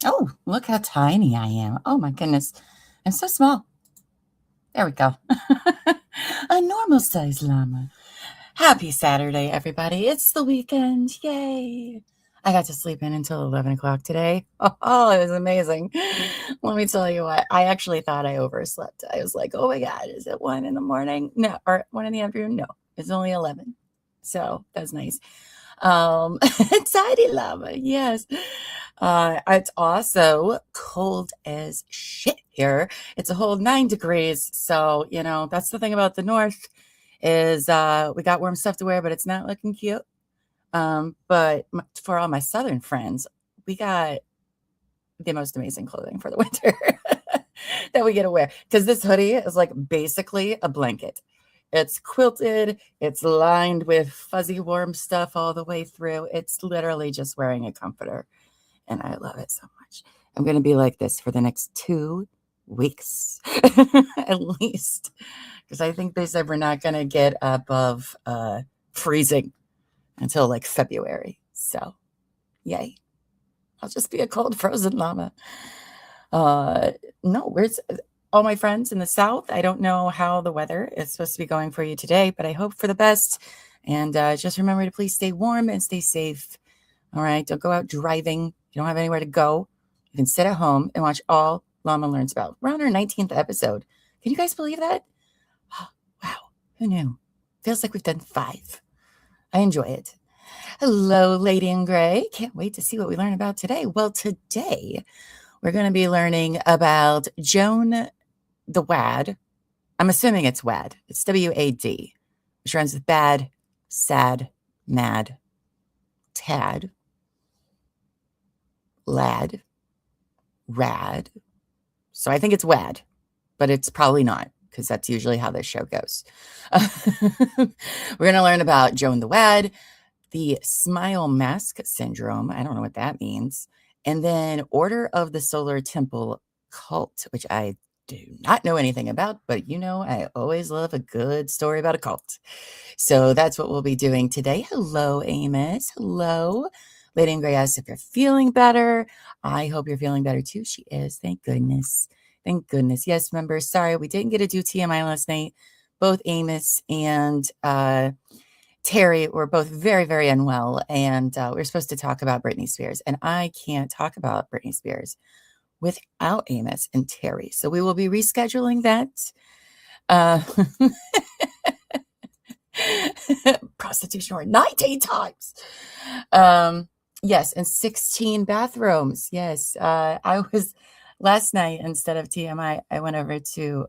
Oh, look how tiny I am. Oh my goodness. I'm so small. There we go. A normal size llama. Happy Saturday, everybody. It's the weekend. Yay. I got to sleep in until 11 o'clock today. Oh, it was amazing. Let me tell you what, I actually thought I overslept. I was like, oh my God, is it 1 in the morning? No, or 1 in the afternoon? No, it's only 11. So that's nice. Tiny llama, yes. It's also cold as shit here. It's a whole 9 degrees. So, that's the thing about the north is we got warm stuff to wear, but it's not looking cute. But for all my southern friends, we got the most amazing clothing for the winter that we get to wear. Because this hoodie is like basically a blanket. It's quilted, it's lined with fuzzy warm stuff all the way through. It's literally just wearing a comforter. And I love it so much. I'm going to be like this for the next 2 weeks at least. Because I think they said we're not going to get above freezing until like February. So, yay. I'll just be a cold, frozen llama. No, where's all my friends in the South? I don't know how the weather is supposed to be going for you today, but I hope for the best. And just remember to please stay warm and stay safe. All right. Don't go out driving. You don't have anywhere to go. You can sit at home and watch all Llama Learns About. We're on our 19th episode. Can you guys believe that? Oh, wow. Who knew? Feels like we've done 5. I enjoy it. Hello, Lady in Gray. Can't wait to see what we learn about today. Well, today we're going to be learning about Joan the Wad. I'm assuming it's Wad. It's W-A-D, which rhymes with bad, sad, mad, tad, lad, rad. So I think it's Wad, but it's probably not because that's usually how this show goes. We're going to learn about Joan the Wad, the smile mask syndrome. I don't know what that means. And then Order of the Solar Temple cult, which I do not know anything about, but I always love a good story about a cult. So that's what we'll be doing today. Hello, Amos. Hello. Lady in Gray asks if you're feeling better. I hope you're feeling better too. She is. Thank goodness. Thank goodness. Yes, members. Sorry, we didn't get to do TMI last night. Both Amos and Terry were both very, very unwell, and we were supposed to talk about Britney Spears, and I can't talk about Britney Spears without Amos and Terry, so we will be rescheduling that. Prostitution or 19 times. Yes, and 16 bathrooms. Yes, I was last night instead of TMI, I went over to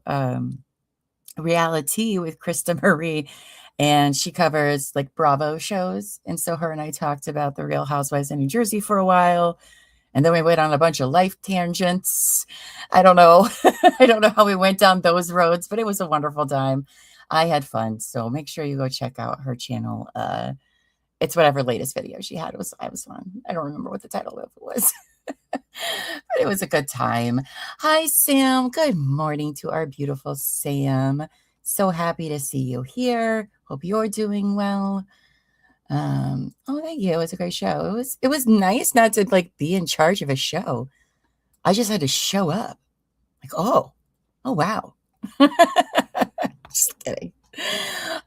reality with Krista Marie, and she covers like Bravo shows. And so her and I talked about the Real Housewives in New Jersey for a while. And then we went on a bunch of life tangents. I don't know. I don't know how we went down those roads, but it was a wonderful time. I had fun. So make sure you go check out her channel. It's whatever latest video she had. I was fun. I don't remember what the title of it was. But it was a good time. Hi, Sam. Good morning to our beautiful Sam. So happy to see you here. Hope you're doing well. Oh, thank you. It was a great show. It was nice not to like be in charge of a show. I just had to show up. Like, oh wow. Just kidding.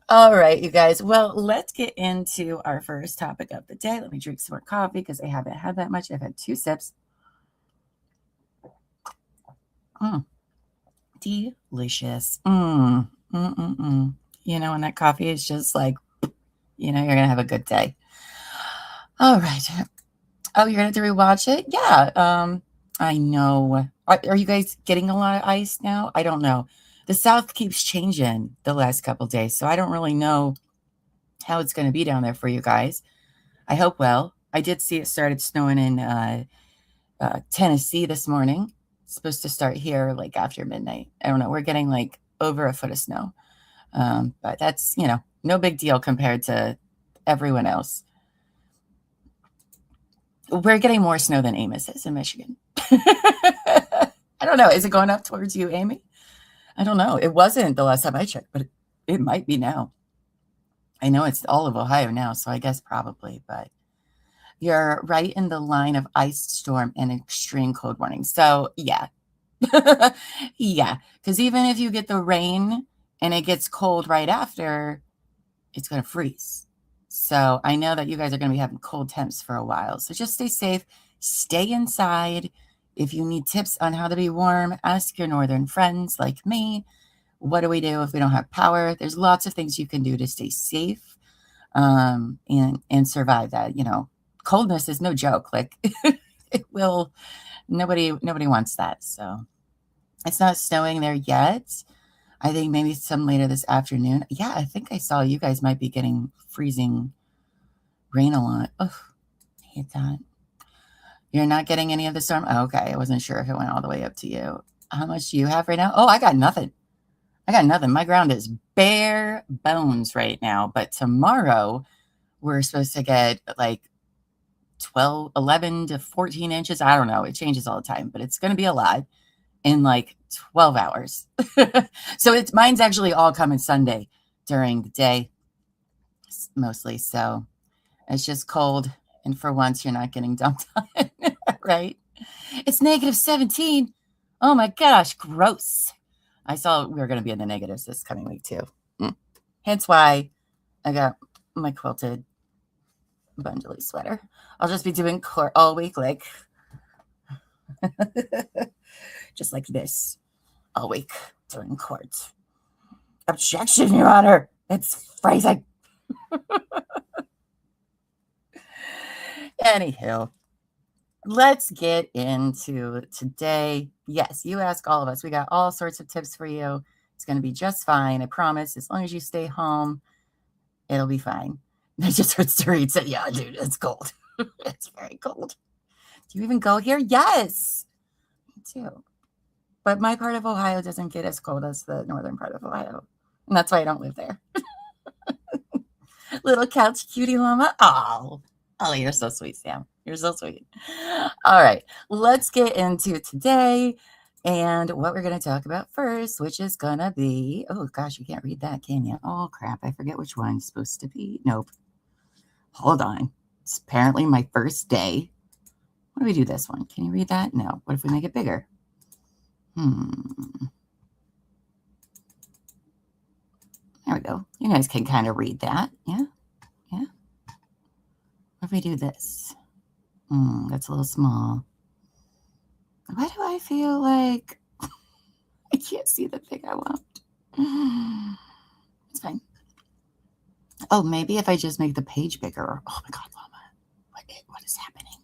All right, you guys. Well, let's get into our first topic of the day. Let me drink some more coffee because I haven't had that much. I've had 2 sips. Delicious. And that coffee is just like, you're going to have a good day. All right. Oh, you're going to have to rewatch it? Yeah. I know. Are you guys getting a lot of ice now? I don't know. The South keeps changing the last couple of days, so I don't really know how it's going to be down there for you guys. I hope well. I did see it started snowing in Tennessee this morning. It's supposed to start here like after midnight. I don't know. We're getting like over a foot of snow. But that's, no big deal compared to everyone else. We're getting more snow than Amos is in Michigan. I don't know. Is it going up towards you, Amy? I don't know. It wasn't the last time I checked, but it might be now. I know it's all of Ohio now, so I guess probably. But You're right in the line of ice storm and extreme cold warning. So, yeah. Yeah, because even if you get the rain and it gets cold right after, it's going to freeze. So I know that you guys are going to be having cold temps for a while. So just stay safe, stay inside. If you need tips on how to be warm, ask your northern friends like me. What do we do if we don't have power? There's lots of things you can do to stay safe, and survive that. Coldness is no joke. Like it will. Nobody wants that. So it's not snowing there yet. I think maybe some later this afternoon. Yeah, I think I saw you guys might be getting freezing rain a lot. Oh, I hate that. You're not getting any of the storm? Oh, okay. I wasn't sure if it went all the way up to you. How much do you have right now? Oh, I got nothing. My ground is bare bones right now. But tomorrow we're supposed to get like 11 to 14 inches. I don't know. It changes all the time, but it's going to be a lot in like 12 hours. So mine's actually all coming Sunday during the day, mostly. So it's just cold. And for once, you're not getting dumped on it, right? It's -17. Oh my gosh, gross. I saw we were going to be in the negatives this coming week too. Hence why I got my quilted bundly sweater. I'll just be doing court all week, like just like this, all week during court. Objection, Your Honor. It's freezing. Anywho, let's get into today. Yes, you ask all of us. We got all sorts of tips for you. It's going to be just fine. I promise. As long as you stay home, it'll be fine. It just hurts to read. So, yeah, dude, it's cold. It's very cold. Do you even go here? Yes. Me too. But my part of Ohio doesn't get as cold as the northern part of Ohio. And that's why I don't live there. Little couch cutie llama. Oh, you're so sweet, Sam. You're so sweet. All right, let's get into today and what we're going to talk about first, which is going to be, oh gosh, you can't read that, can you? Oh crap, I forget which one it's supposed to be. Nope. Hold on. It's apparently my first day. What do we do this one? Can you read that? No. What if we make it bigger? There we go. You guys can kind of read that. Yeah. What if we do this? That's a little small. Why do I feel like I can't see the thing I want? It's fine. Oh, maybe if I just make the page bigger. Oh my God, Llama. What is happening?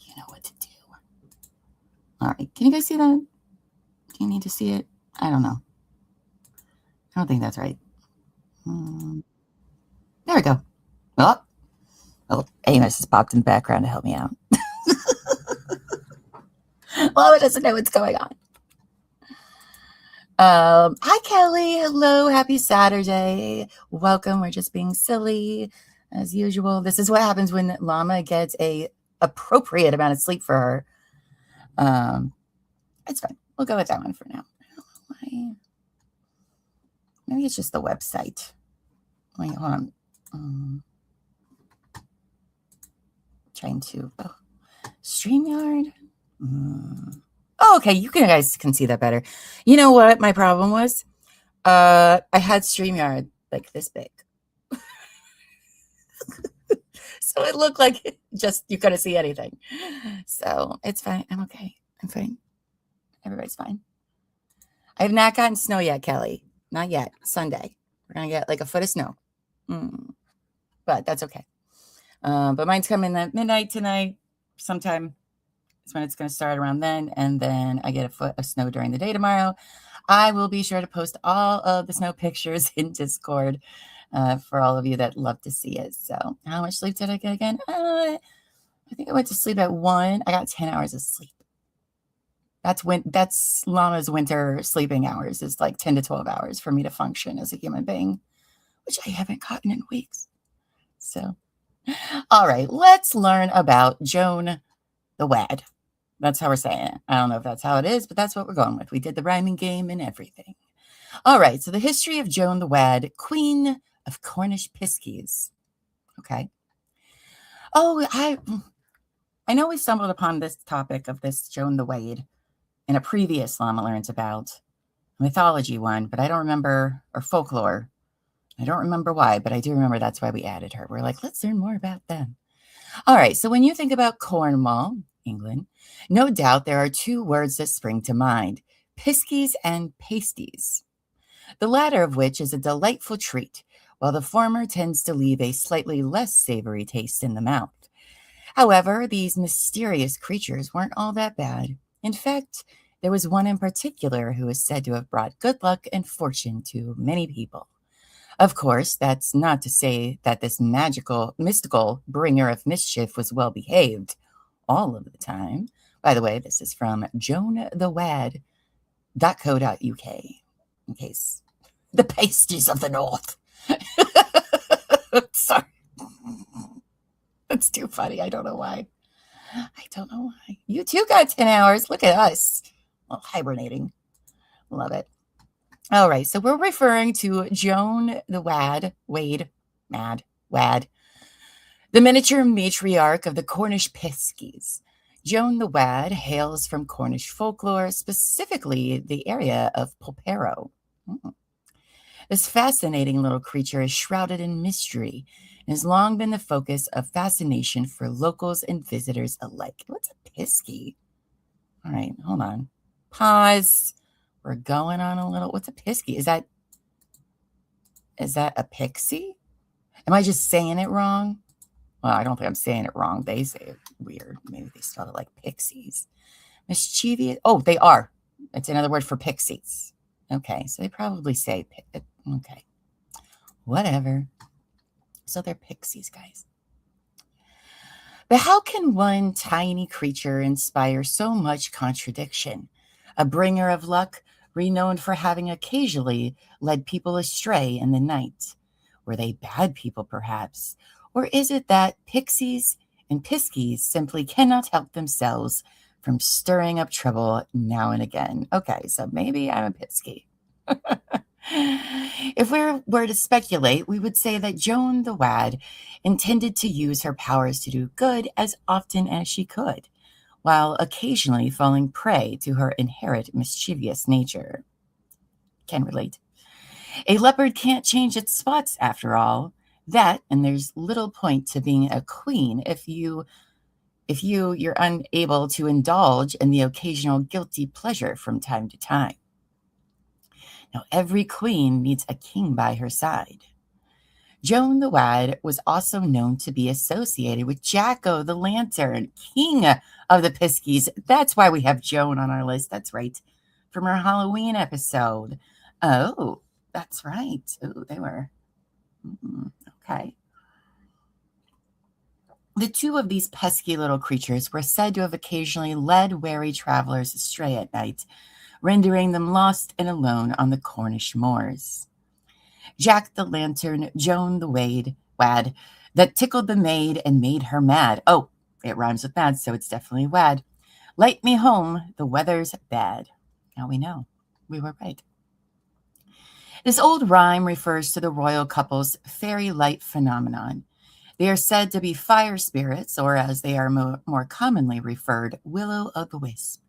You know what to do. All right. Can you guys see that? Do you need to see it? I don't know. I don't think that's right. There we go. Oh, Amos has popped in the background to help me out. Llama doesn't know what's going on. Hi, Kelly. Hello. Happy Saturday. Welcome. We're just being silly as usual. This is what happens when Llama gets a appropriate amount of sleep for her. It's fine. We'll go with that one for now. I don't know why. Maybe it's just the website. Wait, hold on. Trying to StreamYard. Oh, okay. You guys can see that better. You know what my problem was? I had StreamYard like this big. So it looked like just you couldn't see anything. So it's fine. I'm okay. I'm fine. Everybody's fine. I have not gotten snow yet, Kelly. Not yet. Sunday. We're going to get like a foot of snow. But that's okay. But mine's coming at midnight tonight. Sometime is when it's going to start, around then. And then I get a foot of snow during the day tomorrow. I will be sure to post all of the snow pictures in Discord for all of you that love to see it. So how much sleep did I get again? I think I went to sleep at 1. I got 10 hours of sleep. That's Llama's winter sleeping hours, is like 10 to 12 hours for me to function as a human being, which I haven't gotten in weeks. So, all right, let's learn about Joan the Wad. That's how we're saying it. I don't know if that's how it is, but that's what we're going with. We did the rhyming game and everything. All right, so the history of Joan the Wad, Queen of Cornish Piskies. Okay. Oh, I know we stumbled upon this topic of this Joan the Wade in a previous Llama Learns About mythology one, but I don't remember, or folklore. I don't remember why, but I do remember that's why we added her. We're like, let's learn more about them. All right, so when you think about Cornwall, England, no doubt there are two words that spring to mind: piskies and pasties, the latter of which is a delightful treat, while the former tends to leave a slightly less savory taste in the mouth. However, these mysterious creatures weren't all that bad. In fact, there was one in particular who is said to have brought good luck and fortune to many people. Of course, that's not to say that this mystical bringer of mischief was well behaved all of the time. By the way, this is from Joan the Wad .co.uk, in case the pasties of the North. Sorry. That's too funny. I don't know why. I don't know why. You too got 10 hours. Look at us. Well, hibernating. Love it. All right. So we're referring to Joan the Wad, Wad, the miniature matriarch of the Cornish Piskies. Joan the Wad hails from Cornish folklore, specifically the area of Polperro. This fascinating little creature is shrouded in mystery and has long been the focus of fascination for locals and visitors alike. What's a pisky? All right, hold on. Pause. We're going on a little. What's a pisky? Is that a pixie? Am I just saying it wrong? Well, I don't think I'm saying it wrong. They say it weird. Maybe they spell it like pixies. Mischievous. Oh, they are. It's another word for pixies. Okay, so they probably say, okay, whatever. So they're pixies, guys. But how can one tiny creature inspire so much contradiction? A bringer of luck, renowned for having occasionally led people astray in the night. Were they bad people, perhaps? Or is it that pixies and piskies simply cannot help themselves from stirring up trouble now and again? Okay, so maybe I'm a pisky. If we were to speculate, we would say that Joan the Wad intended to use her powers to do good as often as she could, while occasionally falling prey to her inherent mischievous nature. Can relate. A leopard can't change its spots, after all. That, and there's little point to being a queen if you're unable to indulge in the occasional guilty pleasure from time to time. Now, every queen needs a king by her side. Joan the Wad was also known to be associated with Jacko the Lantern, king of the Piskies. That's why we have Joan on our list. That's right, from our Halloween episode. Oh, that's right. Oh, they were. Okay. The two of these pesky little creatures were said to have occasionally led wary travelers astray at night, rendering them lost and alone on the Cornish moors. Jack the Lantern, Joan the Wad, that tickled the maid and made her mad. Oh, it rhymes with mad, so it's definitely wad. Light me home, the weather's bad. Now we know. We were right. This old rhyme refers to the royal couple's fairy light phenomenon. They are said to be fire spirits, or as they are more commonly referred, will-o'-the-wisp.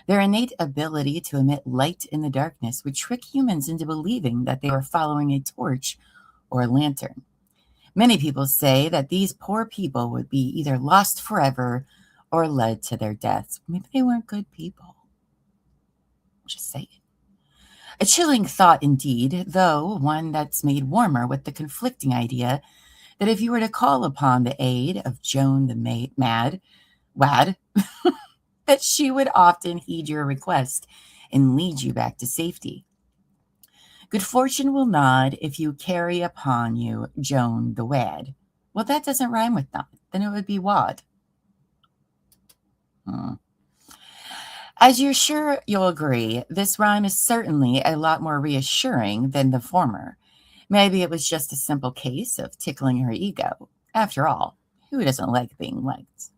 Their innate ability to emit light in the darkness would trick humans into believing that they were following a torch or a lantern. Many people say that these poor people would be either lost forever or led to their deaths. Maybe they weren't good people. Just saying. A chilling thought indeed, though one that's made warmer with the conflicting idea that if you were to call upon the aid of Joan the Wad, that she would often heed your request and lead you back to safety. Good fortune will nod if you carry upon you Joan the Wad. Well, that doesn't rhyme with nod. Then it would be wad. As you're sure you'll agree, this rhyme is certainly a lot more reassuring than the former. Maybe it was just a simple case of tickling her ego. After all, who doesn't like being liked?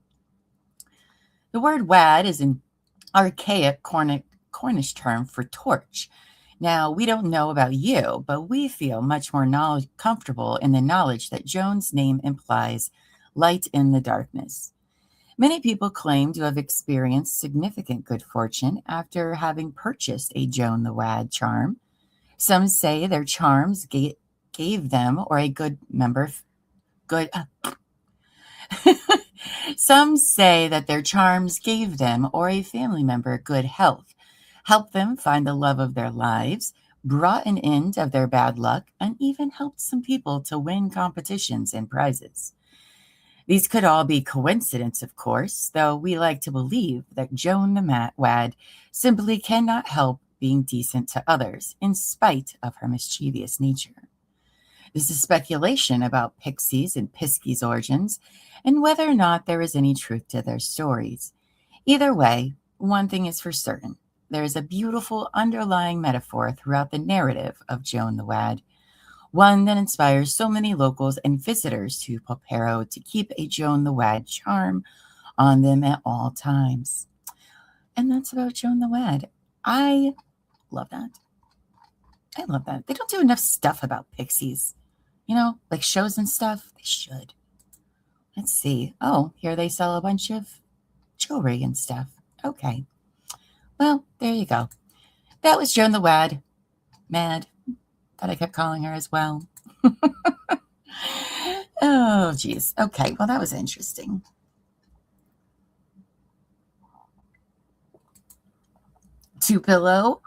The word wad is an archaic Cornish term for torch. Now, we don't know about you, but we feel much more comfortable in the knowledge that Joan's name implies light in the darkness. Many people claim to have experienced significant good fortune after having purchased a Joan the Wad charm. Some say their charms gave them or a good member good Some say that their charms gave them or a family member good health, helped them find the love of their lives, brought an end of their bad luck, and even helped some people to win competitions and prizes. These could all be coincidence, of course, though we like to believe that Joan the Wad simply cannot help being decent to others in spite of her mischievous nature. This is speculation about pixies and piskies' origins and whether or not there is any truth to their stories. Either way, one thing is for certain. There is a beautiful underlying metaphor throughout the narrative of Joan the Wad, one that inspires so many locals and visitors to Popero to keep a Joan the Wad charm on them at all times. And that's about Joan the Wad. I love that. I love that. They don't do enough stuff about pixies. Like shows and stuff. They should. Let's see. Oh, here they sell a bunch of jewelry and stuff. Okay. Well, there you go. That was Joan the Wad. Mad that I kept calling her as well. Oh, geez. Okay. Well, that was interesting. Two pillow.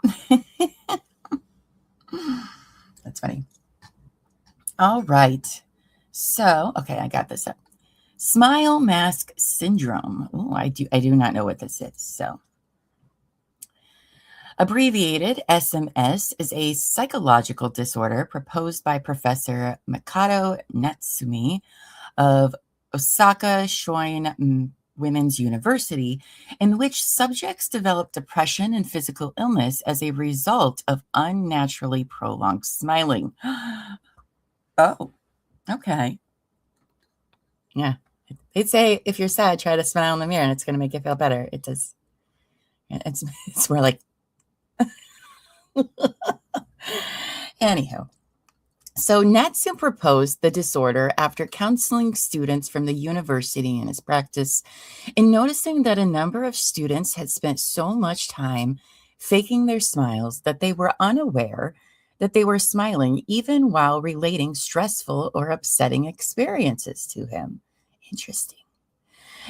That's funny. All right. So, okay, I got this up. Smile mask syndrome. Oh, I do not know what this is. So, abbreviated SMS is a psychological disorder proposed by Professor Makoto Natsumi of Osaka Shoin Women's University, in which subjects develop depression and physical illness as a result of unnaturally prolonged smiling. Oh, okay. Yeah. They'd say if you're sad, try to smile in the mirror and it's going to make you feel better. It does. It's more like, anywho. So Natsu proposed the disorder after counseling students from the university in his practice and noticing that a number of students had spent so much time faking their smiles that they were unaware that they were smiling even while relating stressful or upsetting experiences to him. Interesting.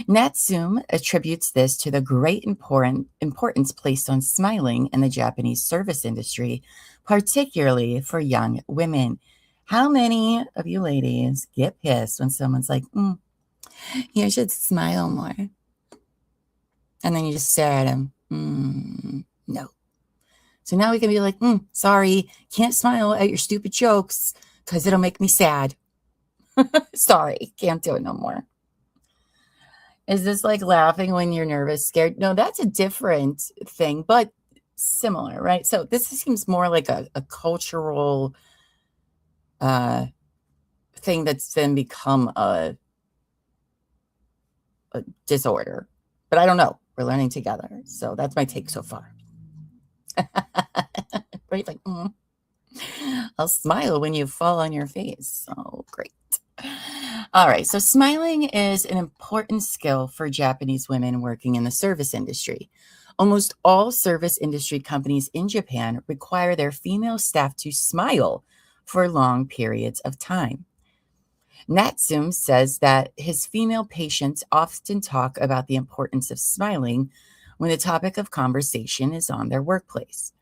Natsum attributes this to the great importance placed on smiling in the Japanese service industry, particularly for young women. How many of you ladies get pissed when someone's like, you should smile more? And then you just stare at them. No. So now we can be like, sorry, can't smile at your stupid jokes because it'll make me sad. Sorry, can't do it no more. Is this like laughing when you're nervous, scared? No, that's a different thing, but similar, right? So this seems more like a cultural thing that's then become a disorder. But I don't know. We're learning together. So that's my take so far. Right? Like, I'll smile when you fall on your face. Oh, great. All right. So smiling is an important skill for Japanese women working in the service industry. Almost all service industry companies in Japan require their female staff to smile for long periods of time. Natsum says that his female patients often talk about the importance of smiling when the topic of conversation is on their workplace.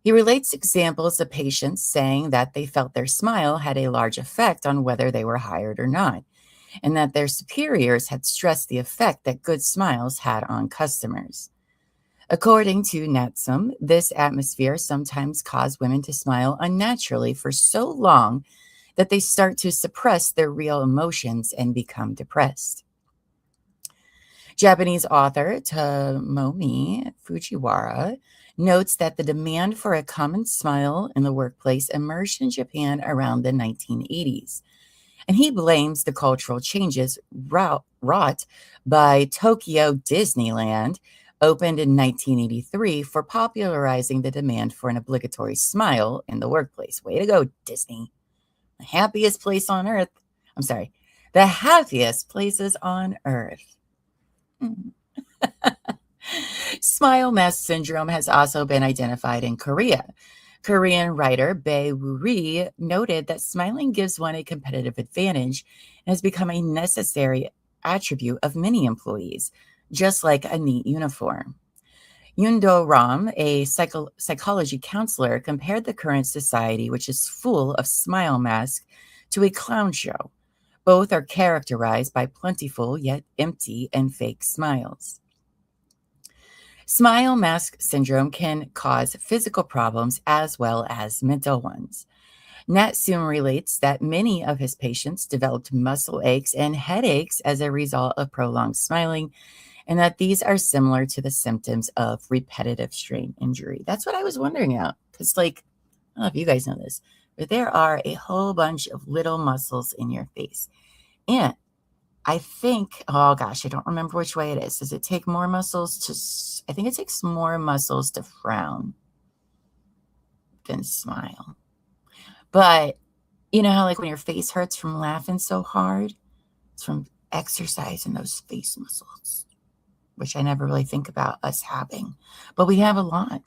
He relates examples of patients saying that they felt their smile had a large effect on whether they were hired or not, and that their superiors had stressed the effect that good smiles had on customers. According to Natsum, this atmosphere sometimes caused women to smile unnaturally for so long that they start to suppress their real emotions and become depressed. Japanese author Tomomi Fujiwara notes that the demand for a common smile in the workplace emerged in Japan around the 1980s. And he blames the cultural changes wrought by Tokyo Disneyland, opened in 1983, for popularizing the demand for an obligatory smile in the workplace. Way to go, Disney. The happiest place on earth. I'm sorry. the happiest places on earth. Mm. Smile mask syndrome has also been identified in Korea. Korean writer Bae Woo-ri noted that smiling gives one a competitive advantage and has become a necessary attribute of many employees, just like a neat uniform. Yundo Ram, a psychology counselor, compared the current society, which is full of smile masks, to a clown show. Both are characterized by plentiful yet empty and fake smiles. Smile mask syndrome can cause physical problems as well as mental ones. Natsum relates that many of his patients developed muscle aches and headaches as a result of prolonged smiling, and that these are similar to the symptoms of repetitive strain injury. That's what I was wondering about. Because, like, I don't know if you guys know this, but there are a whole bunch of little muscles in your face. And I think, oh gosh, I don't remember which way it is. Does it take more muscles I think it takes more muscles to frown than smile. But you know how, like, when your face hurts from laughing so hard? It's from exercising those face muscles, which I never really think about us having, but we have a lot.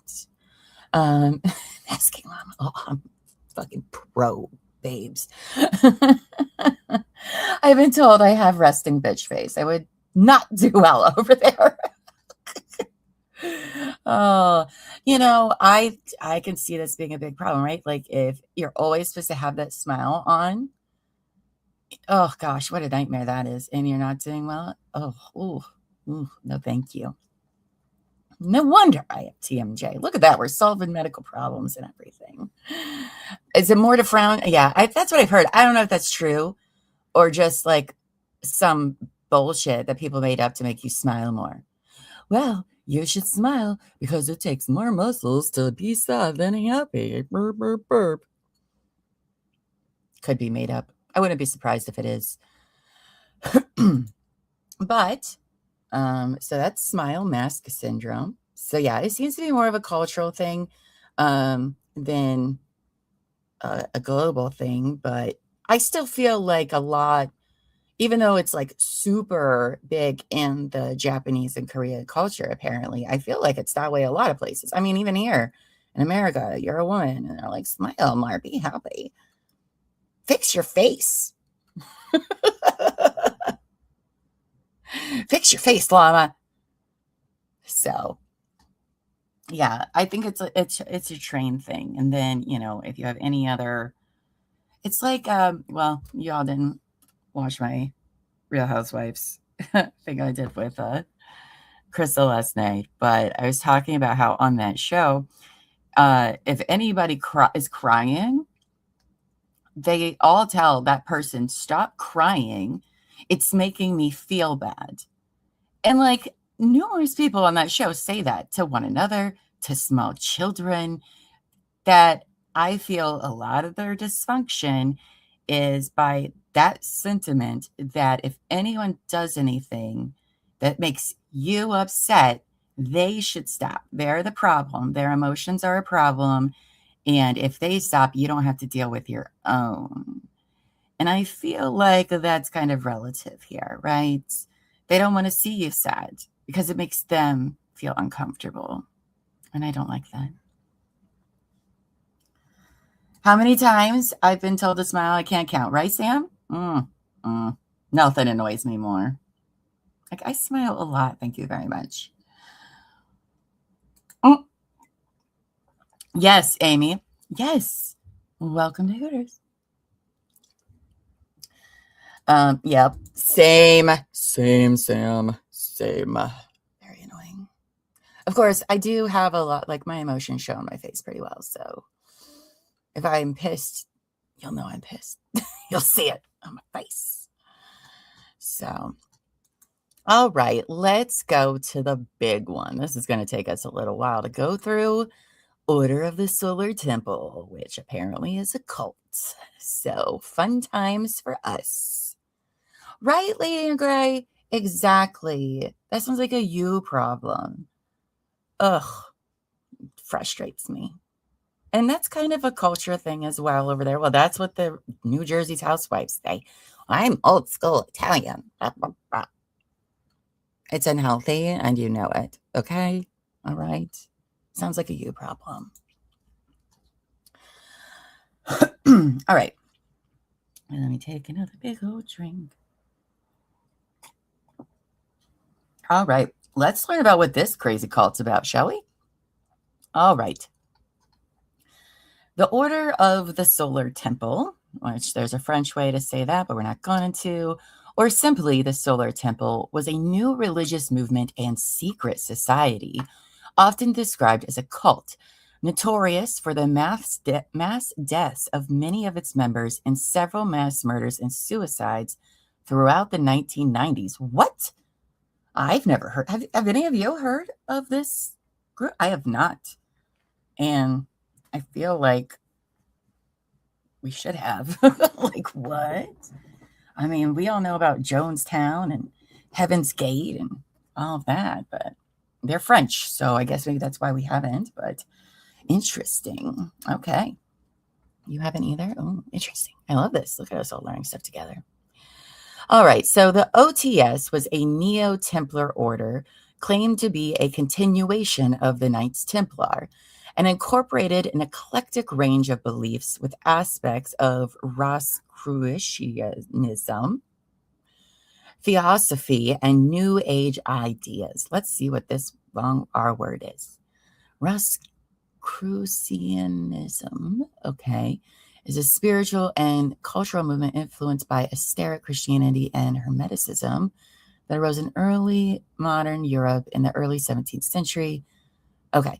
Asking Llama, oh, I'm fucking pro, babes. I've been told I have resting bitch face. I would not do well over there. Oh, I can see this being a big problem, right? Like, if you're always supposed to have that smile on, oh gosh, what a nightmare that is, and you're not doing well. Oh, ooh, no, thank you. No wonder I have TMJ. Look at that. We're solving medical problems and everything. Is it more to frown? Yeah, that's what I've heard. I don't know if that's true or just like some bullshit that people made up to make you smile more. Well, you should smile because it takes more muscles to be sad than happy. Burp, burp, burp. Could be made up. I wouldn't be surprised if it is. But so that's smile mask syndrome. So yeah, it seems to be more of a cultural thing than a global thing. But I still feel like a lot, even though it's like super big in the Japanese and Korean culture, apparently, I feel like it's that way a lot of places. I mean, even here in America, you're a woman and they're like, smile more, be happy. Fix your face. Fix your face, Llama. So yeah, I think it's a train thing. And then, if you have any other, it's like, well, y'all didn't watch my Real Housewives thing I did with Crystal last night, but I was talking about how on that show, if anybody is crying, they all tell that person, stop crying. It's making me feel bad. And like numerous people on that show say that to one another, to small children, that I feel a lot of their dysfunction is by that sentiment that if anyone does anything that makes you upset, they should stop. They're the problem. Their emotions are a problem. And if they stop, you don't have to deal with your own. And I feel like that's kind of relative here, right? They don't want to see you sad because it makes them feel uncomfortable. And I don't like that. How many times I've been told to smile, I can't count. Right, Sam? Nothing annoys me more. Like, I smile a lot. Thank you very much. Yes, Amy. Yes. Welcome to Hooters. Yep. Same, Sam. Same. Very annoying. Of course, I do have a lot, like my emotions show on my face pretty well. So if I'm pissed, you'll know I'm pissed. You'll see it on my face. So, all right, let's go to the big one. This is going to take us a little while to go through. Order of the Solar Temple, which apparently is a cult. So, fun times for us. Right, Lady in Gray? Exactly. That sounds like a you problem. Ugh, frustrates me. And that's kind of a culture thing as well over there. Well, that's what the New Jersey's housewives say. I'm old school Italian. It's unhealthy and you know it. Okay? All right. Sounds like a you problem. All right. Let me take another big old drink. All right. Let's learn about what this crazy cult's about, shall we? All right. The Order of the Solar Temple, which there's a French way to say that, but we're not going to, or simply the Solar Temple, was a new religious movement and secret society, often described as a cult, notorious for the mass deaths of many of its members and several mass murders and suicides throughout the 1990s. What? I've never heard. Have any of you heard of this group? I have not. And I feel like we should have. Like, what? I mean, we all know about Jonestown and Heaven's Gate and all of that, but they're French. So I guess maybe that's why we haven't, but interesting. Okay. You haven't either? Oh, interesting. I love this. Look at us all learning stuff together. All right. So the OTS was a Neo-Templar order claimed to be a continuation of the Knights Templar and incorporated an eclectic range of beliefs with aspects of Rosicrucianism, theosophy, and New Age ideas. Let's see what this long R word is. Rosicrucianism, okay, is a spiritual and cultural movement influenced by Esoteric Christianity and Hermeticism that arose in early modern Europe in the early 17th century. Okay.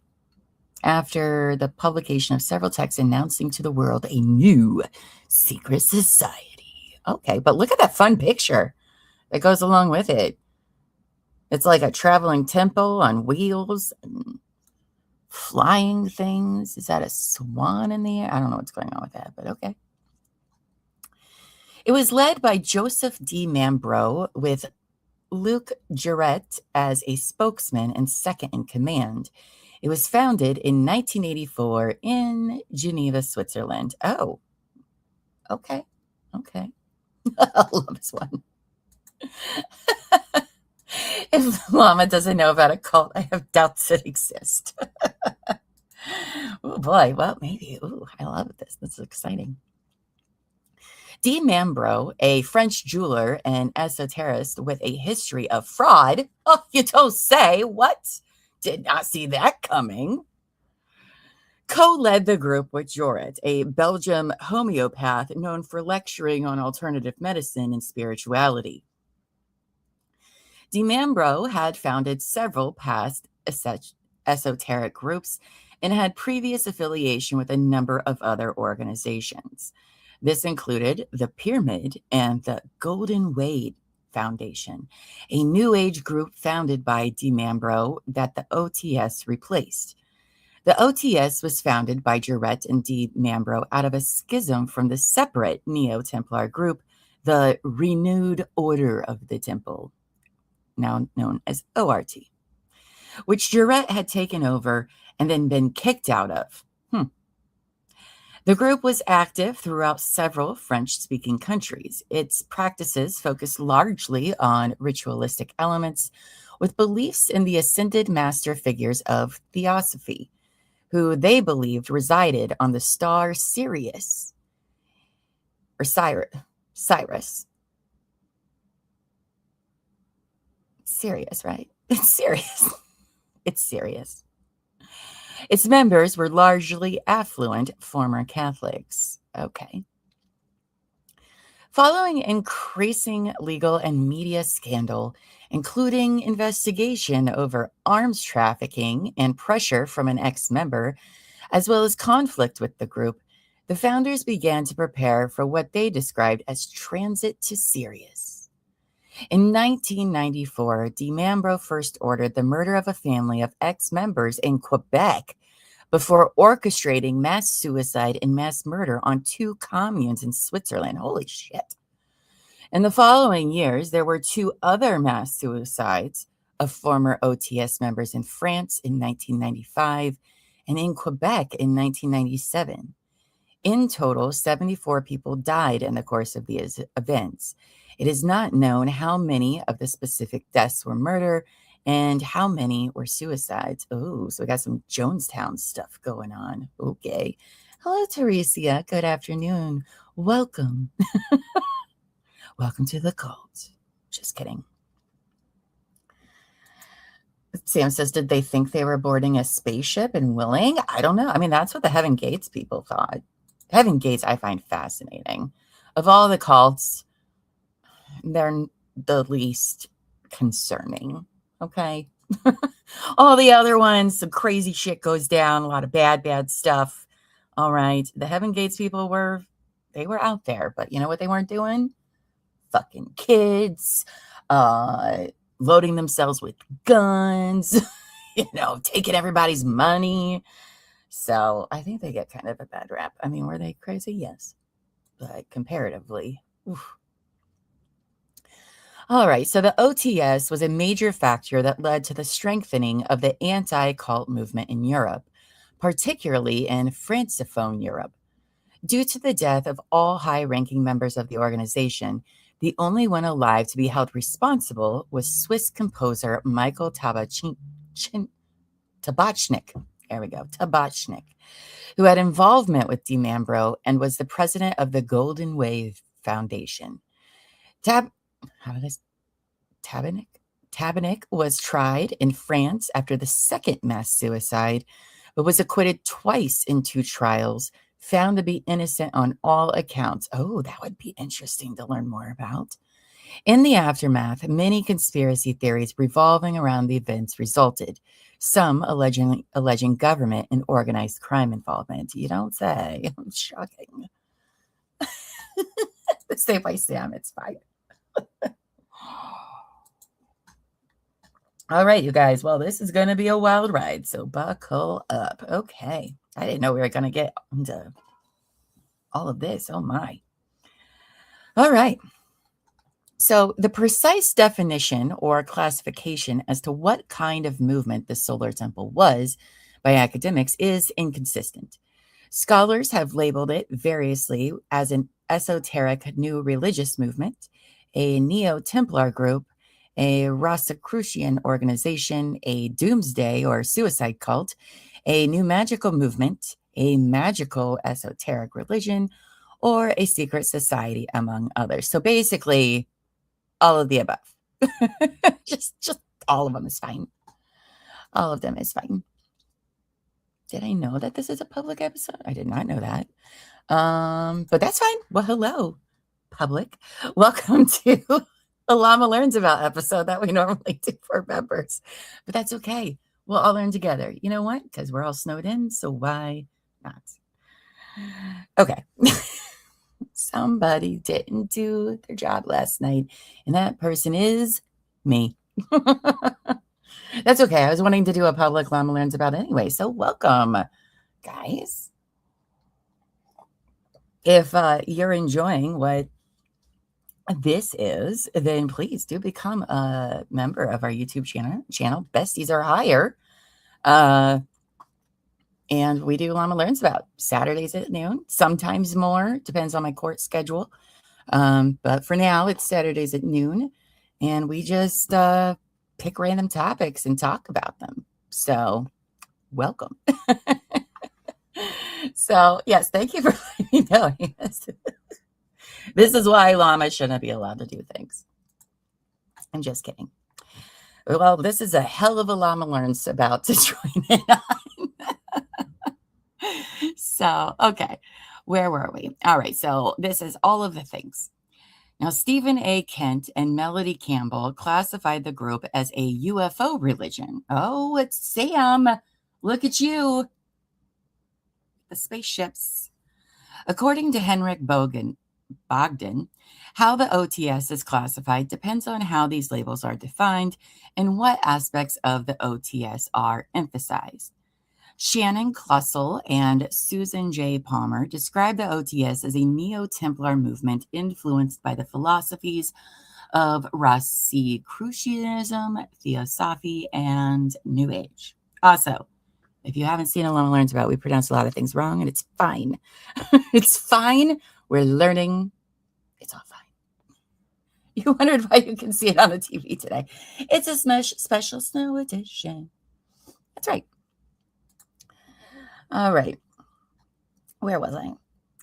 After the publication of several texts announcing to the world a new secret society. Okay, but look at that fun picture that goes along with it. It's like a traveling temple on wheels and flying things. Is that a swan in the air? I don't know what's going on with that, but okay. It was led by Joseph D. Mambro with Luc Jarret as a spokesman and second in command. It was founded in 1984 in Geneva, Switzerland. Oh, okay. Okay. I love this one. If Llama doesn't know about a cult, I have doubts it exists. Oh boy, well, maybe. Ooh, I love this. This is exciting. D. Mambro, a French jeweler and esoterist with a history of fraud. Oh, you don't say. What? Did not see that coming. Co-led the group with Joret, a Belgian homeopath known for lecturing on alternative medicine and spirituality. De Mambro had founded several past esoteric groups and had previous affiliation with a number of other organizations. This included the Pyramid and the Golden Wade Foundation, a New Age group founded by De Mambro that the OTS replaced. The OTS was founded by Jarret and De Mambro out of a schism from the separate Neo-Templar group, the Renewed Order of the Temple, now known as ORT, which Jarret had taken over and then been kicked out of. The group was active throughout several French-speaking countries. Its practices focused largely on ritualistic elements with beliefs in the ascended master figures of theosophy, who they believed resided on the star Sirius, or Cyrus. Sirius, right? It's Sirius. It's Sirius. Its members were largely affluent former Catholics. Okay. Following increasing legal and media scandal, including investigation over arms trafficking and pressure from an ex-member, as well as conflict with the group, the founders began to prepare for what they described as transit to Sirius. In 1994, De Mambro first ordered the murder of a family of ex-members in Quebec before orchestrating mass suicide and mass murder on 2 communes in Switzerland. Holy shit. In the following years, there were 2 other mass suicides of former OTS members in France in 1995 and in Quebec in 1997. In total, 74 people died in the course of these events. It is not known how many of the specific deaths were murder and how many were suicides. Oh, so we got some Jonestown stuff going on. Okay. Hello, Teresia. Good afternoon. Welcome. Welcome to the cult. Just kidding. Sam says, did they think they were boarding a spaceship in Willing? I don't know. I mean, that's what the Heaven Gates people thought. Heaven Gates, I find fascinating. Of all the cults, they're the least concerning. Okay. All the other ones, some crazy shit goes down, a lot of bad stuff. All right. The Heaven Gates people were out there, but you know what they weren't doing? Fucking kids, loading themselves with guns, taking everybody's money. So I think they get kind of a bad rap. I mean, were they crazy? Yes. But comparatively, oof. All right. So the OTS was a major factor that led to the strengthening of the anti-cult movement in Europe, particularly in Francophone Europe. Due to the death of all high-ranking members of the organization, the only one alive to be held responsible was Swiss composer Michael Tabachnik. There we go, Tabachnik, who had involvement with DiMambro and was the president of the Golden Wave Foundation. Tabachnik was tried in France after the second mass suicide, but was acquitted twice in 2 trials, found to be innocent on all accounts. Oh, that would be interesting to learn more about. In the aftermath, many conspiracy theories revolving around the events resulted, some alleging government and organized crime involvement. You don't say. Shocking. Stay by Sam. It's fine. All right, you guys. Well, this is going to be a wild ride, so buckle up. Okay. I didn't know we were going to get into all of this. Oh, my. All right. So the precise definition or classification as to what kind of movement the Solar Temple was by academics is inconsistent. Scholars have labeled it variously as an esoteric new religious movement, a Neo-Templar group, a Rosicrucian organization, a doomsday or suicide cult, a new magical movement, a magical esoteric religion, or a secret society, among others. So basically, all of the above. just all of them is fine. All of them is fine. Did I know that this is a public episode? I did not know that. But that's fine. Well, hello, public. Welcome to a Llama Learns About episode that we normally do for members. But that's okay. We'll all learn together. You know what? Because we're all snowed in, so why not? Okay. Somebody didn't do their job last night, and that person is me. That's okay. I was wanting to do a public Llama Learns About anyway, so welcome, guys. If you're enjoying what this is, then please do become a member of our YouTube channel. Besties are higher. And we do Llama Learns About Saturdays at noon, sometimes more, depends on my court schedule. But for now, it's Saturdays at noon, and we just pick random topics and talk about them. So, welcome. So, yes, thank you for letting me know. Yes. This is why llamas shouldn't be allowed to do things. I'm just kidding. Well, this is a hell of a Llama Learns About to join in on. So, okay, where were we? All right, so this is all of the things. Now, Stephen A. Kent and Melody Campbell classified the group as a UFO religion. Oh, it's Sam. Look at you. The spaceships. According to Henrik Bogdan, how the OTS is classified depends on how these labels are defined and what aspects of the OTS are emphasized. Shannon Klussel and Susan J. Palmer describe the OTS as a Neo-Templar movement influenced by the philosophies of Rosicrucianism, Theosophy, and New Age. Also, If you haven't seen Llama Learns About, we pronounce a lot of things wrong, and it's fine. It's fine. We're learning. It's all fine. You wondered why you can see it on the TV today. It's a special snow edition. That's right. All right. Where was I?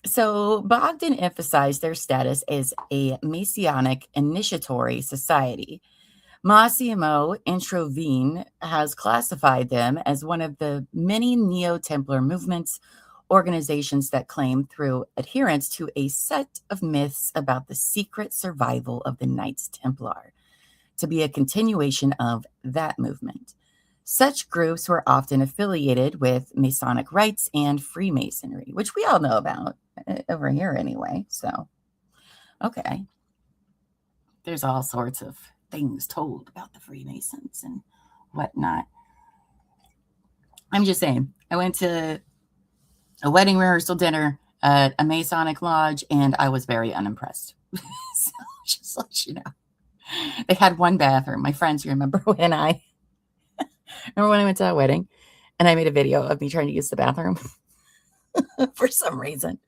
So Bogdan emphasized their status as a Masonic initiatory society. Massimo Introvine has classified them as one of the many Neo-Templar movements, organizations that claim through adherence to a set of myths about the secret survival of the Knights Templar to be a continuation of that movement. Such groups were often affiliated with Masonic rites and Freemasonry, which we all know about over here anyway. So, okay. There's all sorts of things told about the Freemasons and whatnot. I'm just saying, I went to a wedding rehearsal dinner at a Masonic lodge, and I was very unimpressed. So, just let you know. They had one bathroom. My friends remember when I went to a wedding and I made a video of me trying to use the bathroom for some reason.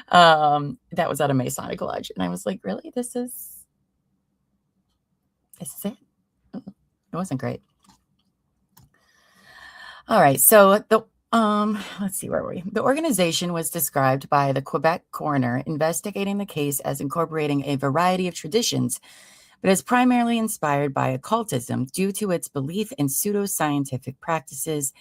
That was at a Masonic lodge. And I was like, really? This is it? It wasn't great. All right. So let's see, where were we? The organization was described by the Quebec coroner investigating the case as incorporating a variety of traditions, but is primarily inspired by occultism due to its belief in pseudoscientific practices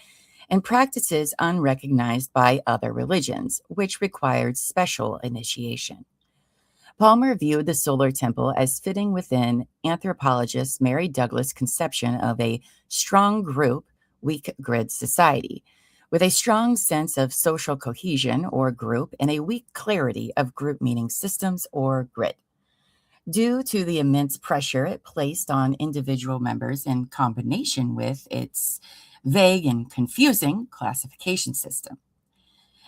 and practices unrecognized by other religions, which required special initiation. Palmer viewed the solar temple as fitting within anthropologist Mary Douglas' conception of a strong group, weak grid society, with a strong sense of social cohesion or group and a weak clarity of group meaning systems or grid. Due to the immense pressure it placed on individual members in combination with its vague and confusing classification system.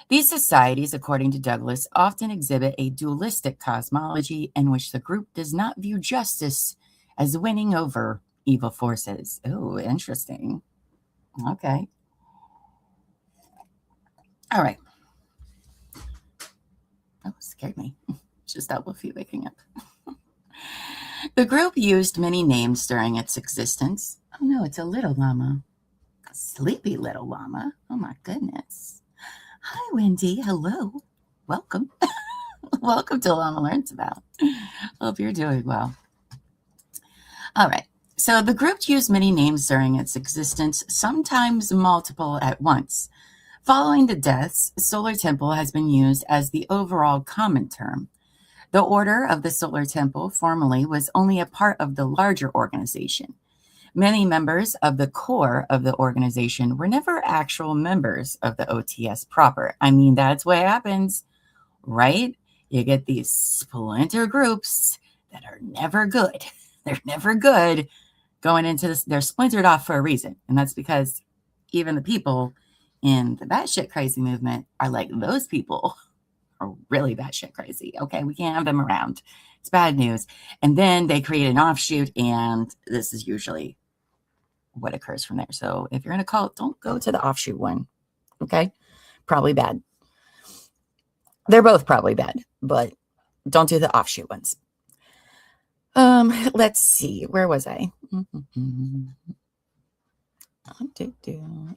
These societies, according to Douglas, often exhibit a dualistic cosmology in which the group does not view justice as winning over evil forces. Oh, interesting. Okay. All right. Oh, scared me. Just Elbow waking up. The group used many names during its existence. Oh no, it's a little llama. A sleepy little llama. Oh my goodness. Hi, Wendy. Hello. Welcome. Welcome to Llama Learns About. Hope you're doing well. All right. So the group used many names during its existence, sometimes multiple at once. Following the deaths, Solar Temple has been used as the overall common term. The Order of the Solar Temple formerly was only a part of the larger organization. Many members of the core of the organization were never actual members of the OTS proper. I mean, that's what happens, right? You get these splinter groups that are never good. They're never good going into this. They're splintered off for a reason. And that's because even the people in the batshit crazy movement are like, those people are really batshit crazy. Okay, we can't have them around. It's bad news. And then they create an offshoot, and this is usually what occurs from there. So if you're in a cult, don't go to the offshoot one. Okay, probably bad. They're both probably bad, but don't do the offshoot ones. Let's see. Where was I?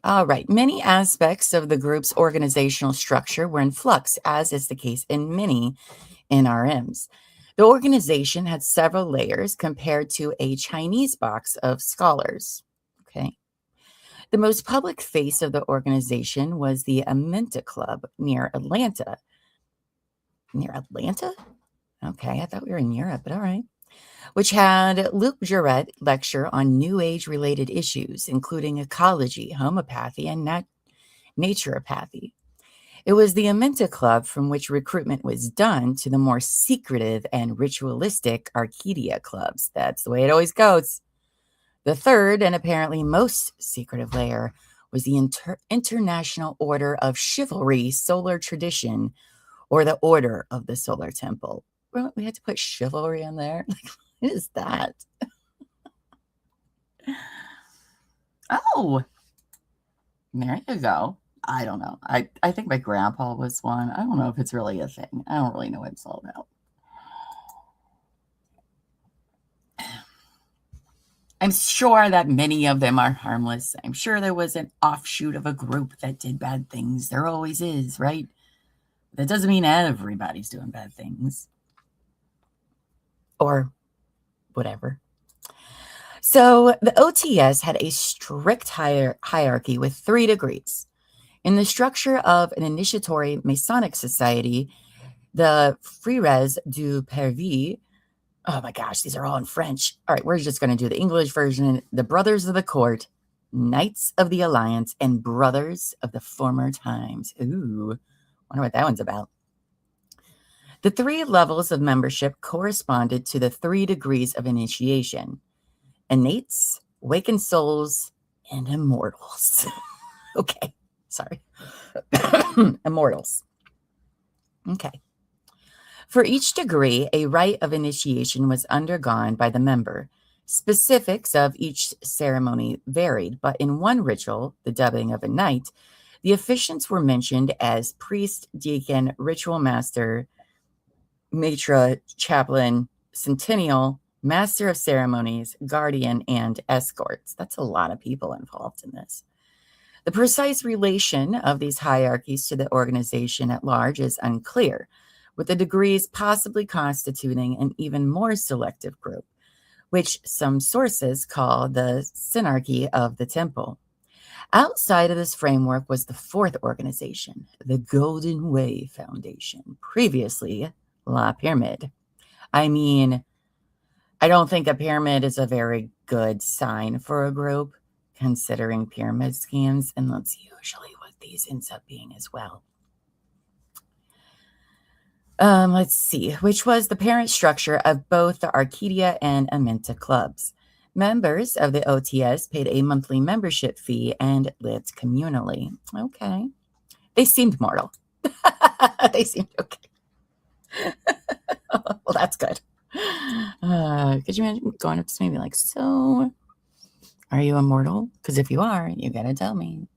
All right. Many aspects of the group's organizational structure were in flux, as is the case in many NRMs. The organization had several layers compared to a Chinese box of scholars. Okay. The most public face of the organization was the Amenta Club near Atlanta. Near Atlanta? Okay, I thought we were in Europe, but all right. Which had Luc Jouret lecture on New Age-related issues, including ecology, homeopathy, and naturopathy. It was the Amenta Club from which recruitment was done to the more secretive and ritualistic Arcadia clubs. That's the way it always goes. The third, and apparently most secretive layer, was the International Order of Chivalry Solar Tradition, or the Order of the Solar Temple. Well, we had to put chivalry in there. What is that? Oh, There you go. I don't know. I think my grandpa was one. I don't know if it's really a thing. I don't really know what it's all about. I'm sure that many of them are harmless. I'm sure there was an offshoot of a group that did bad things. There always is, right? That doesn't mean everybody's doing bad things. Or whatever. So the OTS had a strict hierarchy with 3 degrees. In the structure of an initiatory Masonic society, the Frères du Pervis, oh my gosh, these are all in French. All right, we're just going to do the English version. The Brothers of the Court, Knights of the Alliance, and Brothers of the Former Times. Ooh, wonder what that one's about. The 3 levels of membership corresponded to the 3 degrees of initiation: innates, awakened souls, and immortals. Okay, sorry. Immortals. Okay. For each degree, a rite of initiation was undergone by the member. Specifics of each ceremony varied, but in one ritual, the dubbing of a knight, the officiants were mentioned as priest, deacon, ritual master, maitre, chaplain, centennial, master of ceremonies, guardian, and escorts. That's a lot of people involved in this. The precise relation of these hierarchies to the organization at large is unclear, with the degrees possibly constituting an even more selective group, which some sources call the synarchy of the temple. Outside of this framework was the 4th organization, the Golden Way Foundation, previously La Pyramide. I mean, I don't think a pyramid is a very good sign for a group, considering pyramid schemes, and that's usually what these ends up being as well. Let's see, which was the parent structure of both the Arcadia and Amenta clubs. Members of the OTS paid a monthly membership fee and lived communally. Okay. They seemed mortal. They seemed okay. Well, that's good. Could you imagine going up to me and be like, so, are you immortal? Because if you are, you got to tell me.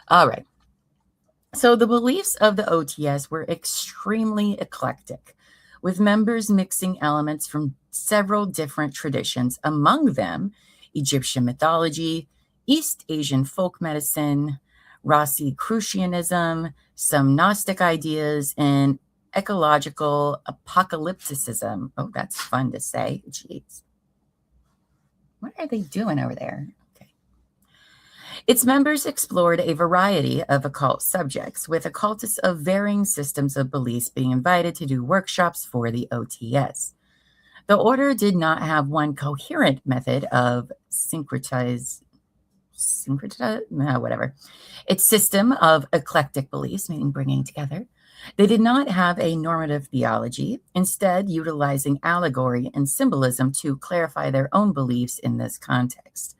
All right. So the beliefs of the OTS were extremely eclectic, with members mixing elements from several different traditions, among them Egyptian mythology, East Asian folk medicine, Rosicrucianism, some Gnostic ideas, and ecological apocalypticism. Oh, that's fun to say. Jeez. What are they doing over there? Its members explored a variety of occult subjects, with occultists of varying systems of beliefs being invited to do workshops for the OTS. The order did not have one coherent method of whatever. Its system of eclectic beliefs, meaning bringing together. They did not have a normative theology, instead utilizing allegory and symbolism to clarify their own beliefs in this context.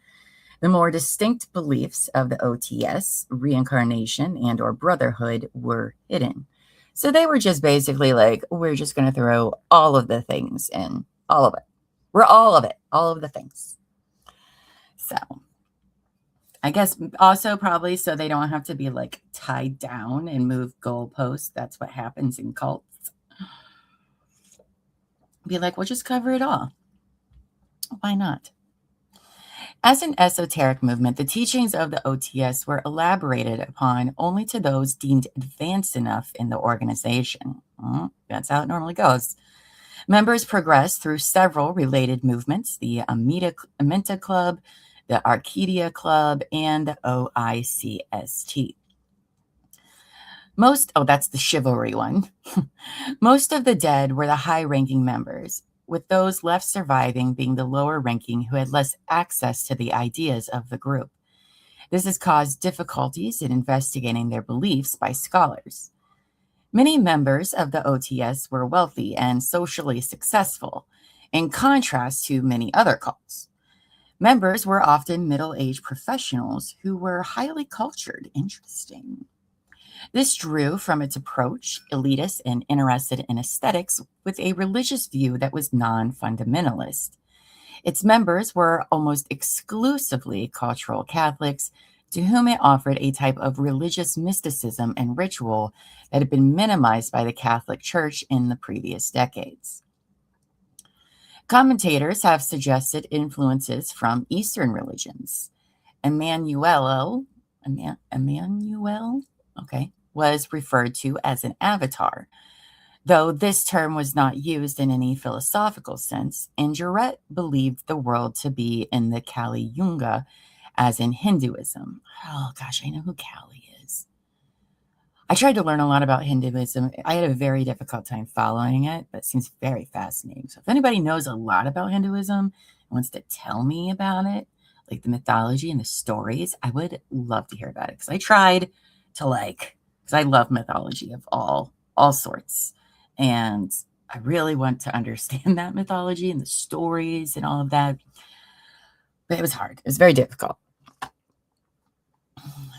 The more distinct beliefs of the OTS, reincarnation and or brotherhood, were hidden. So they were just basically like, we're just going to throw all of the things in, all of it. We're all of it, all of the things. So I guess also probably so they don't have to be like tied down and move goalposts. That's what happens in cults. Be like, we'll just cover it all. Why not? As an esoteric movement, the teachings of the OTS were elaborated upon only to those deemed advanced enough in the organization. That's how it normally goes. Members progressed through several related movements, the Amenta Club, the Arcadia Club, and the OICST. That's the chivalry one. Most of the dead were the high-ranking members, with those left surviving being the lower ranking who had less access to the ideas of the group. This has caused difficulties in investigating their beliefs by scholars. Many members of the OTS were wealthy and socially successful, in contrast to many other cults. Members were often middle-aged professionals who were highly cultured. Interesting. This drew from its approach elitist and interested in aesthetics with a religious view that was non-fundamentalist. Its members were almost exclusively cultural Catholics to whom it offered a type of religious mysticism and ritual that had been minimized by the Catholic Church in the previous decades. Commentators have suggested influences from Eastern religions. Emmanuel, was referred to as an avatar, though this term was not used in any philosophical sense, and Jaret believed the world to be in the Kali Yuga, as in Hinduism. Oh gosh, I know who Kali is. I tried to learn a lot about Hinduism. I had a very difficult time following it, but it seems very fascinating. So if anybody knows a lot about Hinduism and wants to tell me about it, like the mythology and the stories, I would love to hear about it. Because I tried to because I love mythology of all sorts. And I really want to understand that mythology and the stories and all of that. But it was hard. It was very difficult.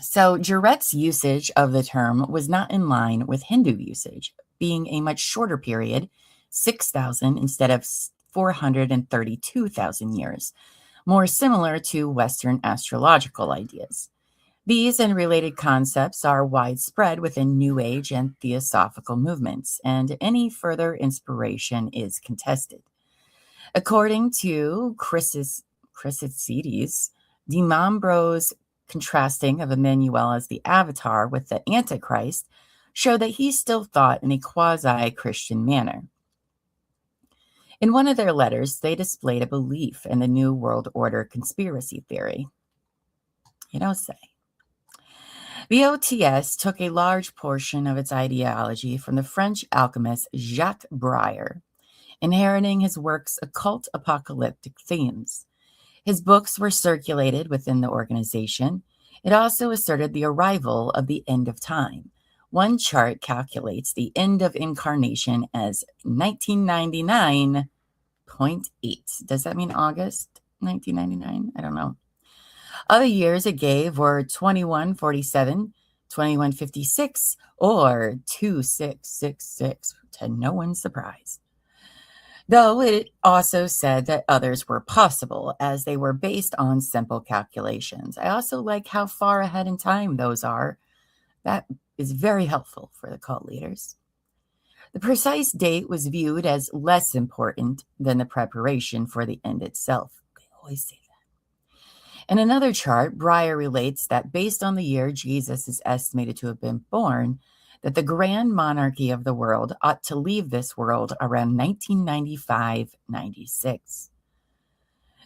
So Jaret's usage of the term was not in line with Hindu usage, being a much shorter period, 6,000 instead of 432,000 years, more similar to Western astrological ideas. These and related concepts are widespread within New Age and Theosophical movements, and any further inspiration is contested. According to Chrysides, Dimambro's contrasting of Emmanuel as the avatar with the Antichrist show that he still thought in a quasi-Christian manner. In one of their letters, they displayed a belief in the New World Order conspiracy theory. You don't say. The OTS took a large portion of its ideology from the French alchemist Jacques Brier, inheriting his work's occult apocalyptic themes. His books were circulated within the organization. It also asserted the arrival of the end of time. One chart calculates the end of incarnation as 1999.8. Does that mean August 1999? I don't know. Other years it gave were 2147, 2156, or 2666, to no one's surprise. Though it also said that others were possible, as they were based on simple calculations. I also like how far ahead in time those are. That is very helpful for the cult leaders. The precise date was viewed as less important than the preparation for the end itself. They always say that. In another chart, Brier relates that based on the year Jesus is estimated to have been born, that the grand monarchy of the world ought to leave this world around 1995-96.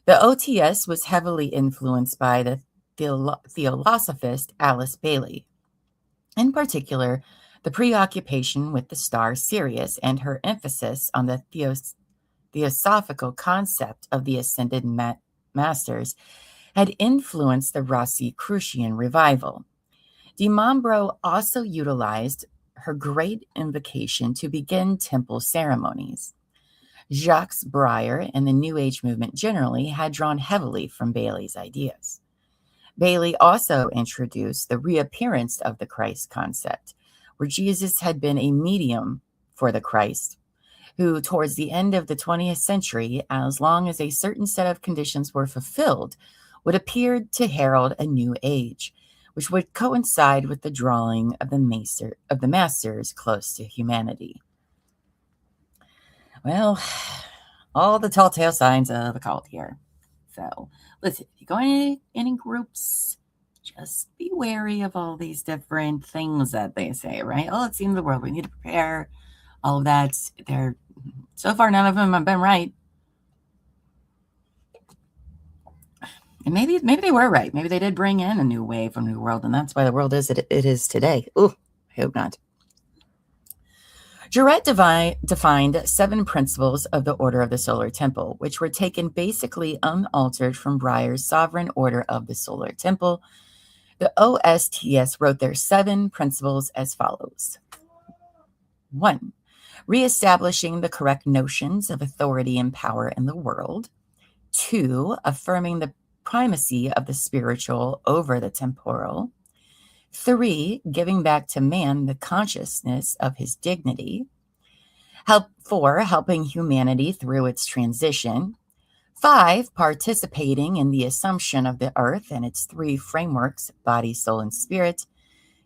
The OTS was heavily influenced by the theosophist Alice Bailey. In particular, the preoccupation with the star Sirius and her emphasis on the theosophical concept of the ascended masters had influenced the Rosicrucian revival. Dimambro also utilized her great invocation to begin temple ceremonies. Jacques Brier and the New Age movement generally had drawn heavily from Bailey's ideas. Bailey also introduced the reappearance of the Christ concept, where Jesus had been a medium for the Christ, who towards the end of the 20th century, as long as a certain set of conditions were fulfilled, would appear to herald a new age, which would coincide with the drawing of the masters close to humanity. Well, all the telltale signs of a cult here. So, listen, if you go in any groups, just be wary of all these different things that they say, right? Oh, it's the end of the world. We need to prepare. All of that. So far, none of them have been right. And maybe they were right. Maybe they did bring in a new wave, a new world, and that's why the world is it is today. Ooh, I hope not. Jaret defined 7 principles of the Order of the Solar Temple, which were taken basically unaltered from Brier's Sovereign Order of the Solar Temple. The OSTS wrote their 7 principles as follows. 1. Reestablishing the correct notions of authority and power in the world. 2. Affirming the primacy of the spiritual over the temporal. 3. Giving back to man the consciousness of his dignity. 4. Helping humanity through its transition. 5, participating in the assumption of the earth and its 3 frameworks, body, soul, and spirit.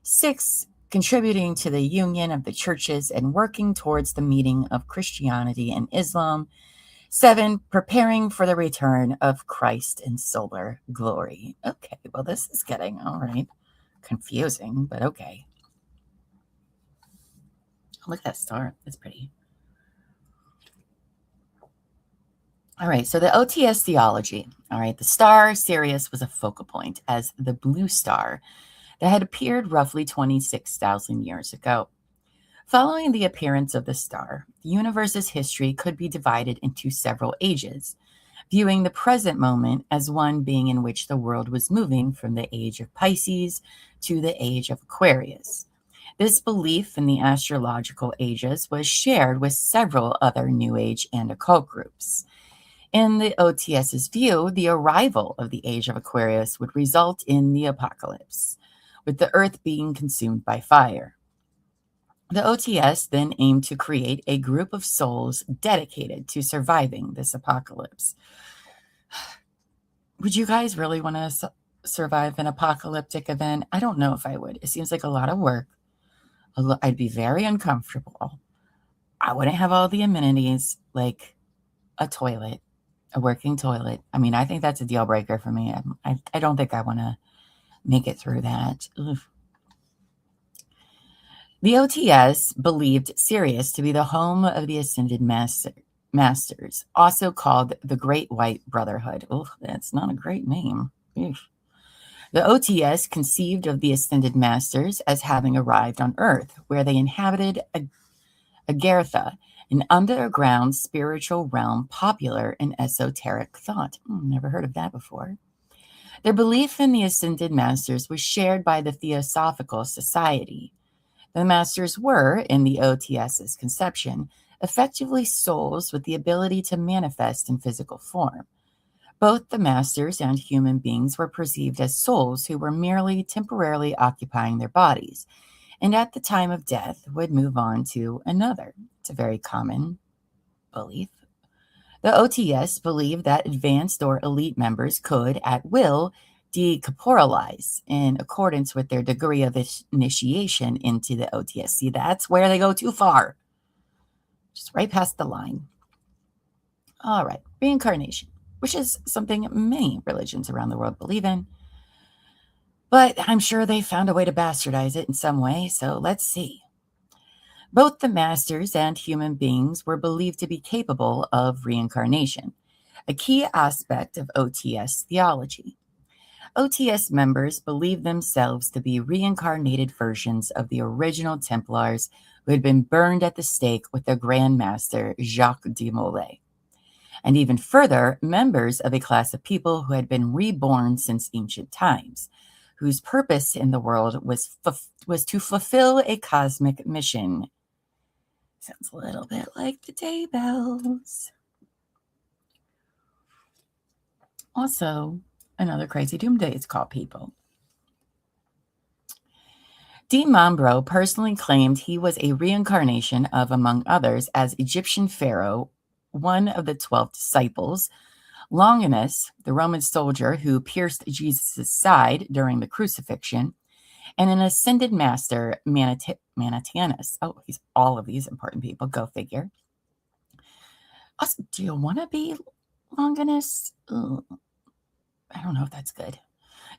6, contributing to the union of the churches and working towards the meeting of Christianity and Islam. 7, preparing for the return of Christ in solar glory. Okay, well, this is getting, all right, confusing, but okay. Look at that star. That's pretty. All right, so the OTS theology. All right, the star Sirius was a focal point as the blue star that had appeared roughly 26,000 years ago. Following the appearance of the star, the universe's history could be divided into several ages, viewing the present moment as one being in which the world was moving from the age of Pisces to the age of Aquarius. This belief in the astrological ages was shared with several other New Age and occult groups. In the OTS's view, the arrival of the age of Aquarius would result in the apocalypse, with the earth being consumed by fire. The OTS then aimed to create a group of souls dedicated to surviving this apocalypse. Would you guys really want to survive an apocalyptic event? I don't know if I would. It seems like a lot of work. I'd be very uncomfortable. I wouldn't have all the amenities like a toilet, a working toilet. I mean, I think that's a deal breaker for me. I don't think I want to make it through that. Ugh. The OTS believed Sirius to be the home of the Ascended Masters, also called the Great White Brotherhood. Oh, that's not a great name. Ugh. The OTS conceived of the Ascended Masters as having arrived on Earth, where they inhabited Agartha, an underground spiritual realm popular in esoteric thought. Never heard of that before. Their belief in the Ascended Masters was shared by the Theosophical Society. The Masters were, in the OTS's conception, effectively souls with the ability to manifest in physical form. Both the Masters and human beings were perceived as souls who were merely temporarily occupying their bodies, and at the time of death would move on to another. It's a very common belief. The OTS believed that advanced or elite members could, at will, decorporalize in accordance with their degree of initiation into the OTS. See, that's where they go too far. Just right past the line. All right, reincarnation, which is something many religions around the world believe in. But I'm sure they found a way to bastardize it in some way, so let's see. Both the Masters and human beings were believed to be capable of reincarnation, a key aspect of OTS theology. OTS members believed themselves to be reincarnated versions of the original Templars who had been burned at the stake with their Grand Master Jacques de Molay. And even further, members of a class of people who had been reborn since ancient times, whose purpose in the world was to fulfill a cosmic mission. Sounds a little bit like the Daybells. Also, another crazy doomsdays call people. Di Mambro personally claimed he was a reincarnation of, among others, as Egyptian pharaoh, one of the 12 disciples, Longinus, the Roman soldier who pierced Jesus' side during the crucifixion, and an ascended master, Manitanus. Oh, he's all of these important people. Go figure. Also, do you want to be Longinus? Ugh. I don't know if that's good.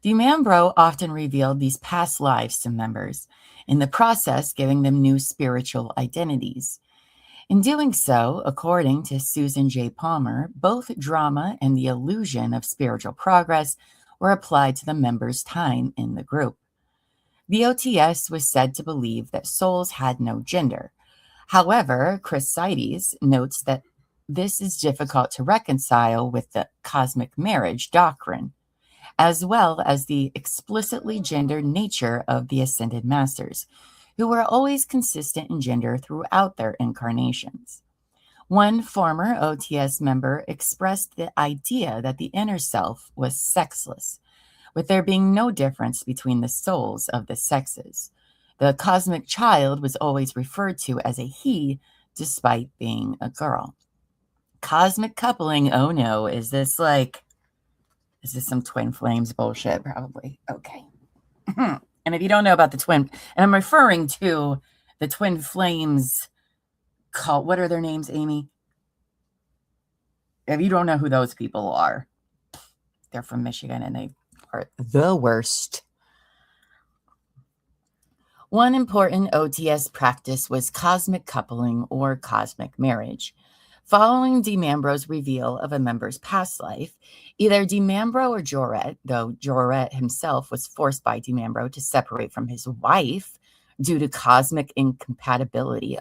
Di Mambro often revealed these past lives to members, in the process giving them new spiritual identities. In doing so, according to Susan J. Palmer, both drama and the illusion of spiritual progress were applied to the members' time in the group. The OTS was said to believe that souls had no gender. However, Chrysides notes that this is difficult to reconcile with the cosmic marriage doctrine, as well as the explicitly gendered nature of the Ascended Masters, who were always consistent in gender throughout their incarnations. One former OTS member expressed the idea that the inner self was sexless, with there being no difference between the souls of the sexes. The cosmic child was always referred to as a he, despite being a girl. Cosmic coupling. Oh no. Is this some twin flames bullshit? Probably. Okay. And if you don't know about the twin, and I'm referring to the twin flames cult, what are their names, Amy? If you don't know who those people are, they're from Michigan and they are the worst. One important OTS practice was cosmic coupling or cosmic marriage. Following DiMambro's reveal of a member's past life, either DiMambro or Joret, though Joret himself was forced by DiMambro to separate from his wife due to cosmic incompatibility,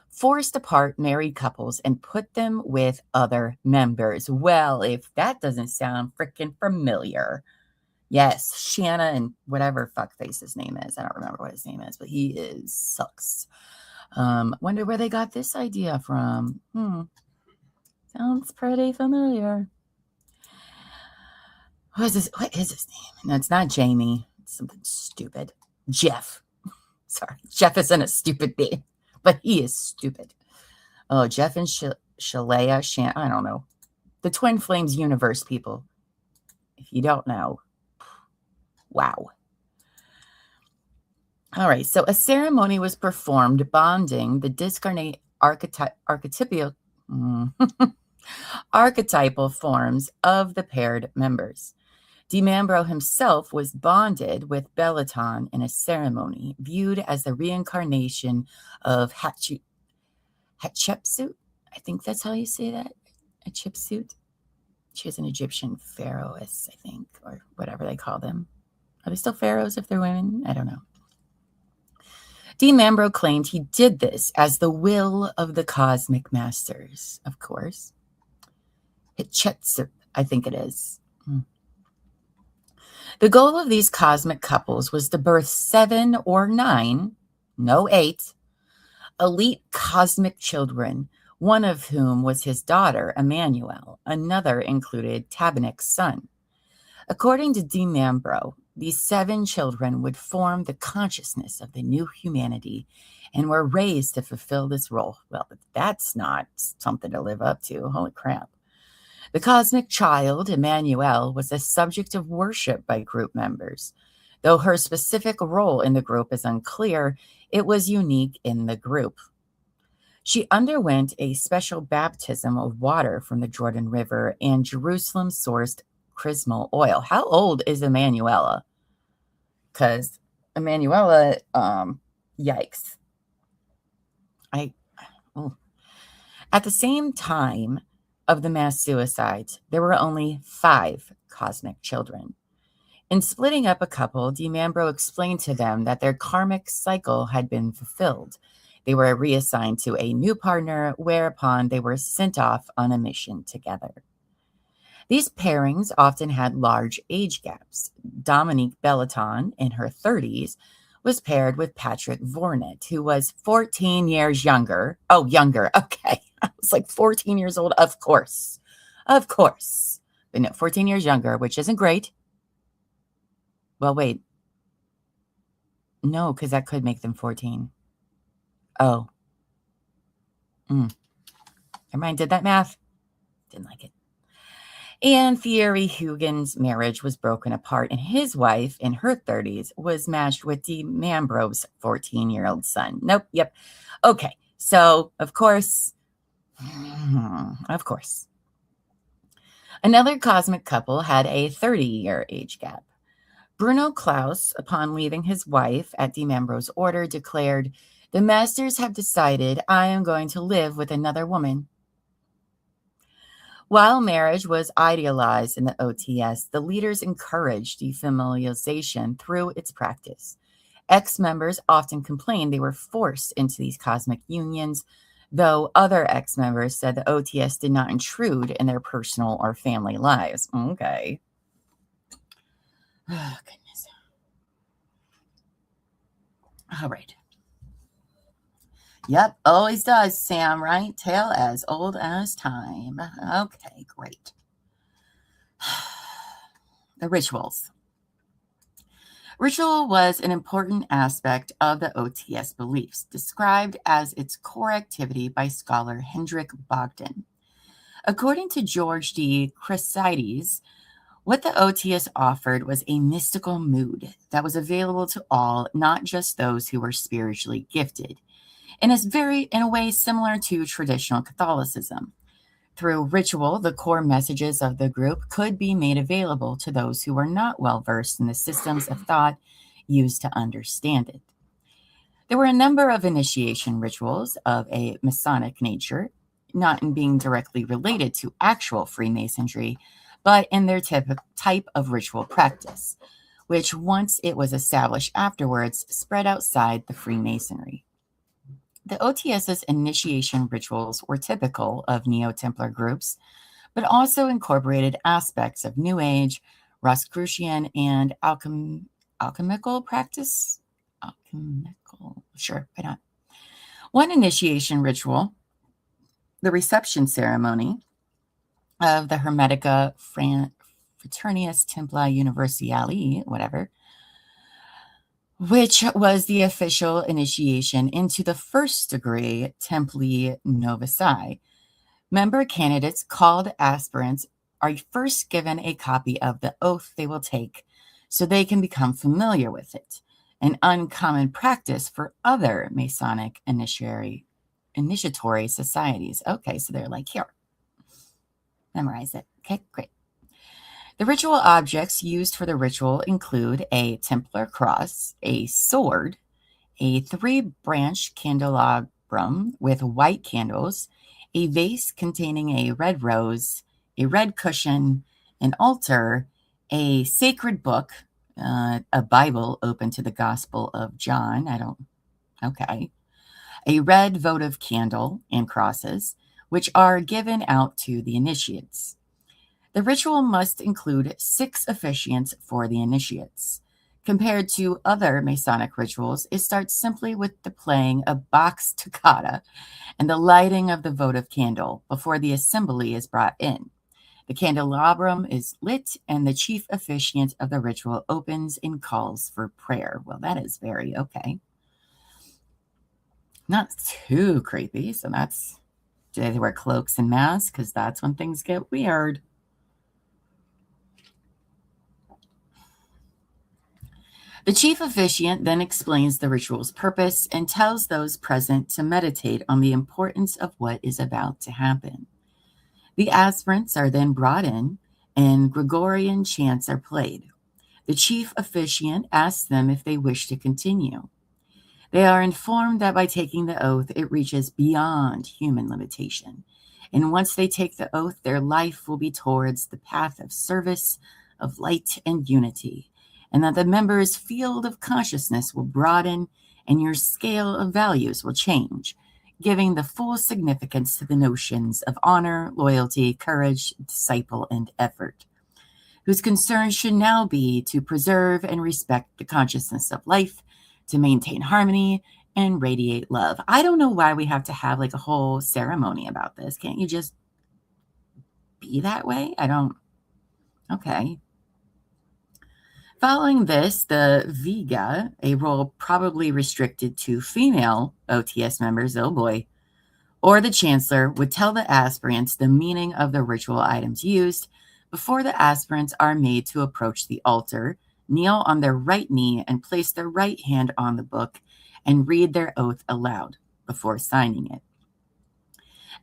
forced apart married couples and put them with other members. Well, if that doesn't sound freaking familiar. Yes, Shanna and whatever fuckface his name is. I don't remember what his name is, but he sucks. Wonder where they got this idea from. Sounds pretty familiar. What is his name? No, it's not Jamie. It's something stupid. Jeff. Sorry. Jeff isn't a stupid name, but he is stupid. Oh, Jeff and Shalea. I don't know. The Twin Flames universe people. If you don't know. Wow. All right. So a ceremony was performed bonding the discarnate archetypal forms of the paired members. DiMambro himself was bonded with Bellaton in a ceremony viewed as the reincarnation of Hatshepsut. I think that's how you say that. Hatshepsut. She was an Egyptian pharaohess, I think, or whatever they call them. Are they still pharaohs if they're women? I don't know. DiMambro claimed he did this as the will of the cosmic masters, of course. Hatshepsut, I think it is. The goal of these cosmic couples was to birth 7 or 9, no 8, elite cosmic children, one of whom was his daughter, Emmanuel. Another included Tabanek's son. According to DiMambro, these 7 children would form the consciousness of the new humanity and were raised to fulfill this role. Well, that's not something to live up to. Holy crap. The cosmic child, Emmanuel, was a subject of worship by group members. Though her specific role in the group is unclear, it was unique in the group. She underwent a special baptism of water from the Jordan River and Jerusalem-sourced chrismal oil. How old is Emanuela? Because Emanuela, yikes. At the same time of the mass suicides, there were only 5 cosmic children. In splitting up a couple, DiMambro explained to them that their karmic cycle had been fulfilled. They were reassigned to a new partner, whereupon they were sent off on a mission together. These pairings often had large age gaps. Dominique Bellaton, in her 30s, was paired with Patrick Vornet, who was 14 years younger. Oh, younger. Okay. I was like 14 years old. Of course. Of course. But no, 14 years younger, which isn't great. Well, wait. No, because that could make them 14. Oh. Never mind. Did that math. Didn't like it. And Thierry Hugin's marriage was broken apart, and his wife, in her 30s, was matched with DiMambro's 14-year-old son. Nope. Yep. Okay. So, of course. Another cosmic couple had a 30-year age gap. Bruno Klaus, upon leaving his wife at DiMambro's order, declared, "The masters have decided I am going to live with another woman." While marriage was idealized in the OTS, the leaders encouraged defamiliarization through its practice. Ex-members often complained they were forced into these cosmic unions, though other ex-members said the OTS did not intrude in their personal or family lives. Okay. Oh, goodness. All right. Yep, always does, Sam, right? Tale as old as time. Okay, great. The rituals. Ritual was an important aspect of the OTS beliefs, described as its core activity by scholar Hendrik Bogdan. According to George D. Chrysides, what the OTS offered was a mystical mood that was available to all, not just those who were spiritually gifted, and is in a way similar to traditional Catholicism. Through ritual, the core messages of the group could be made available to those who were not well versed in the systems of thought used to understand it. There were a number of initiation rituals of a Masonic nature, not in being directly related to actual Freemasonry, but in their type of ritual practice, which once it was established afterwards spread outside the Freemasonry. The OTS's initiation rituals were typical of Neo-Templar groups, but also incorporated aspects of New Age, Rosicrucian, and alchemical practice. Alchemical, sure, why not? One initiation ritual, the reception ceremony of the Hermetica Fraternitas Templi Universali, whatever, which was the official initiation into the first degree Templi Novici. Member candidates called aspirants are first given a copy of the oath they will take so they can become familiar with it, an uncommon practice for other Masonic initiatory societies. Okay, so they're like, here, memorize it. Okay, great. The ritual objects used for the ritual include a Templar cross, a sword, a 3-branch candelabrum with white candles, a vase containing a red rose, a red cushion, an altar, a sacred book, a Bible open to the Gospel of John. Okay. A red votive candle and crosses, which are given out to the initiates. The ritual must include 6 officiants for the initiates. Compared to other Masonic rituals, it starts simply with the playing of Bach's toccata and the lighting of the votive candle before the assembly is brought in. The candelabrum is lit, and the chief officiant of the ritual opens and calls for prayer. Well, that is very okay. Not too creepy. So do they wear cloaks and masks? Because that's when things get weird. The chief officiant then explains the ritual's purpose and tells those present to meditate on the importance of what is about to happen. The aspirants are then brought in, and Gregorian chants are played. The chief officiant asks them if they wish to continue. They are informed that by taking the oath, it reaches beyond human limitation. And once they take the oath, their life will be towards the path of service, of light and unity, and that the members' field of consciousness will broaden and your scale of values will change, giving the full significance to the notions of honor, loyalty, courage, disciple, and effort, whose concern should now be to preserve and respect the consciousness of life, to maintain harmony, and radiate love. I don't know why we have to have like a whole ceremony about this. Can't you just be that way? Okay. Following this, the Viga, a role probably restricted to female OTS members, oh boy, or the chancellor, would tell the aspirants the meaning of the ritual items used before the aspirants are made to approach the altar, kneel on their right knee, and place their right hand on the book and read their oath aloud before signing it.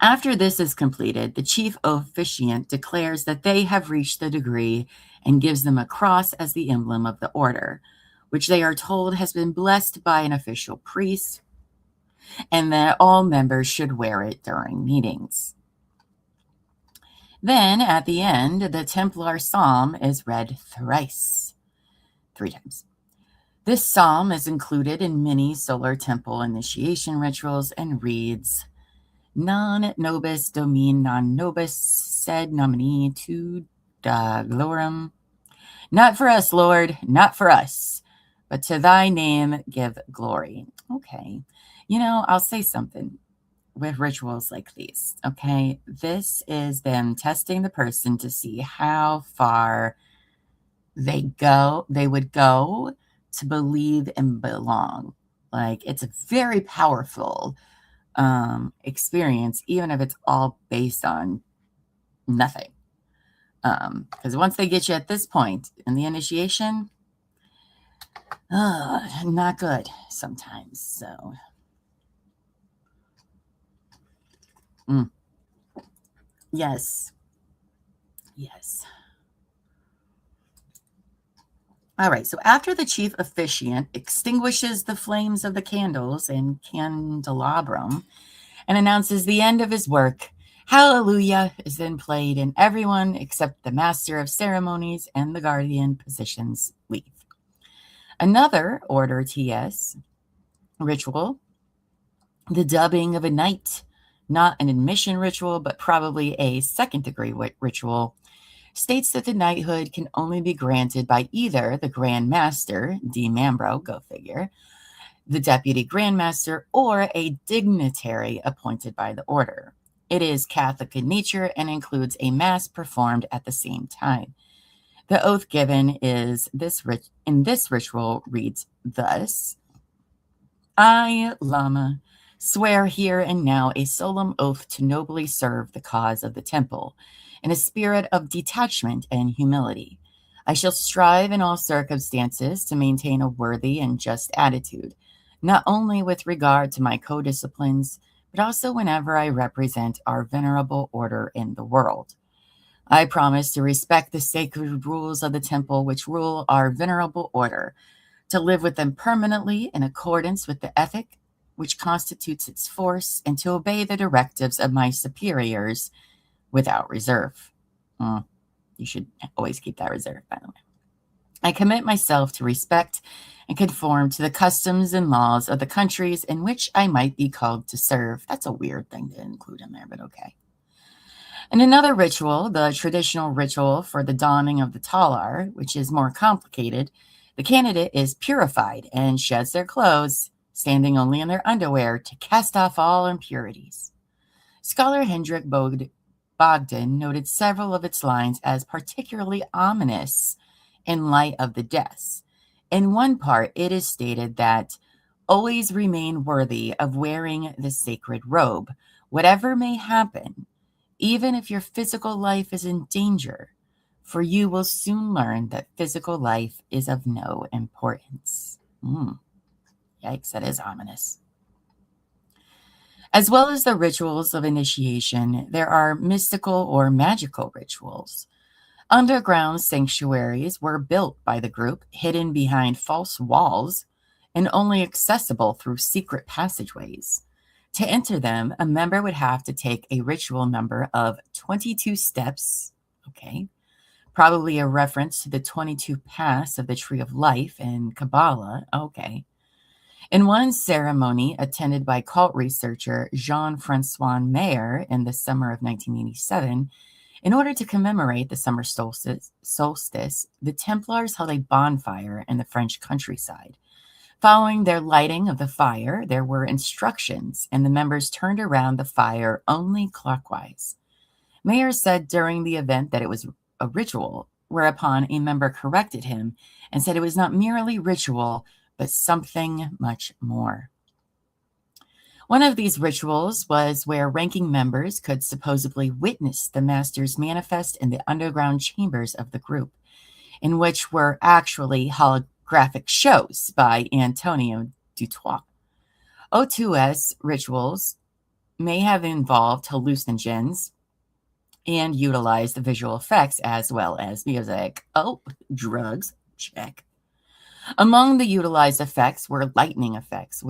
After this is completed, the chief officiant declares that they have reached the degree and gives them a cross as the emblem of the order, which they are told has been blessed by an official priest, and that all members should wear it during meetings. Then, at the end, the Templar Psalm is read thrice, 3 times. This psalm is included in many solar temple initiation rituals and reads, Non nobis domin non nobis sed nomine tu da glorum. Not for us, Lord, not for us, but to thy name give glory. Okay. I'll say something with rituals like these, okay? This is them testing the person to see how far they would go to believe and belong. Like, it's a very powerful experience, even if it's all based on nothing. Because once they get you at this point in the initiation, not good sometimes. So, yes. Yes. All right. So after the chief officiant extinguishes the flames of the candles and candelabrum and announces the end of his work, Hallelujah is then played, and everyone except the master of ceremonies and the guardian positions leave. Another Order TS ritual, the dubbing of a knight, not an admission ritual, but probably a second-degree ritual, states that the knighthood can only be granted by either the Grand Master, D. Mambro, go figure, the Deputy Grand Master, or a dignitary appointed by the order. It is Catholic in nature and includes a mass performed at the same time. The oath given in this ritual reads thus: I, Llama, swear here and now a solemn oath to nobly serve the cause of the temple in a spirit of detachment and humility. I shall strive in all circumstances to maintain a worthy and just attitude, not only with regard to my co-disciplines, but also whenever I represent our venerable order in the world. I promise to respect the sacred rules of the temple which rule our venerable order, to live with them permanently in accordance with the ethic which constitutes its force, and to obey the directives of my superiors without reserve. You should always keep that reserve, by the way. I commit myself to respect and conform to the customs and laws of the countries in which I might be called to serve. That's a weird thing to include in there, but okay. In another ritual, the traditional ritual for the donning of the talar, which is more complicated, the candidate is purified and sheds their clothes, standing only in their underwear, to cast off all impurities. Scholar Hendrik Bogdan noted several of its lines as particularly ominous in light of the deaths. In one part, it is stated that always remain worthy of wearing the sacred robe, whatever may happen, even if your physical life is in danger, for you will soon learn that physical life is of no importance. Yikes, that is ominous. As well as the rituals of initiation, there are mystical or magical rituals. Underground sanctuaries were built by the group, hidden behind false walls and only accessible through secret passageways. To enter them, a member would have to take a ritual number of 22 steps, probably a reference to the 22 paths of the Tree of Life in Kabbalah, In one ceremony attended by cult researcher Jean-Francois Mayer in the summer of 1987, in order to commemorate the summer solstice, the Templars held a bonfire in the French countryside. Following their lighting of the fire, there were instructions, and the members turned around the fire only clockwise. Mayer said during the event that it was a ritual, whereupon a member corrected him and said it was not merely ritual, but something much more. One of these rituals was where ranking members could supposedly witness the master's manifest in the underground chambers of the group, in which were actually holographic shows by Antonio Dutoit. O2S rituals may have involved hallucinogens and utilized the visual effects as well as music. Drugs, check. Among the utilized effects were lightning effects,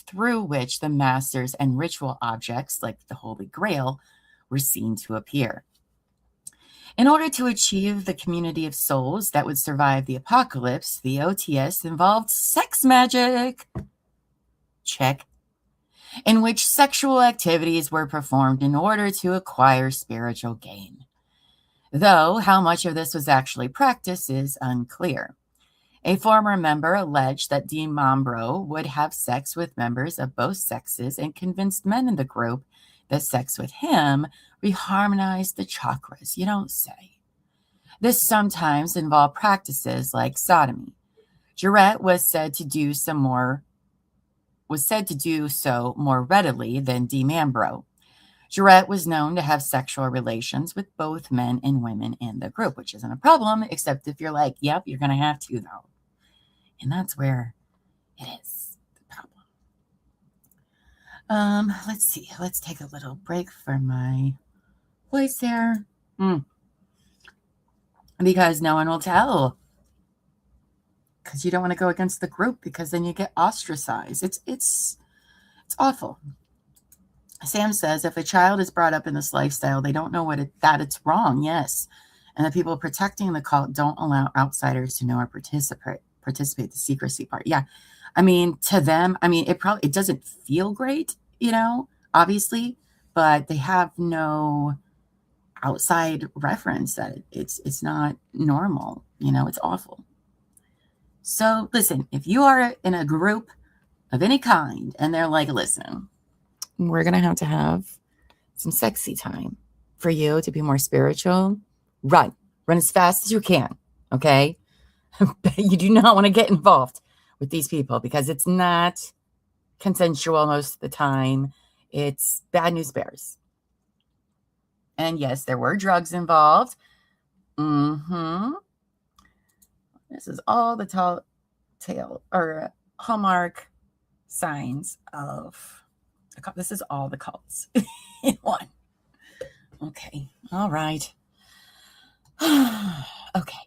through which the masters and ritual objects, like the Holy Grail, were seen to appear. In order to achieve the community of souls that would survive the apocalypse, the OTS involved sex magic, check, in which sexual activities were performed in order to acquire spiritual gain. Though how much of this was actually practiced is unclear. A former member alleged that Dean Mambro would have sex with members of both sexes and convinced men in the group that sex with him We harmonized the chakras, you don't say. This sometimes involved practices like sodomy. Jarrett was said to do so more readily than DiMambro. Jarrett was known to have sexual relations with both men and women in the group, which isn't a problem, except if you're like, yep, you're going to have to, though. And that's where it is the problem. Let's see. Let's take a little break for my voice there. Because no one will tell. Because you don't want to go against the group, because then you get ostracized. It's awful. Sam says, if a child is brought up in this lifestyle, they don't know that it's wrong. Yes. And the people protecting the cult don't allow outsiders to know or participate the secrecy part. Yeah. I mean, to them, it doesn't feel great, obviously, but they have no outside reference that it's not normal. It's awful. So listen, if you are in a group of any kind and they're like, listen, we're going to have some sexy time for you to be more spiritual, run as fast as you can. Okay. You do not want to get involved with these people because it's not consensual most of the time. It's bad news bears. And yes, there were drugs involved. This is all the hallmark signs of this is all the cults in one. Okay. All right. Okay.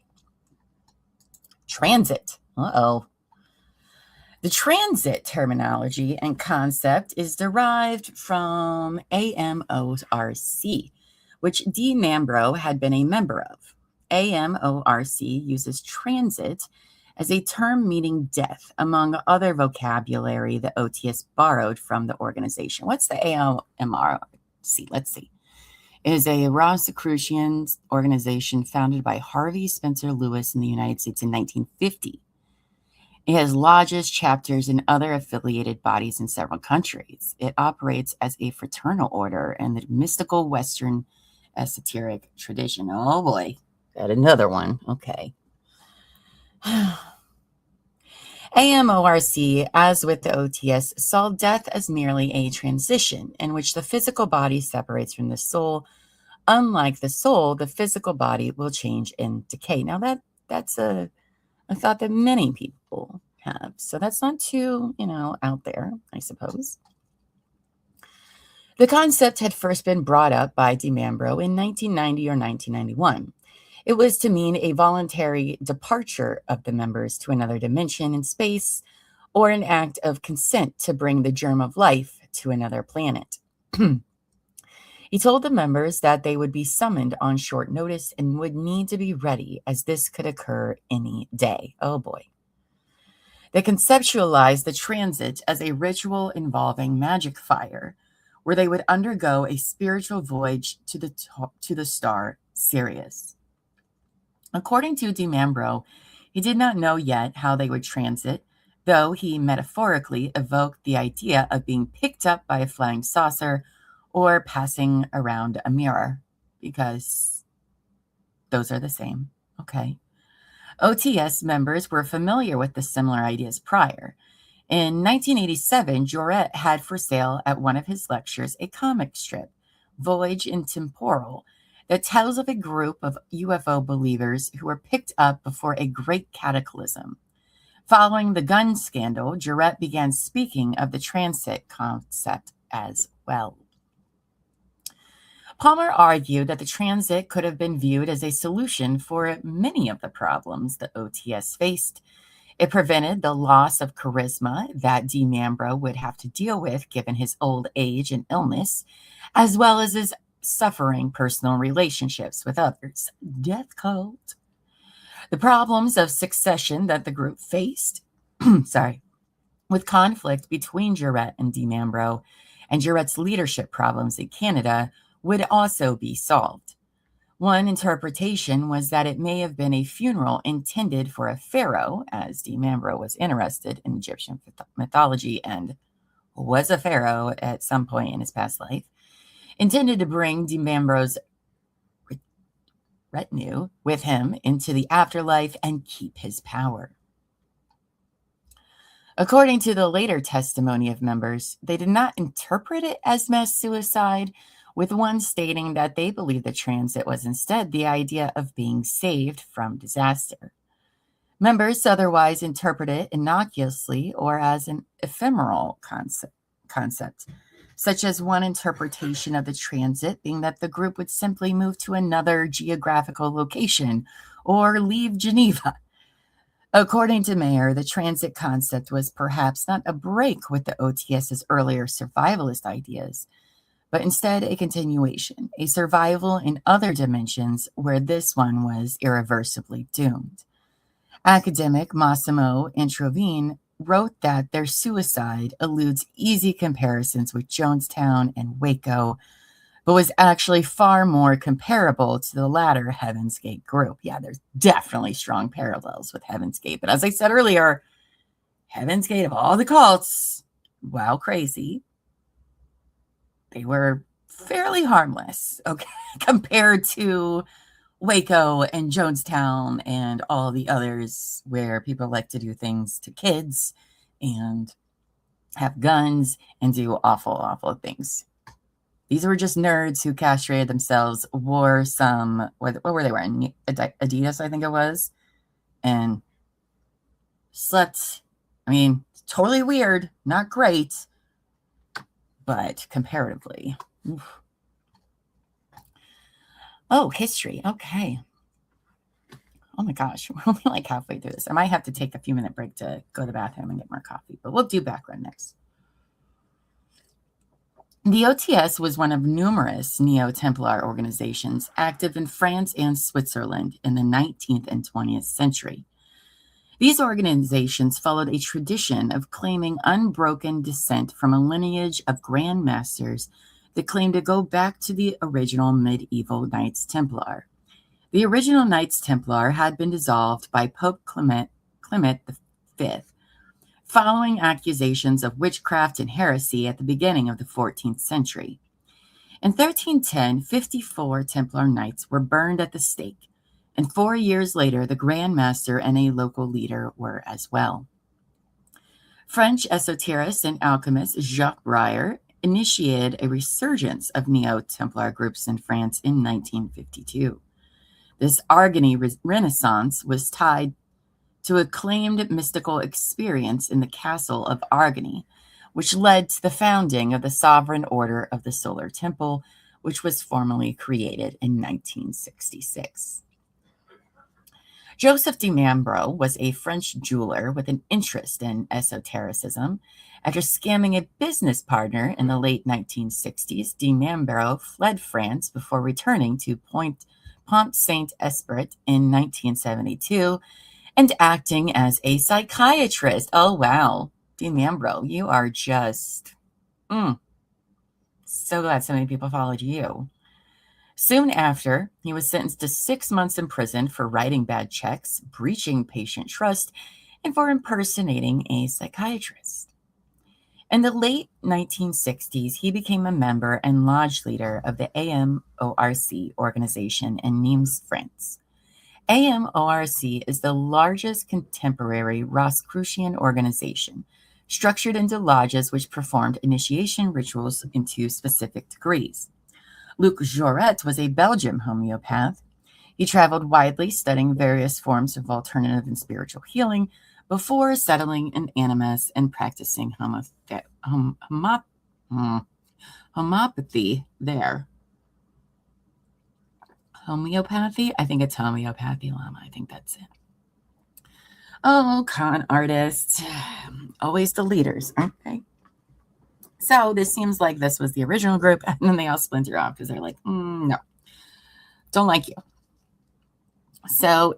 Transit. Uh-oh. The transit terminology and concept is derived from AMORC, which DiMambro had been a member of. AMORC uses transit as a term meaning death, among other vocabulary that OTS borrowed from the organization. What's the AMORC? Let's see. It is a Rosicrucian organization founded by Harvey Spencer Lewis in the United States in 1950. It has lodges, chapters, and other affiliated bodies in several countries. It operates as a fraternal order in the mystical Western esoteric tradition. Oh boy, got another one. Okay. AMORC, as with the OTS, saw death as merely a transition in which the physical body separates from the soul. Unlike the soul, the physical body will change and decay. Now that's a thought that many people have. So that's not too, out there, I suppose. The concept had first been brought up by DiMambro in 1990 or 1991. It was to mean a voluntary departure of the members to another dimension in space, or an act of consent to bring the germ of life to another planet. He told the members that they would be summoned on short notice and would need to be ready, as this could occur any day. Oh boy. They conceptualized the transit as a ritual involving magic fire, where they would undergo a spiritual voyage to the star Sirius. According to DiMambro, he did not know yet how they would transit, though he metaphorically evoked the idea of being picked up by a flying saucer or passing around a mirror, because those are the same. Okay. OTS members were familiar with the similar ideas prior. In 1987, Jarrett had for sale at one of his lectures a comic strip, Voyage in Temporal, that tells of a group of UFO believers who were picked up before a great cataclysm. Following the gun scandal, Jarrett began speaking of the transit concept as well. Palmer argued that the transit could have been viewed as a solution for many of the problems the OTS faced. It prevented the loss of charisma that DiMambro would have to deal with given his old age and illness, as well as his suffering personal relationships with others. Death cult. The problems of succession that the group faced, with conflict between Jarrett and DiMambro, and Jarrett's leadership problems in Canada, would also be solved. One interpretation was that it may have been a funeral intended for a pharaoh, as DiMambro was interested in Egyptian mythology and was a pharaoh at some point in his past life. intended to bring DiMambro's retinue with him into the afterlife and keep his power. According to the later testimony of members, they did not interpret it as mass suicide, with one stating that they believed the transit was instead the idea of being saved from disaster. Members otherwise interpret it innocuously or as an ephemeral concept, such as one interpretation of the transit being that the group would simply move to another geographical location or leave Geneva. According to Mayer, the transit concept was perhaps not a break with the OTS's earlier survivalist ideas, but instead a continuation, a survival in other dimensions where this one was irreversibly doomed. Academic Massimo Introvine wrote that their suicide eludes easy comparisons with Jonestown and Waco, but was actually far more comparable to the latter Heaven's Gate group. Yeah, there's definitely strong parallels with Heaven's Gate. But as I said earlier, Heaven's Gate, of all the cults, while crazy, they were fairly harmless, okay, compared to Waco and Jonestown and all the others where people like to do things to kids and have guns and do awful, awful things. These were just nerds who castrated themselves, wore some, what were they wearing? Adidas, I think it was, and slept. I mean, totally weird, not great, but comparatively. Oof. Oh, history. Okay. Oh my gosh, we're only like halfway through this. I might have to take a few minute break to go to the bathroom and get more coffee, but we'll do background next. The OTS was one of numerous Neo-Templar organizations active in France and Switzerland in the 19th and 20th century. These organizations followed a tradition of claiming unbroken descent from a lineage of Grand Masters that claimed to go back to the original medieval Knights Templar. The original Knights Templar had been dissolved by Pope Clement V, following accusations of witchcraft and heresy at the beginning of the 14th century. In 1310, 54 Templar Knights were burned at the stake, and 4 years later, the Grand Master and a local leader were as well. French esotericist and alchemist Jacques Brier initiated a resurgence of Neo-Templar groups in France in 1952. This Argony Renaissance was tied to a claimed mystical experience in the castle of Argony, which led to the founding of the Sovereign Order of the Solar Temple, which was formally created in 1966. Joseph DiMambro was a French jeweler with an interest in esotericism. After scamming a business partner in the late 1960s, DiMambro fled France before returning to Pont Saint-Esprit in 1972 and acting as a psychiatrist. Oh, wow. DiMambro, you are just so glad so many people followed you. Soon after, he was sentenced to 6 months in prison for writing bad checks, breaching patient trust, and for impersonating a psychiatrist. In the late 1960s, he became a member and lodge leader of the AMORC organization in Nimes, France. AMORC is the largest contemporary Rosicrucian organization, structured into lodges which performed initiation rituals into specific degrees. Luc Jouret was a Belgian homeopath. He traveled widely studying various forms of alternative and spiritual healing before settling in Annemasse and practicing homeopathy there. Homeopathy? I think it's homeopathy, Llama. I think that's it. Oh, con artists. Always the leaders, aren't they? So this seems like this was the original group, and then they all splinter off because they're like, no, don't like you. So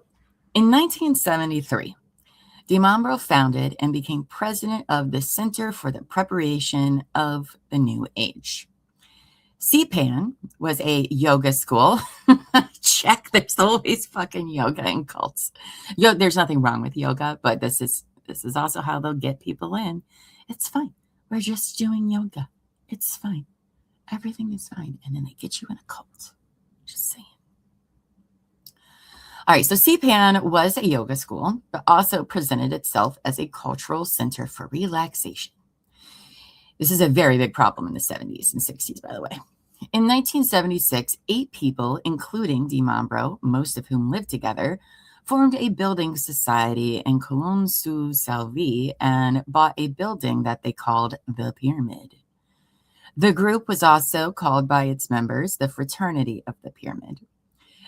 in 1973, DiMambro founded and became president of the Center for the Preparation of the New Age. CPAN was a yoga school. Check, there's always fucking yoga in cults. There's nothing wrong with yoga, but this is also how they'll get people in. It's fine. We're just doing yoga. It's fine. Everything is fine. And then they get you in a cult. Just saying. All right, so CPAN was a yoga school, but also presented itself as a cultural center for relaxation. This is a very big problem in the 70s and 60s, by the way. In 1976, 8 people, including DiMambro, most of whom lived together, formed a building society in Cologne-sur-Salve and bought a building that they called the Pyramid. The group was also called by its members the Fraternity of the Pyramid.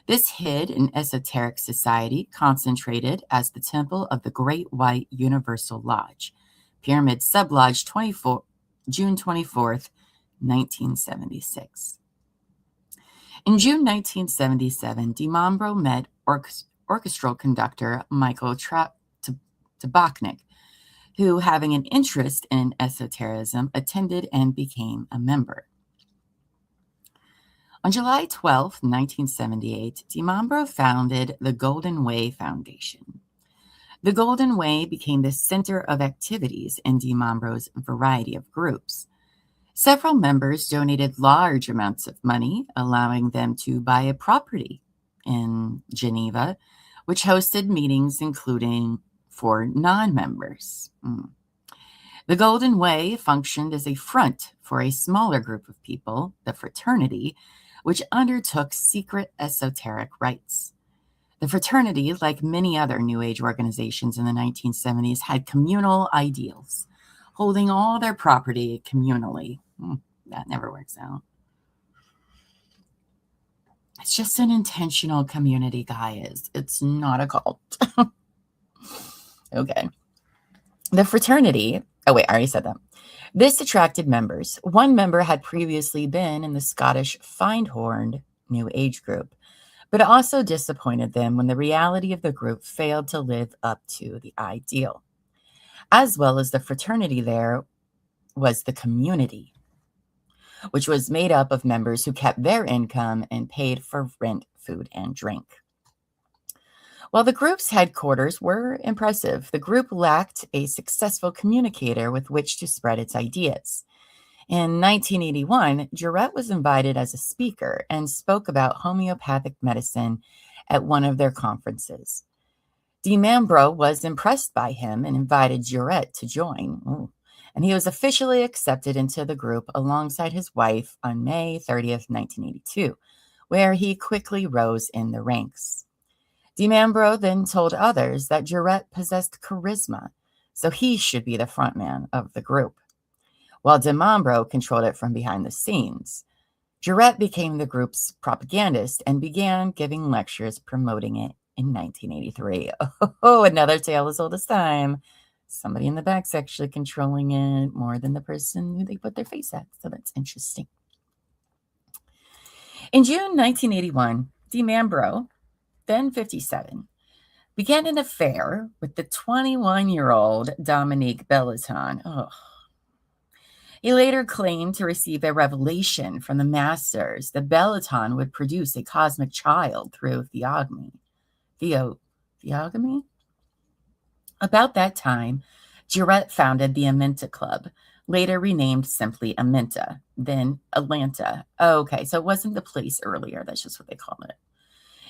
This hid an esoteric society concentrated as the Temple of the Great White Universal Lodge, Pyramid Sublodge, June 24th, 1976. In June 1977, DiMambro met orchestral conductor Michael Tabachnik, who, having an interest in esotericism, attended and became a member. On July 12, 1978, DiMambro founded the Golden Way Foundation. The Golden Way became the center of activities in DiMambro's variety of groups. Several members donated large amounts of money, allowing them to buy a property in Geneva, which hosted meetings including for non-members. The Golden Way functioned as a front for a smaller group of people, the fraternity, which undertook secret esoteric rites. The fraternity, like many other New Age organizations in the 1970s, had communal ideals, holding all their property communally. That never works out. It's just an intentional community, guys. It's not a cult. Okay. The fraternity, oh wait, I already said that. This attracted members. One member had previously been in the Scottish Findhorn New Age group, but it also disappointed them when the reality of the group failed to live up to the ideal. As well as the fraternity, there was the community, which was made up of members who kept their income and paid for rent, food, and drink. While the group's headquarters were impressive, the group lacked a successful communicator with which to spread its ideas. In 1981, Jarrett was invited as a speaker and spoke about homeopathic medicine at one of their conferences. DiMambro was impressed by him and invited Jarrett to join. And he was officially accepted into the group alongside his wife on May 30th, 1982, where he quickly rose in the ranks. DiMambro then told others that Jarrett possessed charisma, so he should be the frontman of the group. While DiMambro controlled it from behind the scenes, Jarrett became the group's propagandist and began giving lectures promoting it in 1983. Oh, another tale as old as time. Somebody in the back's actually controlling it more than the person who they put their face at, so that's interesting. In June 1981, DiMambro, then 57, began an affair with the 21-year-old Dominique Belleton. Oh. He later claimed to receive a revelation from the masters that Belleton would produce a cosmic child through theogamy. Theogamy? About that time, Jarrett founded the Aminta Club, later renamed simply Aminta, then Atlanta. Oh, okay, so it wasn't the place earlier. That's just what they called it.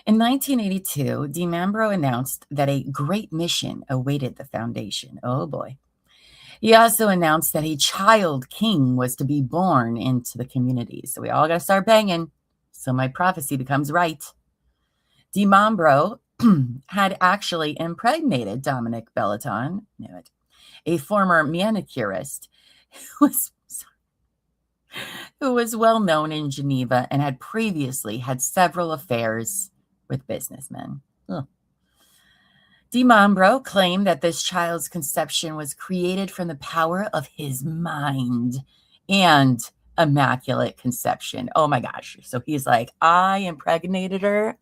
In 1982, DiMambro announced that a great mission awaited the foundation. Oh, boy. He also announced that a child king was to be born into the community. So we all got to start banging so my prophecy becomes right. DiMambro had actually impregnated Dominique Belleton, knew it, a former manicurist who was well known in Geneva and had previously had several affairs with businessmen. Ugh. DiMambro claimed that this child's conception was created from the power of his mind and immaculate conception. Oh my gosh. So he's like, I impregnated her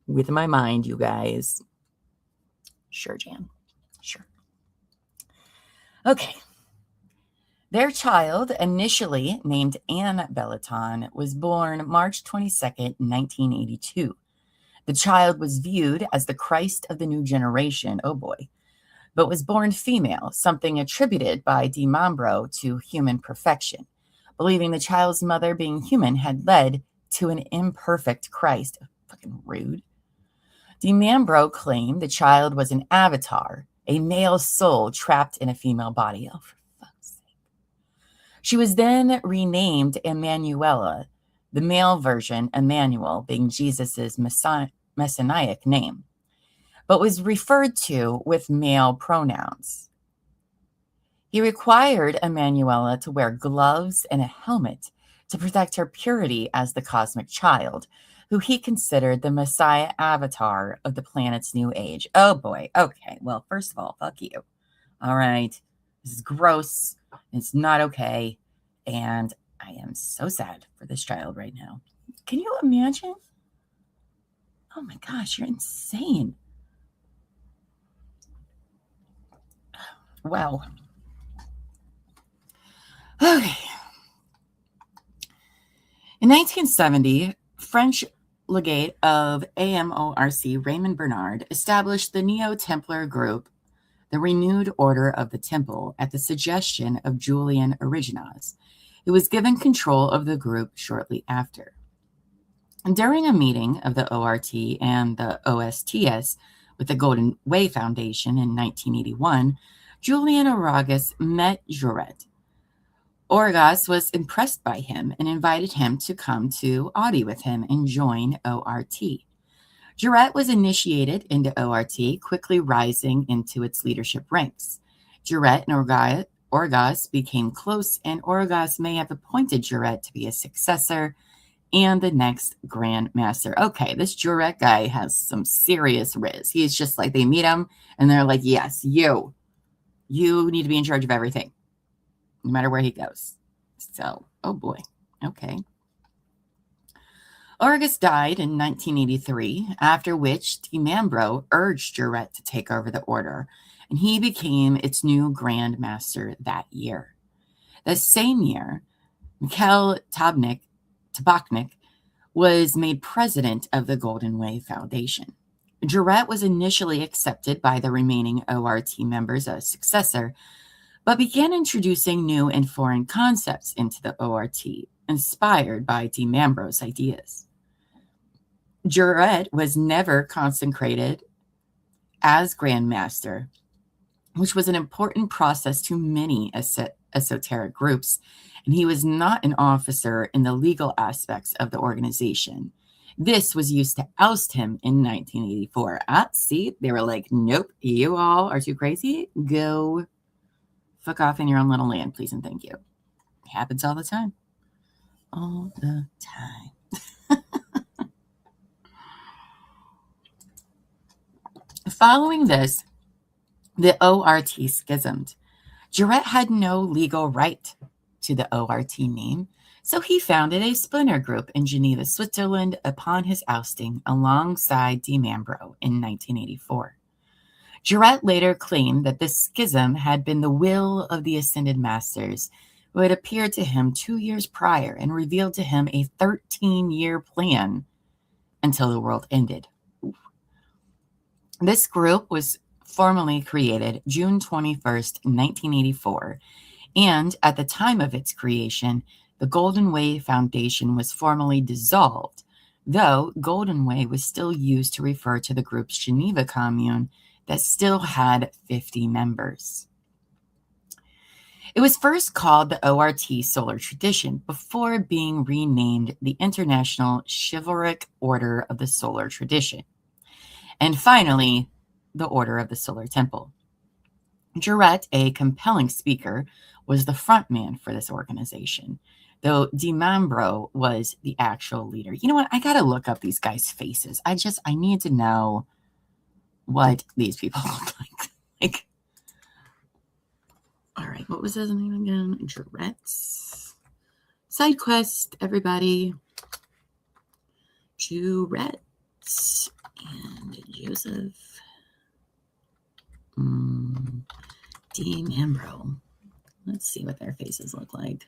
with my mind, you guys. Sure, Jan. Sure. Okay. Their child, initially named Anne Belleton, was born March 22nd, 1982. The child was viewed as the Christ of the new generation, oh boy, but was born female, something attributed by DiMambro to human perfection. believing the child's mother being human had led to an imperfect Christ. Fucking rude. DiMambro claimed the child was an avatar, a male soul trapped in a female body. Oh, for fuck's sake. She was then renamed Emanuela, the male version, Emmanuel, being Jesus' messianic name, but was referred to with male pronouns. He required Emanuela to wear gloves and a helmet to protect her purity as the cosmic child, who he considered the Messiah avatar of the planet's new age. Oh boy. Okay. Well, first of all, fuck you. All right. This is gross. It's not okay. And I am so sad for this child right now. Can you imagine? Oh my gosh, you're insane. Wow. Okay. In 1970, French legate of AMORC Raymond Bernard established the Neo-Templar group, the Renewed Order of the Temple, at the suggestion of Julian Origenes, who was given control of the group shortly after. During a meeting of the ORT and the OSTS with the Golden Way Foundation in 1981, Julian Origenes met Jouret. Origenes was impressed by him and invited him to come to Audi with him and join ORT. Jouret was initiated into ORT, quickly rising into its leadership ranks. Jouret and Origenes became close, and Origenes may have appointed Jouret to be his successor and the next Grand Master. Okay, this Jouret guy has some serious riz. He's just like, they meet him, and they're like, yes, you need to be in charge of everything, no matter where he goes. So, oh boy, okay. Origenes died in 1983, after which DiMambro urged Jouret to take over the order, and he became its new Grand Master that year. The same year, Mikhail Tabachnik was made president of the Golden Way Foundation. Jouret was initially accepted by the remaining ORT members as successor, but began introducing new and foreign concepts into the ORT, inspired by DiMambro's ideas. Jouret was never consecrated as Grand Master, which was an important process to many esoteric groups, and he was not an officer in the legal aspects of the organization. This was used to oust him in 1984. See, they were like, nope, you all are too crazy. Go fuck off in your own little land, please and thank you. It happens all the time. All the time. Following this, the ORT schismed. Jouret had no legal right to the ORT name, so he founded a splinter group in Geneva, Switzerland upon his ousting alongside DiMambro in 1984. Jouret later claimed that this schism had been the will of the Ascended Masters, who had appeared to him 2 years prior and revealed to him a 13-year plan until the world ended. This group was formally created June 21st, 1984, and at the time of its creation, the Golden Way Foundation was formally dissolved, though Golden Way was still used to refer to the group's Geneva commune that still had 50 members. It was first called the ORT Solar Tradition before being renamed the International Chivalric Order of the Solar Tradition, and finally, the Order of the Solar Temple. Jouret, a compelling speaker, was the frontman for this organization, though DiMambro was the actual leader. You know what? I got to look up these guys' faces. I need to know what these people look like. All right, what was his name again? Jouret's side quest, everybody. Jouret's and Joseph DiMambro. Let's see what their faces look like.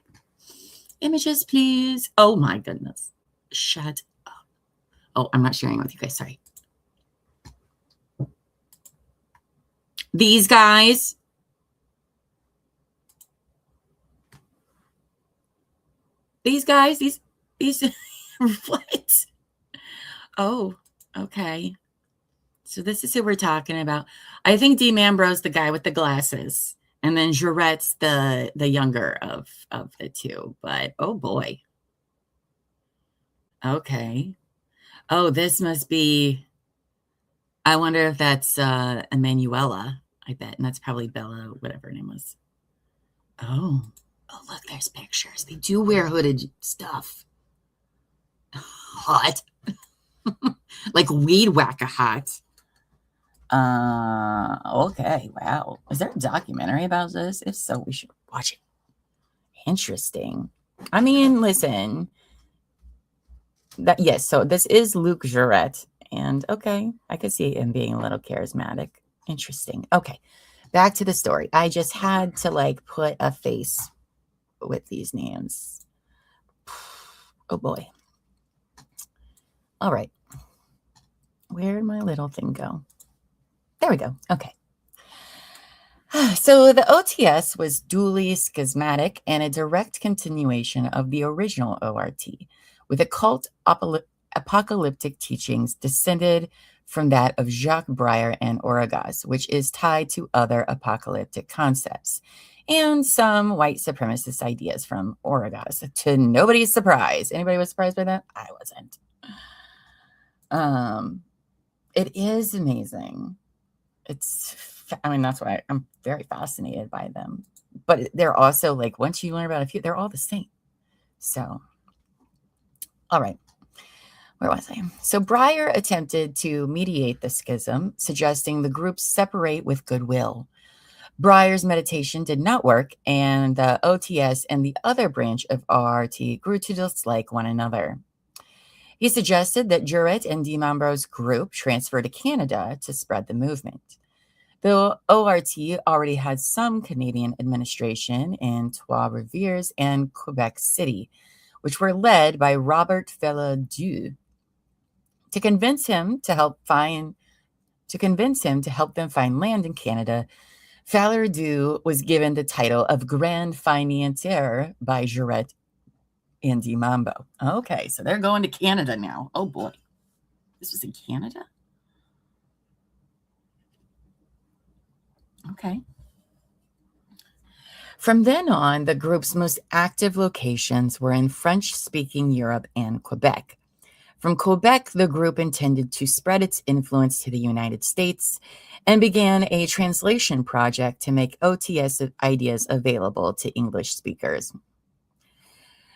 Images, please. Oh my goodness. Shut up. Oh, I'm not sharing with you guys. Sorry. These guys. These guys, these what? Oh, okay. So this is who we're talking about. I think Dean Ambrose's the guy with the glasses, and then Jurette's the younger of the two. But oh boy, okay. Oh, this must be. I wonder if that's Emanuela. I bet, and that's probably Bella, whatever her name was. Oh, oh, look, there's pictures. They do wear hooded stuff. Hot, like weed whacker hot. Okay, wow. Is there a documentary about this? If so, we should watch it. Interesting. I mean, listen. That yes, so this is Luc Jurette, and okay, I could see him being a little charismatic. Interesting. Okay, back to the story. I just had to like put a face with these names. Oh boy. All right. Where'd my little thing go? There we go. Okay. So the OTS was duly schismatic and a direct continuation of the original ORT, with occult apocalyptic teachings descended from that of Jacques Breyer and Origas, which is tied to other apocalyptic concepts, and some white supremacist ideas from Origas, to nobody's surprise. Anybody was surprised by that? I wasn't. It is amazing. I mean, that's why I'm very fascinated by them. But they're also like, once you learn about a few, they're all the same. So, all right. Where was I? So Breyer attempted to mediate the schism, suggesting the groups separate with goodwill. Breyer's meditation did not work, and the OTS and the other branch of ORT grew to dislike one another. He suggested that Jurette and Dean Ambrose's group transfer to Canada to spread the movement. The ORT already had some Canadian administration in Trois-Rivières and Quebec City, which were led by Robert Falardeau. To convince him to help them find land in Canada, Falardeau was given the title of Grand Financier by Jurette and Dean Ambroise. Okay, so they're going to Canada now. Oh boy, this was in Canada. Okay. From then on, the group's most active locations were in French-speaking Europe and Quebec. From Quebec, the group intended to spread its influence to the United States and began a translation project to make OTS ideas available to English speakers.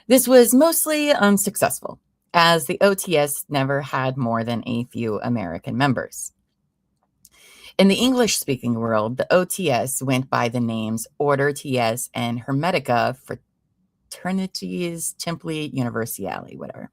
This was mostly unsuccessful, as the OTS never had more than a few American members. In the English-speaking world, the OTS went by the names Order TS and Hermetica Fraternities Templi Universali, whatever.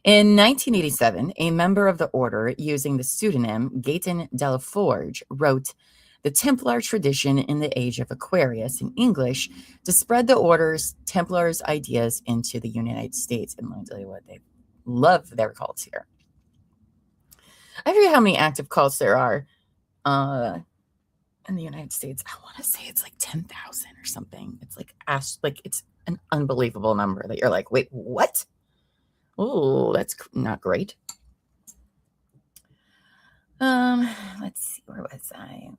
In 1987, a member of the order, using the pseudonym Gaëtan Delaforge, wrote The Templar Tradition in the Age of Aquarius in English to spread the order's Templars ideas into the United States. And let me tell you what, they love their cults here. I forget how many active cults there are in the United States. I want to say it's like 10,000 or something. It's like it's an unbelievable number that you're like, wait, what? Oh, that's not great. Let's see, where was I?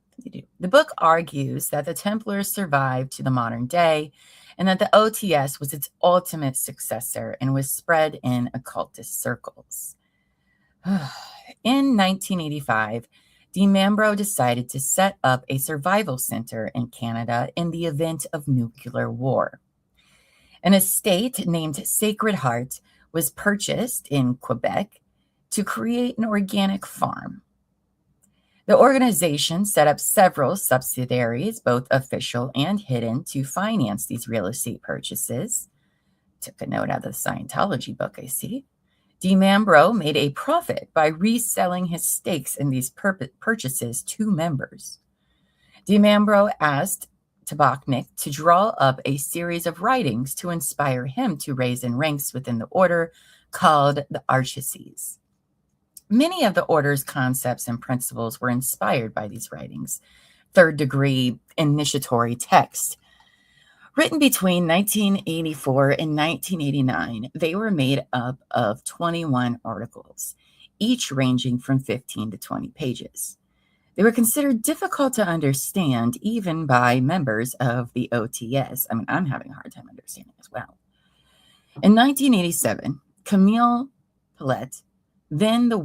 The book argues that the Templars survived to the modern day and that the OTS was its ultimate successor and was spread in occultist circles. In 1985, Dean Ambroise decided to set up a survival center in Canada in the event of nuclear war. An estate named Sacred Heart was purchased in Quebec to create an organic farm. The organization set up several subsidiaries, both official and hidden, to finance these real estate purchases. Took a note out of the Scientology book, I see. Dean Ambroise made a profit by reselling his stakes in these purchases to members. Dean Ambroise asked Tabachnik to draw up a series of writings to inspire him to raise in ranks within the order, called the Archises. Many of the order's concepts and principles were inspired by these writings, third-degree initiatory text. Written between 1984 and 1989, they were made up of 21 articles, each ranging from 15 to 20 pages. They were considered difficult to understand even by members of the OTS. I mean, I'm having a hard time understanding as well. In 1987, Camille Pillet, then the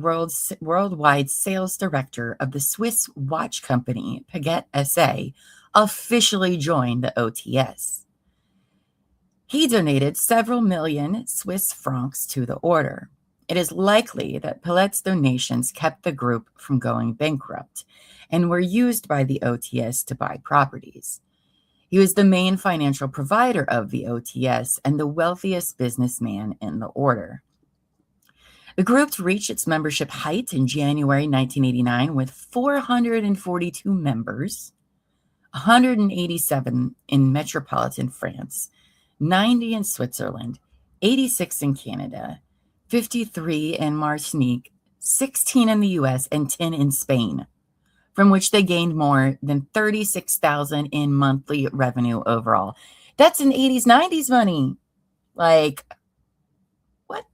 worldwide sales director of the Swiss watch company Piguet SA, officially joined the OTS. He donated several million Swiss francs to the order. It is likely that Pillet's donations kept the group from going bankrupt and were used by the OTS to buy properties. He was the main financial provider of the OTS and the wealthiest businessman in the order. The group reached its membership height in January 1989 with 442 members, 187 in metropolitan France, 90 in Switzerland, 86 in Canada, 53 in Martinique, 16 in the US, and 10 in Spain, from which they gained more than $36,000 in monthly revenue overall. That's in 80s, 90s money. Like, what?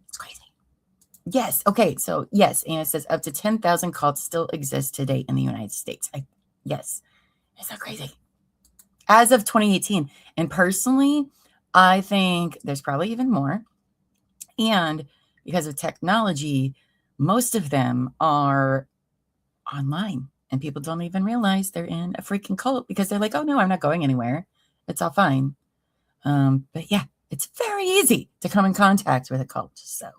It's crazy. Yes. Okay. So, yes, Anna says up to 10,000 cults still exist today in the United States. Yes. It's not crazy. As of 2018. And personally, I think there's probably even more. And because of technology, most of them are online and people don't even realize they're in a freaking cult because they're like, oh no, I'm not going anywhere. It's all fine. But yeah, it's very easy to come in contact with a cult. So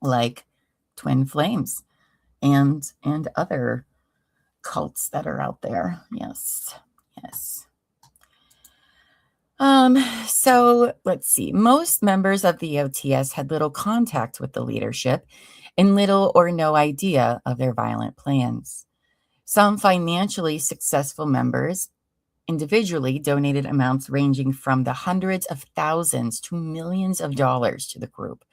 like Twin Flames and other cults that are out there. Yes. So let's see. Most members of the OTS had little contact with the leadership and little or no idea of their violent plans. Some financially successful members individually donated amounts ranging from the hundreds of thousands to millions of dollars to the group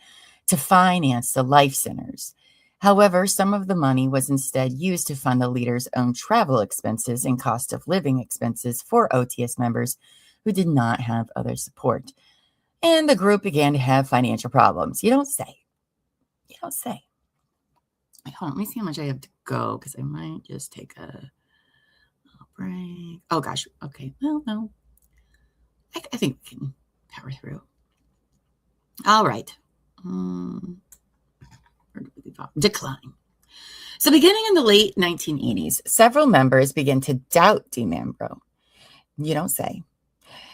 to finance the life centers. However, some of the money was instead used to fund the leader's own travel expenses and cost of living expenses for OTS members who did not have other support. And the group began to have financial problems. You don't say. Hold on, let me see how much I have to go because I might just take a break. Oh, gosh. Okay. Well, no. I think we can power through. All right. Decline. So beginning in the late 1980s, several members began to doubt DiMambro. You don't say.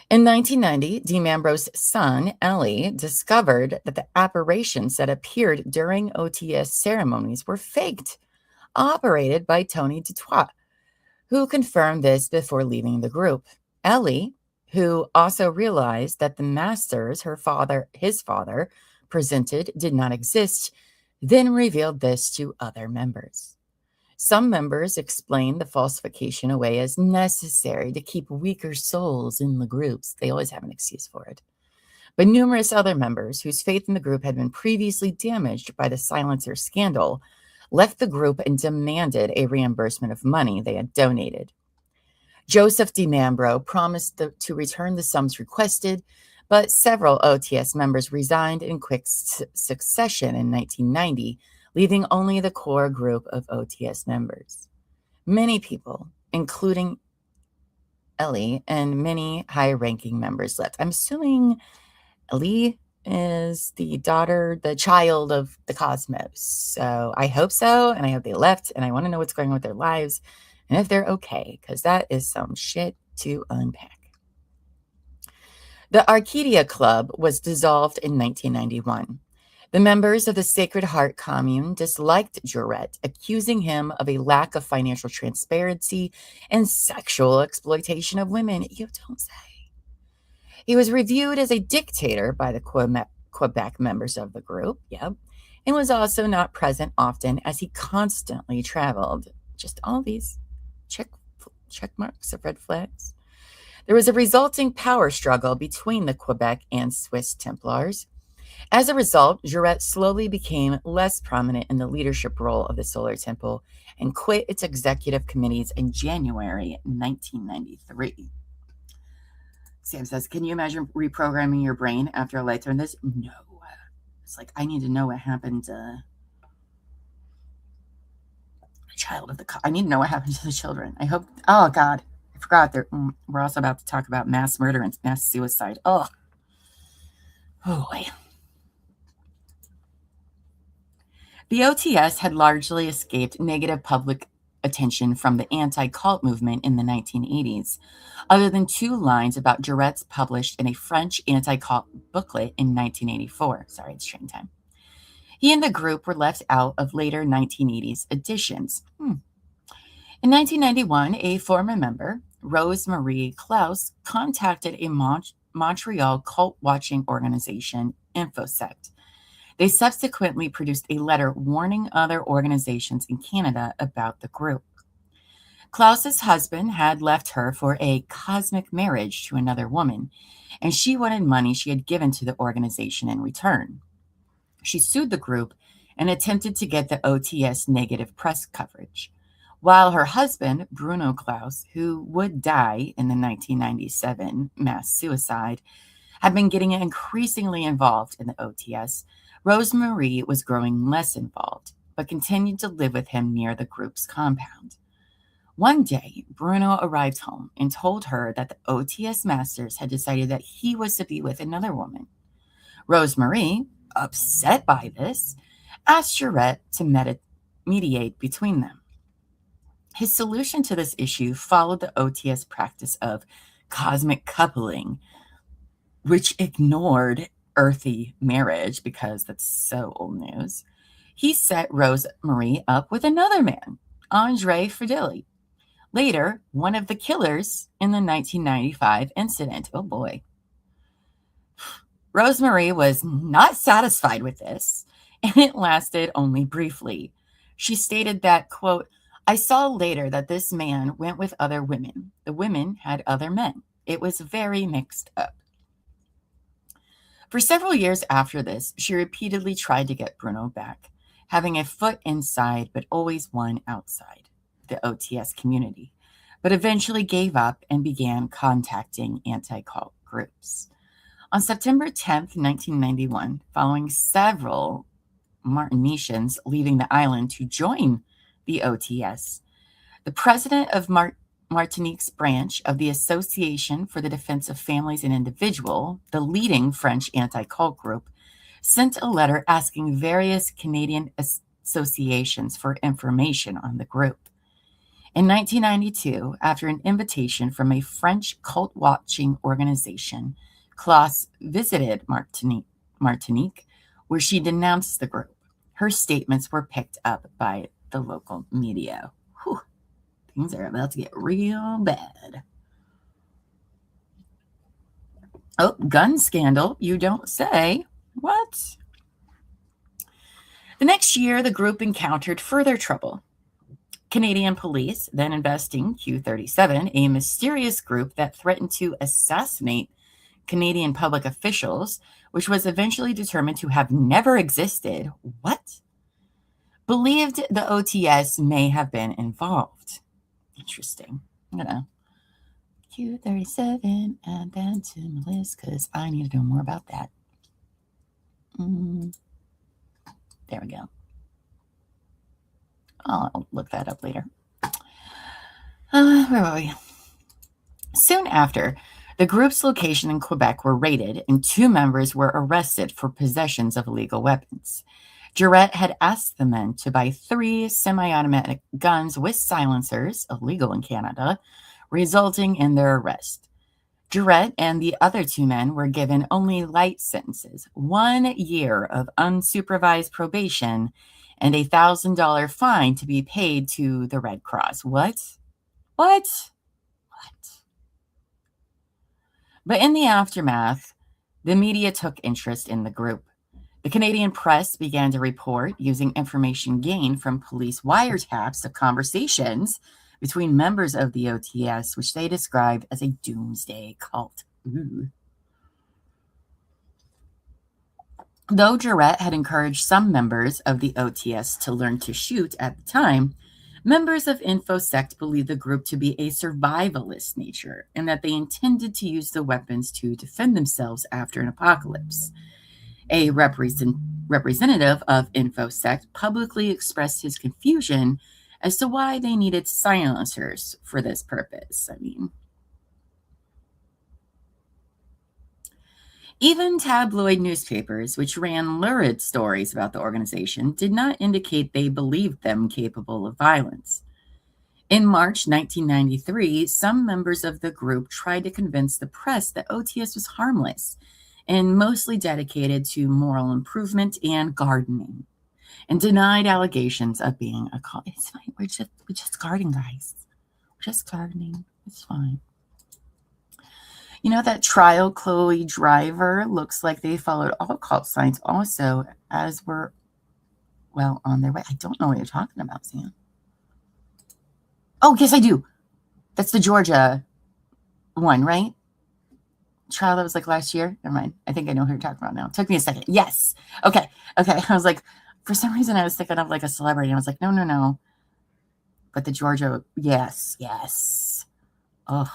In 1990, DiMambro's son, Ellie, discovered that the apparitions that appeared during OTS ceremonies were faked, operated by Tony Dutoit, who confirmed this before leaving the group. Ellie, who also realized that the masters his father presented did not exist, then revealed this to other members. Some members explained the falsification away as necessary to keep weaker souls in the groups. They always have an excuse for it. But numerous other members whose faith in the group had been previously damaged by the silencer scandal left the group and demanded a reimbursement of money they had donated. Joseph DiMambro promised to return the sums requested, but several OTS members resigned in quick succession in 1990, leaving only the core group of OTS members. Many people, including Ellie and many high-ranking members, left. I'm assuming Ellie is the child of the cosmos. So I hope so, and I hope they left, and I want to know what's going on with their lives and if they're okay, because that is some shit to unpack. The Arcadia Club was dissolved in 1991. The members of the Sacred Heart Commune disliked Jouret, accusing him of a lack of financial transparency and sexual exploitation of women. You don't say. He was reviewed as a dictator by the Quebec members of the group, and was also not present often as he constantly traveled. Just all these check marks of red flags. There was a resulting power struggle between the Quebec and Swiss Templars. As a result, Jouret slowly became less prominent in the leadership role of the Solar Temple and quit its executive committees in January 1993. Sam says, can you imagine reprogramming your brain after a light turn this? No. It's like, I need to know what happened to the child of the I need to know what happened to the children. I hope, oh God, I forgot. We're also about to talk about mass murder and mass suicide. Oh boy. The OTS had largely escaped negative public attention from the anti-cult movement in the 1980s, other than 2 lines about Jourette's published in a French anti-cult booklet in 1984. Sorry, it's train time. He and the group were left out of later 1980s editions. In 1991, a former member, Rose Marie Klaus, contacted a Montreal cult-watching organization, InfoSect. They subsequently produced a letter warning other organizations in Canada about the group. Klaus's husband had left her for a cosmic marriage to another woman, and she wanted money she had given to the organization in return. She sued the group and attempted to get the OTS negative press coverage, while her husband, Bruno Klaus, who would die in the 1997 mass suicide, had been getting increasingly involved in the OTS. Rose Marie was growing less involved, but continued to live with him near the group's compound. One day, Bruno arrived home and told her that the OTS masters had decided that he was to be with another woman. Rose Marie, upset by this, asked Jourette to mediate between them. His solution to this issue followed the OTS practice of cosmic coupling, which ignored earthy marriage because that's so old news. He set Rose Marie up with another man, Andre Fideli, later one of the killers in the 1995 incident. Oh boy. Rose Marie was not satisfied with this, and it lasted only briefly. She stated that, quote, I saw later that this man went with other women. The women had other men. It was very mixed up. For several years after this, she repeatedly tried to get Bruno back, having a foot inside but always one outside the OTS community, but eventually gave up and began contacting anti-cult groups. On September 10th, 1991, following several Martinicians leaving the island to join the OTS, the president of Martinique's branch of the Association for the Defense of Families and Individuals, the leading French anti-cult group, sent a letter asking various Canadian associations for information on the group. In 1992, after an invitation from a French cult-watching organization, Klaus visited Martinique, where she denounced the group. Her statements were picked up by the local media. Whew. Things are about to get real bad. Oh, gun scandal, you don't say. What? The next year, the group encountered further trouble. Canadian police, then investing Q37, a mysterious group that threatened to assassinate Canadian public officials, which was eventually determined to have never existed. What? Believed the OTS may have been involved. Interesting. I'm gonna Q37 and then to my list because I need to know more about that. There we go. I'll look that up later. Where were we? Soon after, the group's location in Quebec were raided and 2 members were arrested for possessions of illegal weapons. Jourette had asked the men to buy 3 semi-automatic guns with silencers, illegal in Canada, resulting in their arrest. Jourette and the other 2 men were given only light sentences, 1 year of unsupervised probation, and a $1,000 fine to be paid to the Red Cross. What? But in the aftermath, the media took interest in the group. The Canadian press began to report using information gained from police wiretaps of conversations between members of the OTS, which they described as a doomsday cult. Ooh. Though Jourette had encouraged some members of the OTS to learn to shoot at the time, Members of InfoSect believed the group to be a survivalist nature and that they intended to use the weapons to defend themselves after an apocalypse. A representative of InfoSect publicly expressed his confusion as to why they needed silencers for this purpose. I mean, even tabloid newspapers, which ran lurid stories about the organization, did not indicate they believed them capable of violence. In March 1993, some members of the group tried to convince the press that OTS was harmless and mostly dedicated to moral improvement and gardening, and denied allegations of being a cult. It's fine. We're just gardening, guys. We're just gardening. It's fine. You know, that trial Chloe Driver looks like they followed all cult signs also, as were, well, on their way. I don't know what you're talking about, Sam. Oh, yes, I do. That's the Georgia one, right? Trial that was like last year. Never mind. I think I know who you're talking about now. It took me a second. Yes. Okay. I was like, for some reason, I was thinking of like a celebrity. I was like, no. But the Georgia, yes. Oh,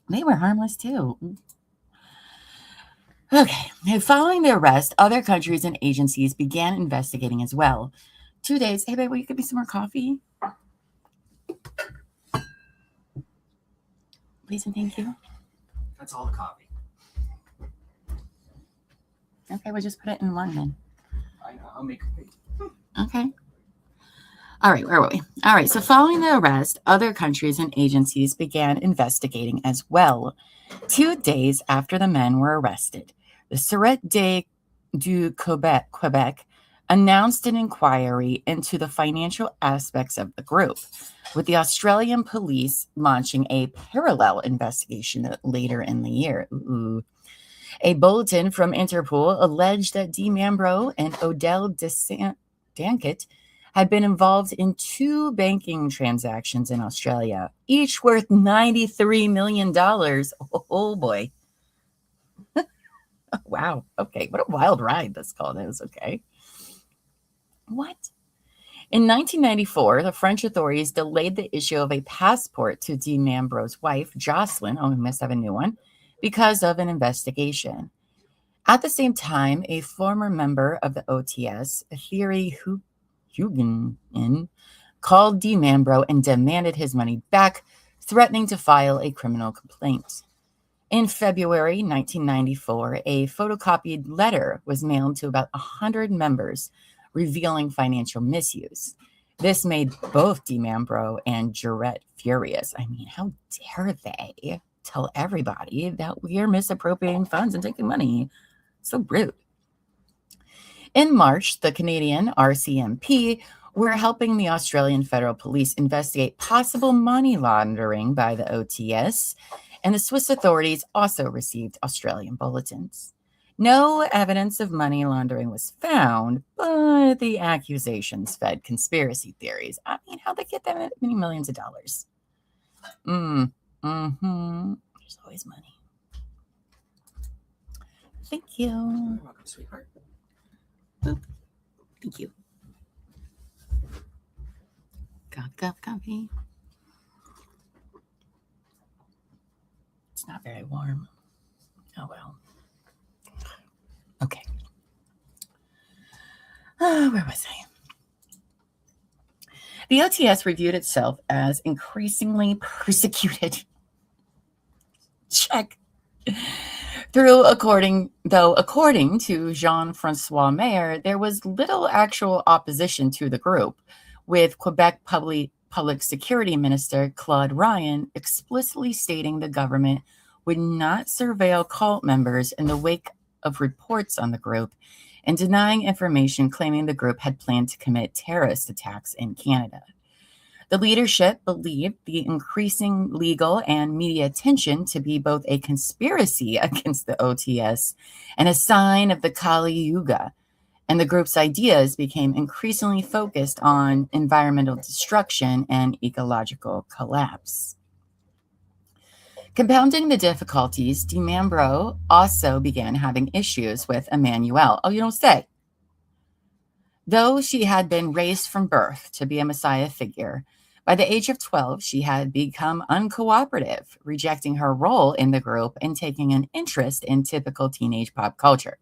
they were harmless too. Okay. Following the arrest, other countries and agencies began investigating as well. 2 days. Hey, babe, will you give me some more coffee? Please and thank you. That's all the coffee. Okay, we'll just put it in one then. I know. I'll make it. Okay. All right, where were we? All right, so following the arrest, other countries and agencies began investigating as well. 2 days after the men were arrested, the Sûreté du Quebec announced an inquiry into the financial aspects of the group, with the Australian police launching a parallel investigation later in the year. Ooh. A bulletin from Interpol alleged that DiMambro and Odell Dankett had been involved in 2 banking transactions in Australia, each worth $93 million. Oh boy. Wow. Okay. What a wild ride this call is. Okay. What? In 1994, the French authorities delayed the issue of a passport to DiMambro's wife, Jocelyn, we must have a new one, because of an investigation. At the same time, a former member of the OTS, Thierry Huguenin, called DiMambro and demanded his money back, threatening to file a criminal complaint. In February 1994, a photocopied letter was mailed to about 100 members, revealing financial misuse. This made both DiMambro and Jarrett furious. I mean, how dare they tell everybody that we are misappropriating funds and taking money? So rude. In March, the Canadian RCMP were helping the Australian Federal Police investigate possible money laundering by the OTS, and the Swiss authorities also received Australian bulletins. No evidence of money laundering was found, but the accusations fed conspiracy theories. I mean, how'd they get that many millions of dollars? There's always money. Thank you. You're welcome, sweetheart. Boop. Thank you. Coffee. It's not very warm. Oh, well. Okay. Where was I? The OTS reviewed itself as increasingly persecuted. Check. According to Jean-Francois Mayer, there was little actual opposition to the group, with Quebec Public Security Minister Claude Ryan explicitly stating the government would not surveil cult members in the wake of reports on the group, and denying information claiming the group had planned to commit terrorist attacks in Canada. The leadership believed the increasing legal and media attention to be both a conspiracy against the OTS and a sign of the Kali Yuga, and the group's ideas became increasingly focused on environmental destruction and ecological collapse. Compounding the difficulties, DiMambro also began having issues with Emmanuel. Oh, you don't say. Though she had been raised from birth to be a messiah figure, by the age of 12, she had become uncooperative, rejecting her role in the group and taking an interest in typical teenage pop culture.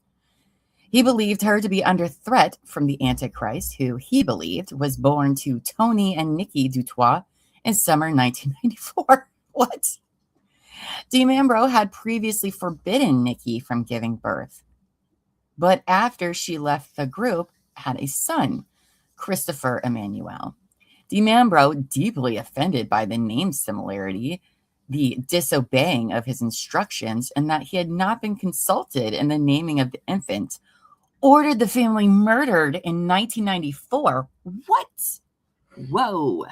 He believed her to be under threat from the Antichrist, who he believed was born to Tony and Nikki Dutoit in summer 1994. What? DiMambro had previously forbidden Nikki from giving birth, but after she left the group, had a son, Christopher Emmanuel. DiMambro, deeply offended by the name similarity, the disobeying of his instructions, and that he had not been consulted in the naming of the infant, ordered the family murdered in 1994. What? Whoa.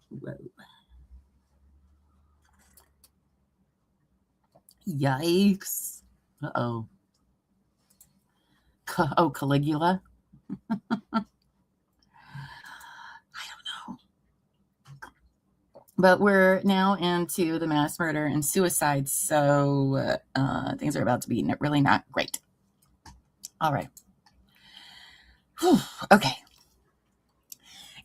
Whoa. Yikes. Uh-oh. Caligula? I don't know. But we're now into the mass murder and suicide, so things are about to be really not great. All right. Whew. Okay.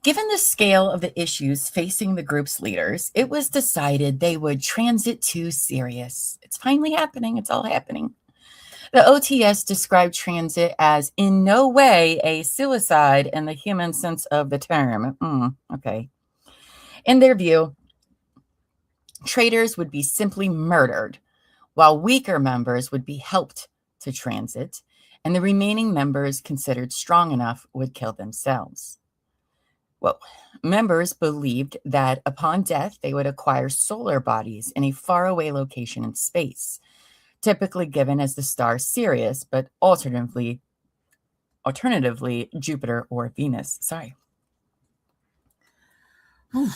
Given the scale of the issues facing the group's leaders, it was decided they would transit to Sirius. It's finally happening. It's all happening. The OTS described transit as in no way a suicide in the human sense of the term. Okay. In their view, traitors would be simply murdered, while weaker members would be helped to transit, and the remaining members considered strong enough would kill themselves. Well, members believed that upon death, they would acquire solar bodies in a faraway location in space, typically given as the star Sirius, but alternatively Jupiter or Venus. Sorry. Well,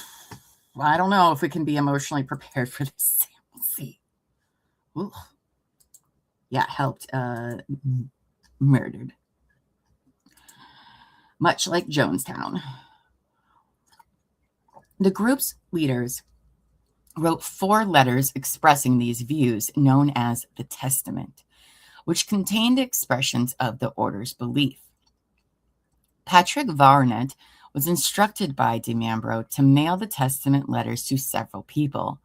I don't know if we can be emotionally prepared for this. We'll see. Ooh. Yeah, helped. Murdered. Much like Jonestown. The group's leaders wrote 4 letters expressing these views, known as the Testament, which contained expressions of the order's belief. Patrick Varnet was instructed by DiMambro to mail the Testament letters to several people.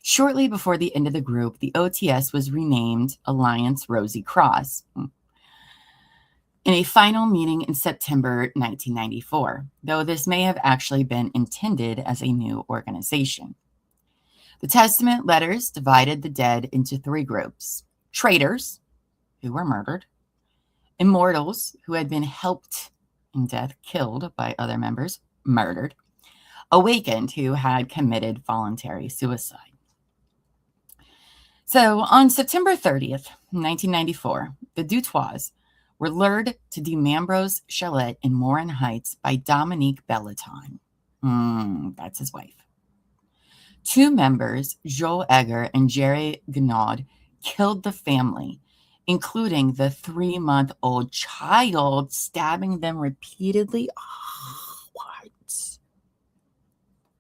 Shortly before the end of the group, the OTS was renamed Alliance Rosy Cross. In a final meeting in September 1994, though this may have actually been intended as a new organization. The Testament letters divided the dead into 3 groups: traitors, who were murdered; immortals, who had been helped in death, killed by other members, murdered; awakened, who had committed voluntary suicide. So on September 30th, 1994, the Dutoits were lured to DiMambro's chalet in Morin Heights by Dominique Belleton. That's his wife. 2 members, Joel Egger and Jerry Gnaud, killed the family, including the 3-month-old child, stabbing them repeatedly.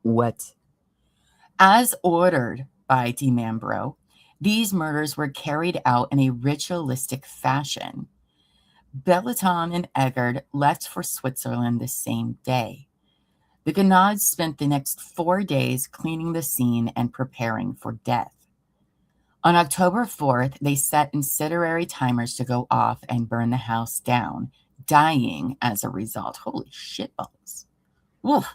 What? As ordered by DiMambro, these murders were carried out in a ritualistic fashion. Belleton and Eggert left for Switzerland the same day. The Gnauds spent the next 4 days cleaning the scene and preparing for death. On October 4th, they set incendiary timers to go off and burn the house down, dying as a result. Holy shitballs. Oof.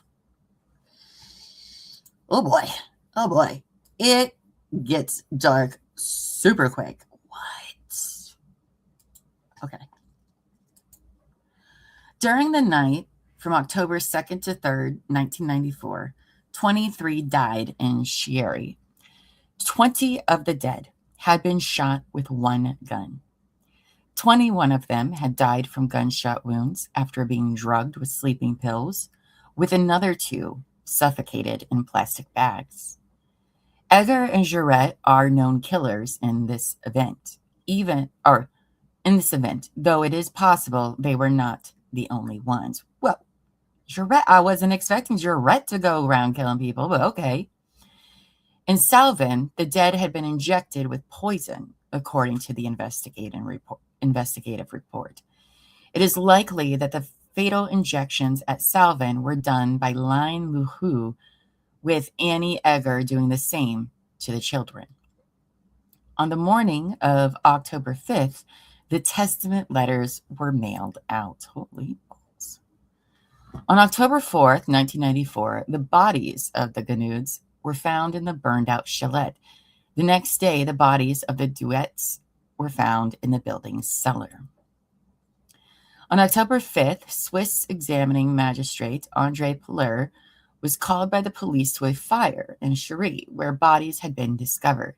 Oh boy. Oh boy. It gets dark super quick. What? Okay. During the night from October 2nd to 3rd, 1994, 23 died in Chieri. 20 of the dead had been shot with 1 gun. 21 of them had died from gunshot wounds after being drugged with sleeping pills, with another 2 suffocated in plastic bags. Egger and Jarrett are known killers in this event, though it is possible they were not the only ones. Well, Jarrett, I wasn't expecting Jarrett to go around killing people, but okay. In Salvin, the dead had been injected with poison, according to the investigative report. It is likely that the fatal injections at Salvan were done by Line Luhu, with Annie Egger doing the same to the children. On the morning of October 5th, the testament letters were mailed out. Holy balls. On October 4th, 1994, the bodies of the Ganouds were found in the burned-out chalet. The next day, the bodies of the Duets were found in the building's cellar. On October 5th, Swiss examining magistrate André Piller was called by the police to a fire in Cherie, where bodies had been discovered.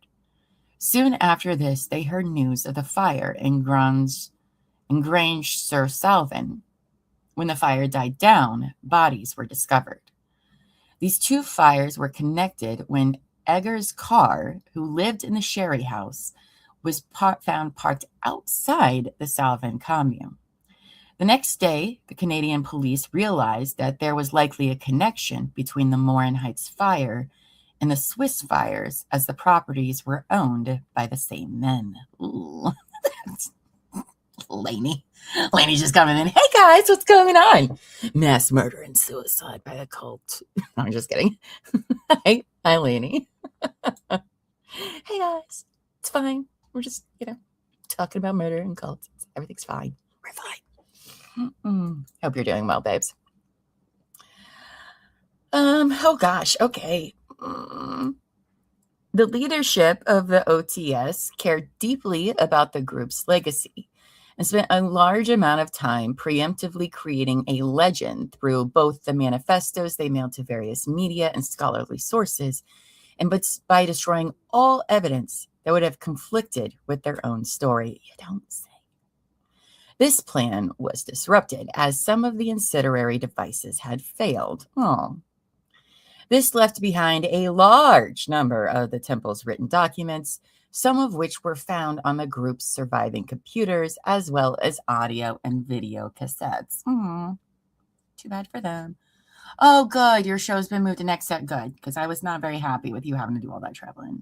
Soon after this, they heard news of the fire in Grange-sur-Salvan. When the fire died down, bodies were discovered. These two fires were connected when Egger's car, who lived in the Sherry house, was found parked outside the Salvan commune. The next day, the Canadian police realized that there was likely a connection between the Morin Heights fire and the Swiss fires, as the properties were owned by the same men. Ooh. Lainey just coming in. Hey guys, what's going on? Mass murder and suicide by the cult. No, I'm just kidding. Hi, Lainey. Hey guys, it's fine. We're just, talking about murder and cults. Everything's fine. We're fine. Hope you're doing well, babes. Oh gosh, okay. The leadership of the OTS cared deeply about the group's legacy and spent a large amount of time preemptively creating a legend through both the manifestos they mailed to various media and scholarly sources, and by destroying all evidence that would have conflicted with their own story. You don't say. This plan was disrupted as some of the incendiary devices had failed. This left behind a large number of the temple's written documents, some of which were found on the group's surviving computers, as well as audio and video cassettes. Too bad for them. Oh, good. Your show's been moved to next set. Good, because I was not very happy with you having to do all that traveling.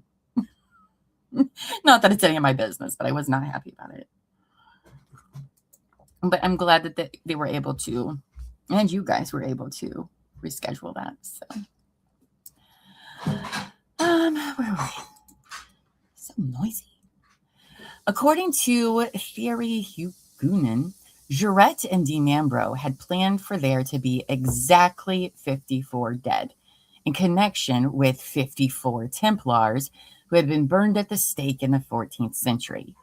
Not that it's any of my business, but I was not happy about it. But I'm glad that they were able to, and you guys were able to reschedule that. So, where were we? So noisy. According to Thierry Huguenin, Jurette and DiMambro had planned for there to be exactly 54 dead in connection with 54 Templars who had been burned at the stake in the 14th century.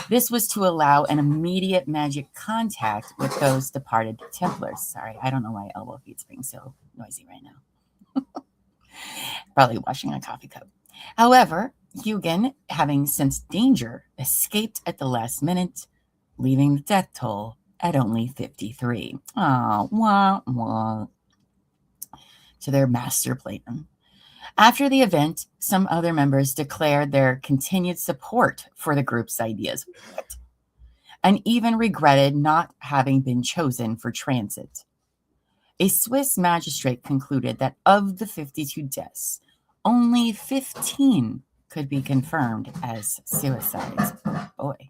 This was to allow an immediate magic contact with those departed Templars. Sorry, I don't know why elbow feet's being so noisy right now. Probably washing a coffee cup. However, Hugen, having sensed danger, escaped at the last minute, leaving the death toll at only 53. To their master plan. After the event, some other members declared their continued support for the group's ideas, and even regretted not having been chosen for transit. A Swiss magistrate concluded that of the 52 deaths, only 15 could be confirmed as suicides. Boy.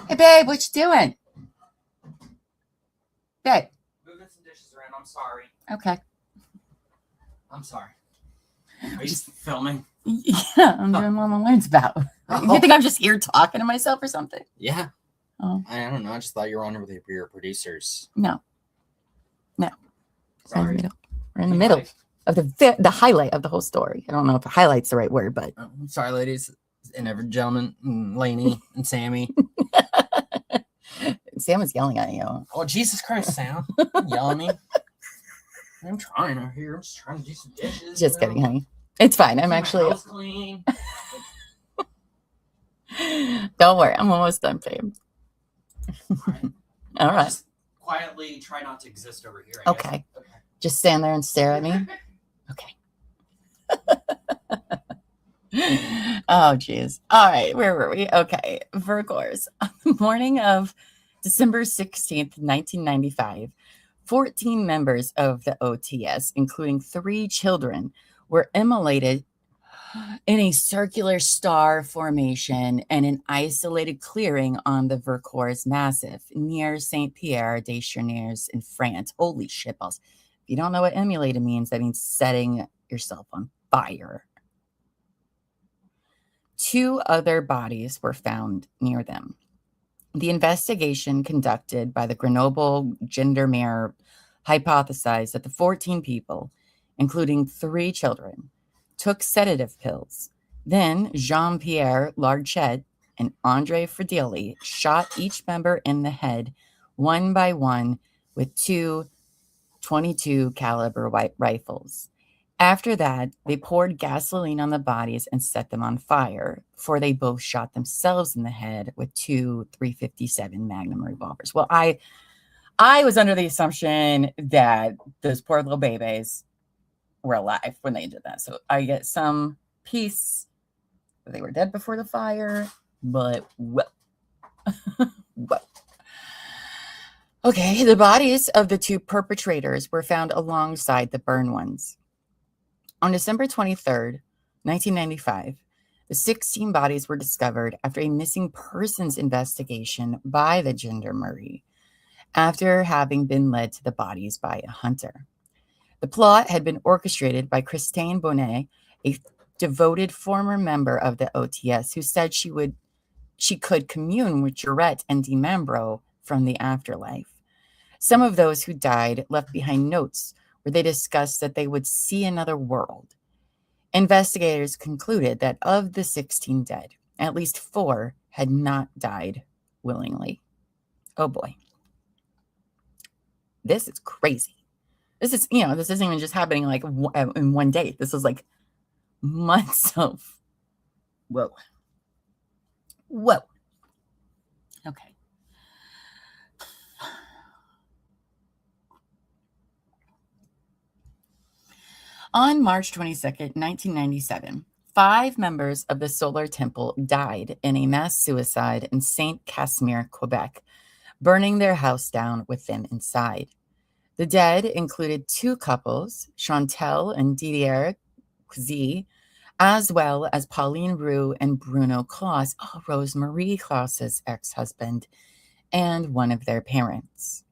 Hey, babe, what you doing? Babe. Moving some dishes around. I'm sorry. Okay. I'm sorry. Are you just filming? Yeah, I'm doing what my mind's about. You think I'm just here talking to myself or something? Yeah. Oh. I don't know. I just thought you were on with your producers. No. Sorry. We're in the middle of the highlight of the whole story. I don't know if highlight's the right word, but Sorry, ladies and every gentleman, Lainey and Sammy. Sam was yelling at you. Oh, Jesus Christ, Sam. Yell at me. I'm trying over here. I'm just trying to do some dishes. Just kidding, honey. It's fine. I'm actually. House clean. Don't worry. I'm almost done, babe. All right. Just quietly try not to exist over here. Okay. Just stand there and stare at me. Okay. Oh, geez. All right. Where were we? Okay. Virgors. On the morning of December 16th, 1995, 14 members of the OTS, including 3 children, were immolated in a circular star formation and an isolated clearing on the Vercors Massif near Saint Pierre des Cheniers in France. Holy shitballs. If you don't know what emulated means, that means setting yourself on fire. 2 other bodies were found near them. The investigation conducted by the Grenoble Gendarmerie hypothesized that the 14 people, including 3 children, took sedative pills. Then Jean-Pierre Larchet and Andre Fredeli shot each member in the head one by one with 2 .22 caliber rifles. After that, they poured gasoline on the bodies and set them on fire, for they both shot themselves in the head with 2 .357 Magnum revolvers. Well, I was under the assumption that those poor little babies were alive when they did that. So I get some peace. They were dead before the fire, but well. Well. Okay, the bodies of the 2 perpetrators were found alongside the burned ones. On December 23rd, 1995, the 16 bodies were discovered after a missing persons investigation by the Gendarmerie, after having been led to the bodies by a hunter. The plot had been orchestrated by Christine Bonnet, a devoted former member of the OTS, who said she could commune with Jarrett and DiMembro from the afterlife. Some of those who died left behind notes where they discussed that they would see another world. Investigators concluded that of the 16 dead, at least 4 had not died willingly. Oh boy. This is crazy. This is, this isn't even just happening like in one day. This is like months of, whoa. Okay. On March 22nd, 1997, 5 members of the Solar Temple died in a mass suicide in Saint Casimir, Quebec, burning their house down with them inside. The dead included 2 couples, Chantal and Didier Cuisy, as well as Pauline Roux and Bruno Claus, Rosemarie Claus's ex-husband, and one of their parents.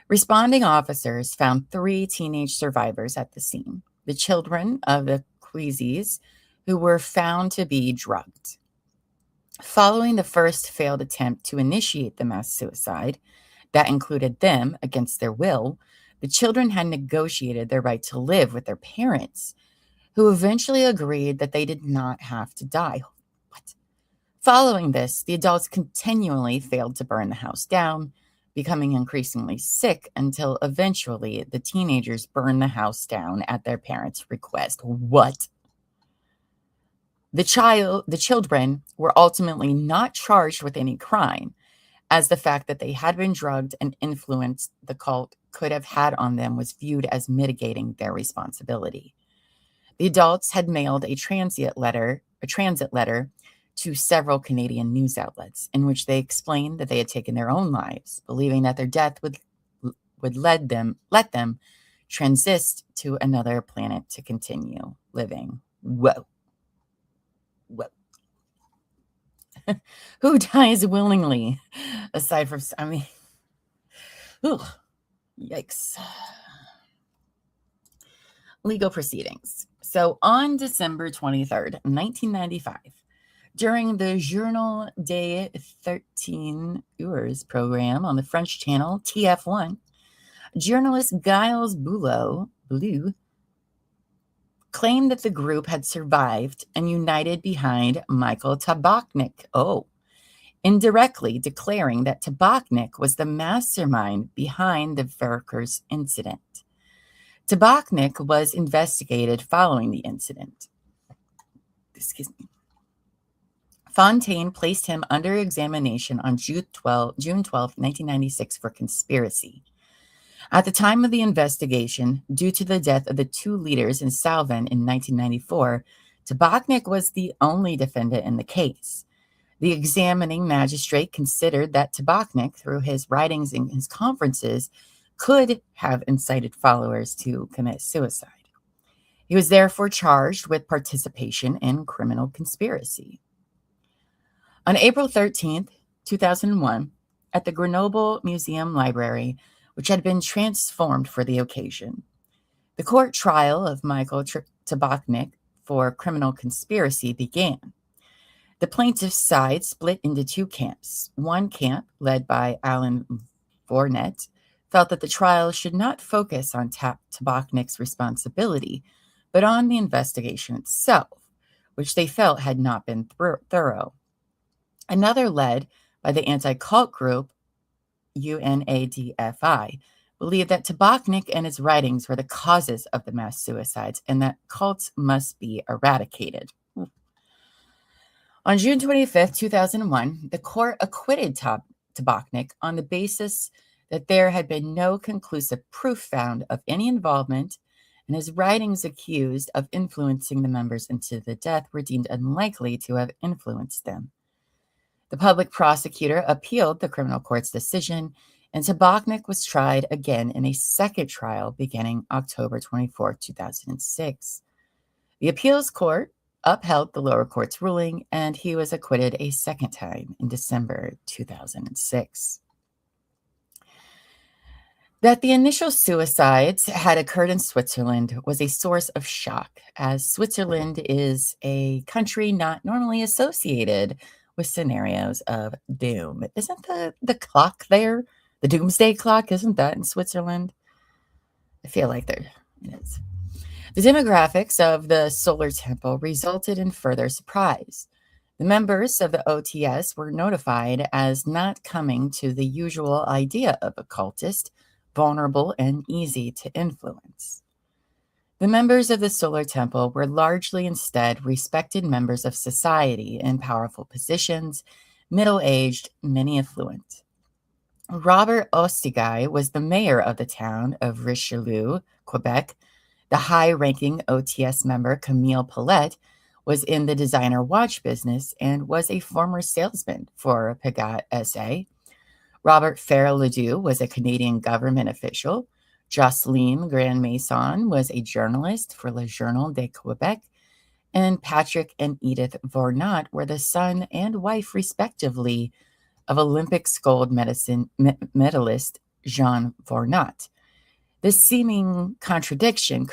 Responding officers found 3 teenage survivors at the scene, the children of the Cuisys, who were found to be drugged. Following the first failed attempt to initiate the mass suicide, that included them against their will, the children had negotiated their right to live with their parents, who eventually agreed that they did not have to die. What? Following this, the adults continually failed to burn the house down, becoming increasingly sick until eventually the teenagers burned the house down at their parents' request. What? The children were ultimately not charged with any crime, as the fact that they had been drugged and influenced the cult could have had on them was viewed as mitigating their responsibility. The adults had mailed a transit letter to several Canadian news outlets in which they explained that they had taken their own lives, believing that their death would let them transit to another planet to continue living. Whoa. Who dies willingly? Aside from, yikes. Legal proceedings. So on December 23rd, 1995, during the Journal des 13 Heures program on the French channel TF1, journalist Gilles Boulou claimed that the group had survived and united behind Michael Tabachnik. Indirectly declaring that Tabachnik was the mastermind behind the Vercors incident. Tabachnik was investigated following the incident. Fontaine placed him under examination on June 12, 1996 for conspiracy. At the time of the investigation, due to the death of the 2 leaders in Salvan in 1994, Tabachnik was the only defendant in the case. The examining magistrate considered that Tabachnik, through his writings and his conferences, could have incited followers to commit suicide. He was therefore charged with participation in criminal conspiracy. On April 13th, 2001, at the Grenoble Museum Library, which had been transformed for the occasion, the court trial of Michael Tabachnik for criminal conspiracy began. The plaintiff's side split into two camps. One camp, led by Alan Vornet, felt that the trial should not focus on Tabachnik's responsibility, but on the investigation itself, which they felt had not been thorough. Another, led by the anti-cult group UNADFI, believed that Tabachnik and his writings were the causes of the mass suicides and that cults must be eradicated. On June 25th, 2001, the court acquitted Tabachnik on the basis that there had been no conclusive proof found of any involvement, and his writings accused of influencing the members into the death were deemed unlikely to have influenced them. The public prosecutor appealed the criminal court's decision, and Tabachnik was tried again in a second trial beginning October 24, 2006. The appeals court upheld the lower court's ruling, and he was acquitted a second time in December 2006. That the initial suicides had occurred in Switzerland was a source of shock, as Switzerland is a country not normally associated with scenarios of doom. Isn't the clock there? The doomsday clock, isn't that in Switzerland? I feel like there it is. The demographics of the solar temple resulted in further surprise. The members of the OTS were notified as not coming to the usual idea of a cultist, vulnerable and easy to influence. The members of the solar temple were largely instead respected members of society in powerful positions, middle-aged, many affluent. Robert Ostigai was the mayor of the town of Richelieu, Quebec. The high-ranking OTS member Camille Paulette was in the designer watch business and was a former salesman for Piguet SA. Robert Farrell-Ledoux was a Canadian government official. Jocelyn Grand Maison was a journalist for Le Journal de Quebec, and Patrick and Edith Vornat were the son and wife, respectively, of Olympics gold medalist Jean Vornat. This seeming contradiction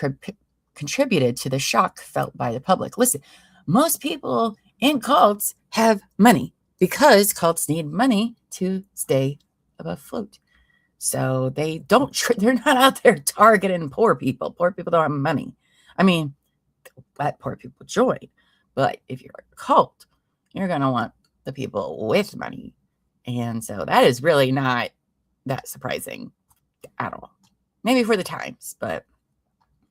contributed to the shock felt by the public. Listen, most people in cults have money because cults need money to stay afloat. So they don't, they're not out there targeting poor people. Poor people don't have money. I mean, let poor people join. But if you're a cult, you're going to want the people with money. And so that is really not that surprising at all. Maybe for the times, but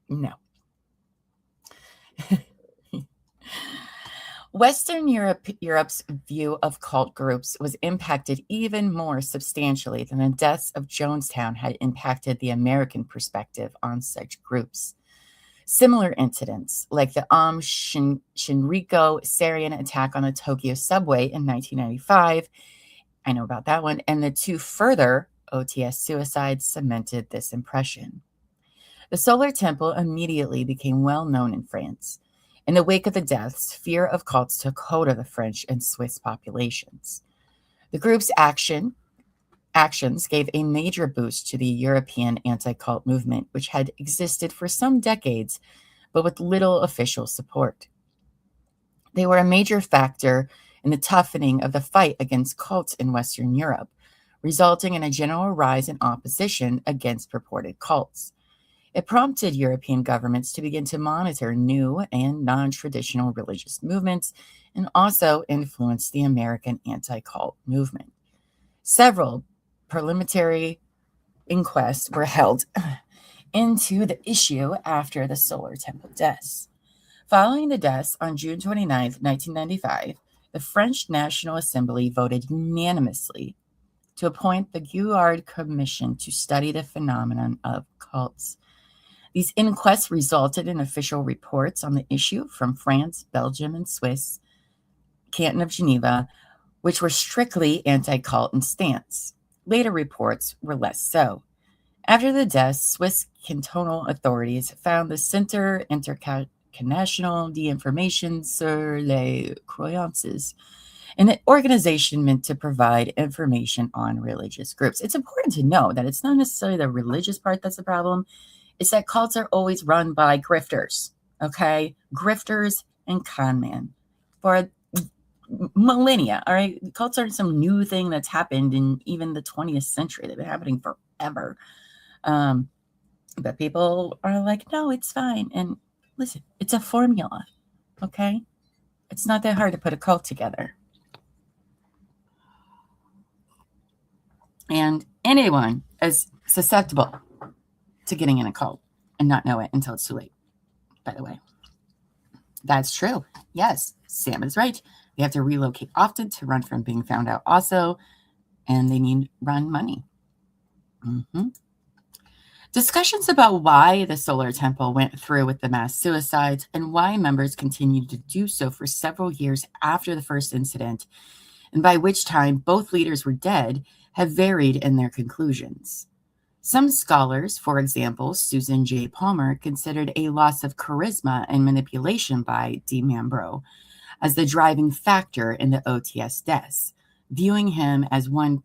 no. Western Europe's view of cult groups was impacted even more substantially than the deaths of Jonestown had impacted the American perspective on such groups. Similar incidents, like the Shinriko Sarian attack on the Tokyo subway in 1995, I know about that one, and the two further OTS suicides cemented this impression. The Solar Temple immediately became well known in France. In the wake of the deaths, fear of cults took hold of the French and Swiss populations. The group's actions gave a major boost to the European anti-cult movement, which had existed for some decades, but with little official support. They were a major factor in the toughening of the fight against cults in Western Europe, resulting in a general rise in opposition against purported cults. It prompted European governments to begin to monitor new and non-traditional religious movements and also influenced the American anti-cult movement. Several preliminary inquests were held into the issue after the Solar Temple deaths. Following the deaths on June 29, 1995, the French National Assembly voted unanimously to appoint the Guillard Commission to study the phenomenon of cults. These inquests resulted in official reports on the issue from France, Belgium, and Swiss, Canton of Geneva, which were strictly anti-cult in stance. Later reports were less so. After the death, Swiss cantonal authorities found the Centre International d'Information sur les Croyances, an organization meant to provide information on religious groups. It's important to know that it's not necessarily the religious part that's the problem. It's that cults are always run by grifters, okay? Grifters and con men for millennia, all right? Cults aren't some new thing that's happened in even the 20th century. They've been happening forever. But people are like, no, it's fine. And listen, it's a formula, okay? It's not that hard to put a cult together. And anyone is susceptible to getting in a cult and not know it until it's too late, by the way. That's true. Yes, Sam is right. They have to relocate often to run from being found out also, and they need run money. Discussions about why the Solar Temple went through with the mass suicides and why members continued to do so for several years after the first incident, and by which time both leaders were dead, have varied in their conclusions. Some scholars, for example, Susan J. Palmer, considered a loss of charisma and manipulation by DiMambro as the driving factor in the OTS deaths, viewing him as one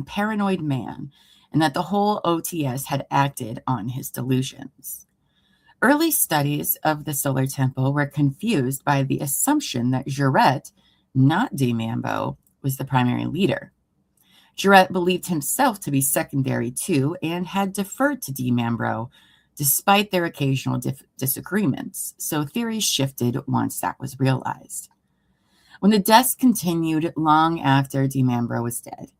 paranoid man, and that the whole OTS had acted on his delusions. Early studies of the Solar Temple were confused by the assumption that Jarrett, not DiMambro, was the primary leader. Jarrett believed himself to be secondary too and had deferred to DiMambro despite their occasional disagreements, so theories shifted once that was realized. When the deaths continued long after DiMambro was dead,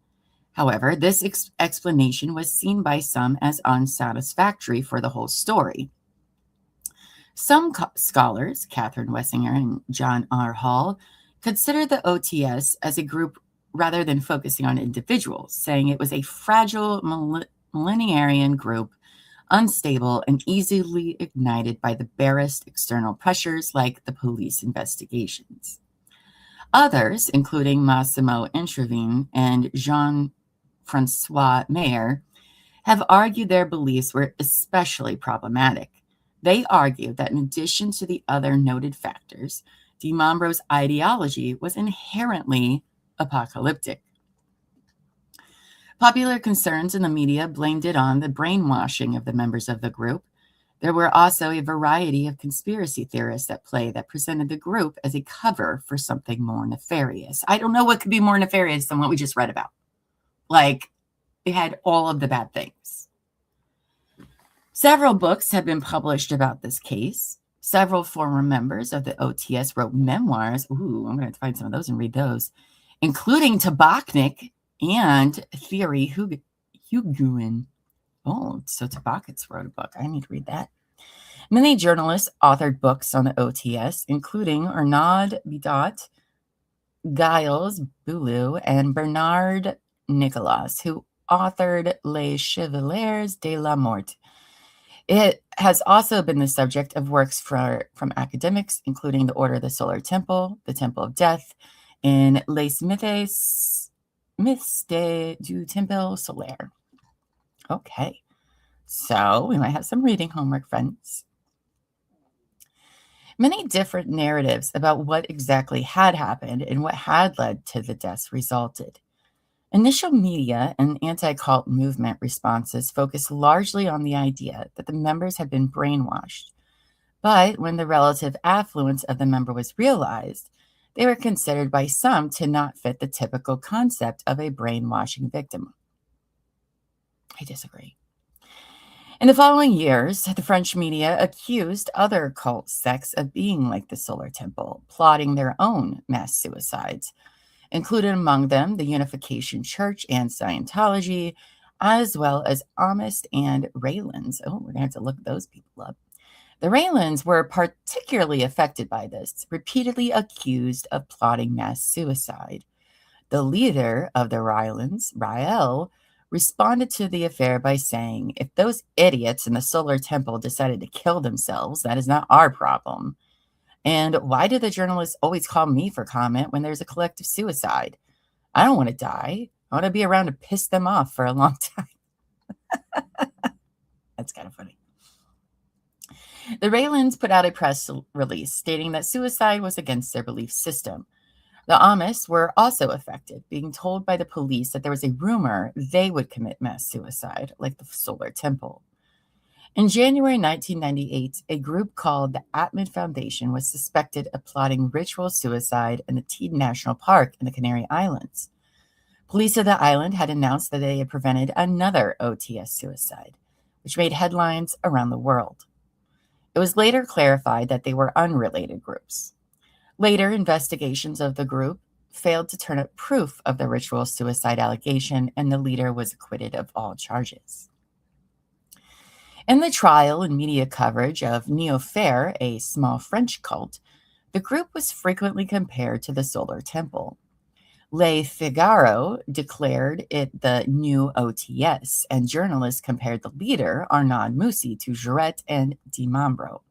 however, this explanation was seen by some as unsatisfactory for the whole story. Some scholars, Catherine Wessinger and John R. Hall, consider the OTS as a group rather than focusing on individuals, saying it was a fragile millenarian group, unstable and easily ignited by the barest external pressures like the police investigations. Others, including Massimo Introvigne and Jean-Francois Meyer, have argued their beliefs were especially problematic. They argue that in addition to the other noted factors, DiMambro's ideology was inherently apocalyptic. Popular concerns in the media blamed it on the brainwashing of the members of the group. There were also a variety of conspiracy theorists at play that presented the group as a cover for something more nefarious. I don't know what could be more nefarious than what we just read about. Like, it had all of the bad things. Several books have been published about this case. Several former members of the OTS wrote memoirs. Ooh, I'm going to find some of those and read those, including Tabachnik and Theory Huguin. Oh, so Tabachnik wrote a book. I need to read that. Many journalists authored books on the OTS, including Arnaud Bidat, Giles Boulou, and Bernard Nicolas, who authored Les Chevaliers de la Mort. It has also been the subject of works from academics, including the Order of the Solar Temple, the Temple of Death, and Les Mythes du Temple Solaire. Okay, so we might have some reading homework, friends. Many different narratives about what exactly had happened and what had led to the deaths resulted. Initial media and anti-cult movement responses focused largely on the idea that the members had been brainwashed. But when the relative affluence of the member was realized, they were considered by some to not fit the typical concept of a brainwashing victim. I disagree. In the following years, the French media accused other cult sects of being like the Solar Temple, plotting their own mass suicides, included among them the Unification Church and Scientology, as well as Amish and Raylands. Oh, we're going to have to look those people up. The Raylands were particularly affected by this, repeatedly accused of plotting mass suicide. The leader of the Raylands, Rael, responded to the affair by saying, "If those idiots in the Solar Temple decided to kill themselves, that is not our problem. And why do the journalists always call me for comment when there's a collective suicide? I don't want to die. I want to be around to piss them off for a long time." That's kind of funny. The Raylands put out a press release stating that suicide was against their belief system. The Amish were also affected, being told by the police that there was a rumor they would commit mass suicide, like the Solar Temple. In January 1998, a group called the Atman Foundation was suspected of plotting ritual suicide in the Teide National Park in the Canary Islands. Police of the island had announced that they had prevented another OTS suicide, which made headlines around the world. It was later clarified that they were unrelated groups. Later investigations of the group failed to turn up proof of the ritual suicide allegation, and the leader was acquitted of all charges. In the trial and media coverage of Neo-Fair, a small French cult, the group was frequently compared to the Solar Temple. Le Figaro declared it the new OTS, and journalists compared the leader, Arnaud Moussi, to Jouret and Dimambro.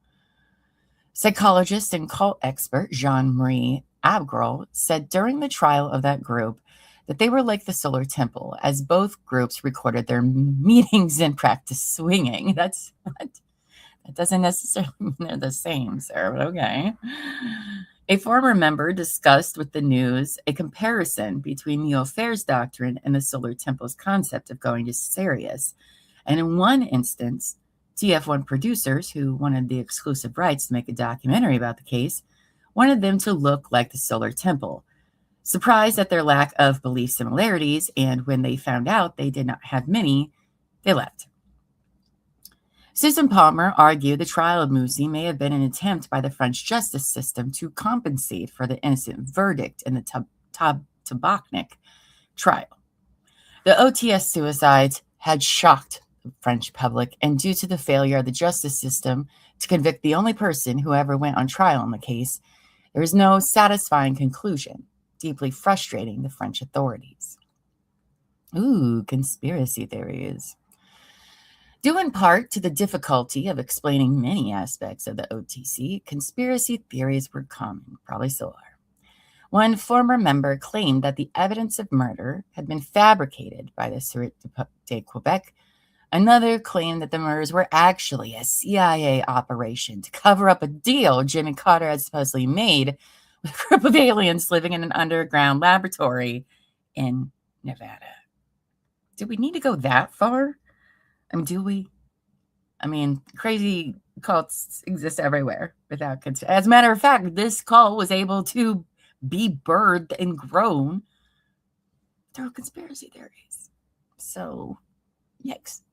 Psychologist and cult expert Jean-Marie Abgrel said during the trial of that group that they were like the Solar Temple, as both groups recorded their meetings and practiced swinging. That doesn't necessarily mean they're the same, sir, but okay. A former member discussed with the news a comparison between Neo-Fair's doctrine and the Solar Temple's concept of going to Sirius. And in one instance, TF1 producers, who wanted the exclusive rights to make a documentary about the case, wanted them to look like the Solar Temple. Surprised at their lack of belief similarities, and when they found out they did not have many, they left. Susan Palmer argued the trial of Moussi may have been an attempt by the French justice system to compensate for the innocent verdict in the Tabachnik trial. The OTS suicides had shocked the French public, and due to the failure of the justice system to convict the only person who ever went on trial in the case, there was no satisfying conclusion, deeply frustrating the French authorities. Ooh, conspiracy theories. Due in part to the difficulty of explaining many aspects of the OTC, conspiracy theories were common, probably still are. One former member claimed that the evidence of murder had been fabricated by the Sûreté de Quebec. Another claimed that the murders were actually a CIA operation to cover up a deal Jimmy Carter had supposedly made with a group of aliens living in an underground laboratory in Nevada. Do we need to go that far? I mean, do we? I mean, crazy cults exist everywhere without consent. As a matter of fact, this cult was able to be birthed and grown through conspiracy theories. So, yikes.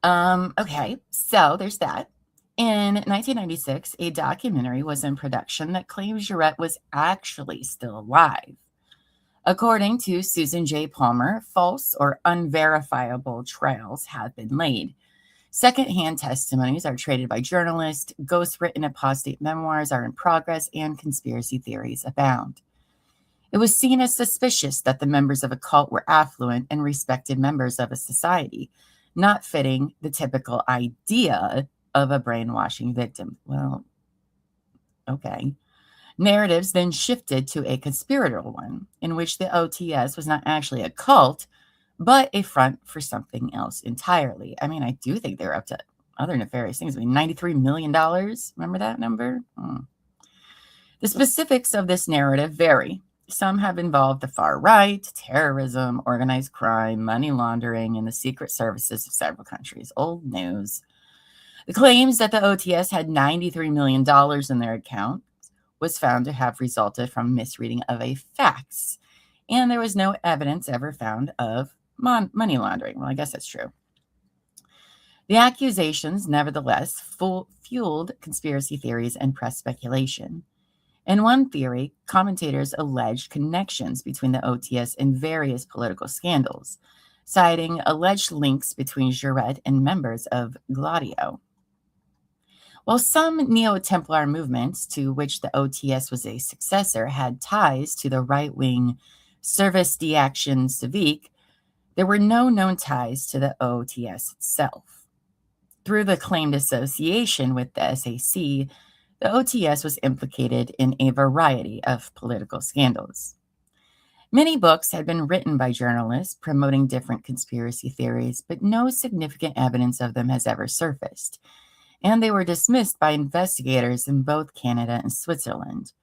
Okay, so there's that. In 1996, a documentary was in production that claimed Jouret was actually still alive. According to Susan J. Palmer, false or unverifiable trails have been laid. Secondhand testimonies are traded by journalists, ghost-written apostate memoirs are in progress, and conspiracy theories abound. It was seen as suspicious that the members of a cult were affluent and respected members of a society, not fitting the typical idea of a brainwashing victim. Well, okay. Narratives then shifted to a conspiratorial one, in which the OTS was not actually a cult, but a front for something else entirely. I mean, I do think they're up to other nefarious things. I mean, $93 million. Remember that number? The specifics of this narrative vary. Some have involved the far right, terrorism, organized crime, money laundering, and the secret services of several countries. Old news. The claims that the OTS had $93 million in their account was found to have resulted from misreading of a fax, and there was no evidence ever found of money laundering. Well, I guess that's true. The accusations, nevertheless, fueled conspiracy theories and press speculation. In one theory, commentators alleged connections between the OTS and various political scandals, citing alleged links between Jouret and members of Gladio. While some Neo-Templar movements, to which the OTS was a successor, had ties to the right-wing Service d'Action Civique, there were no known ties to the OTS itself. Through the claimed association with the SAC, the OTS was implicated in a variety of political scandals. Many books had been written by journalists promoting different conspiracy theories, but no significant evidence of them has ever surfaced, and they were dismissed by investigators in both Canada and Switzerland.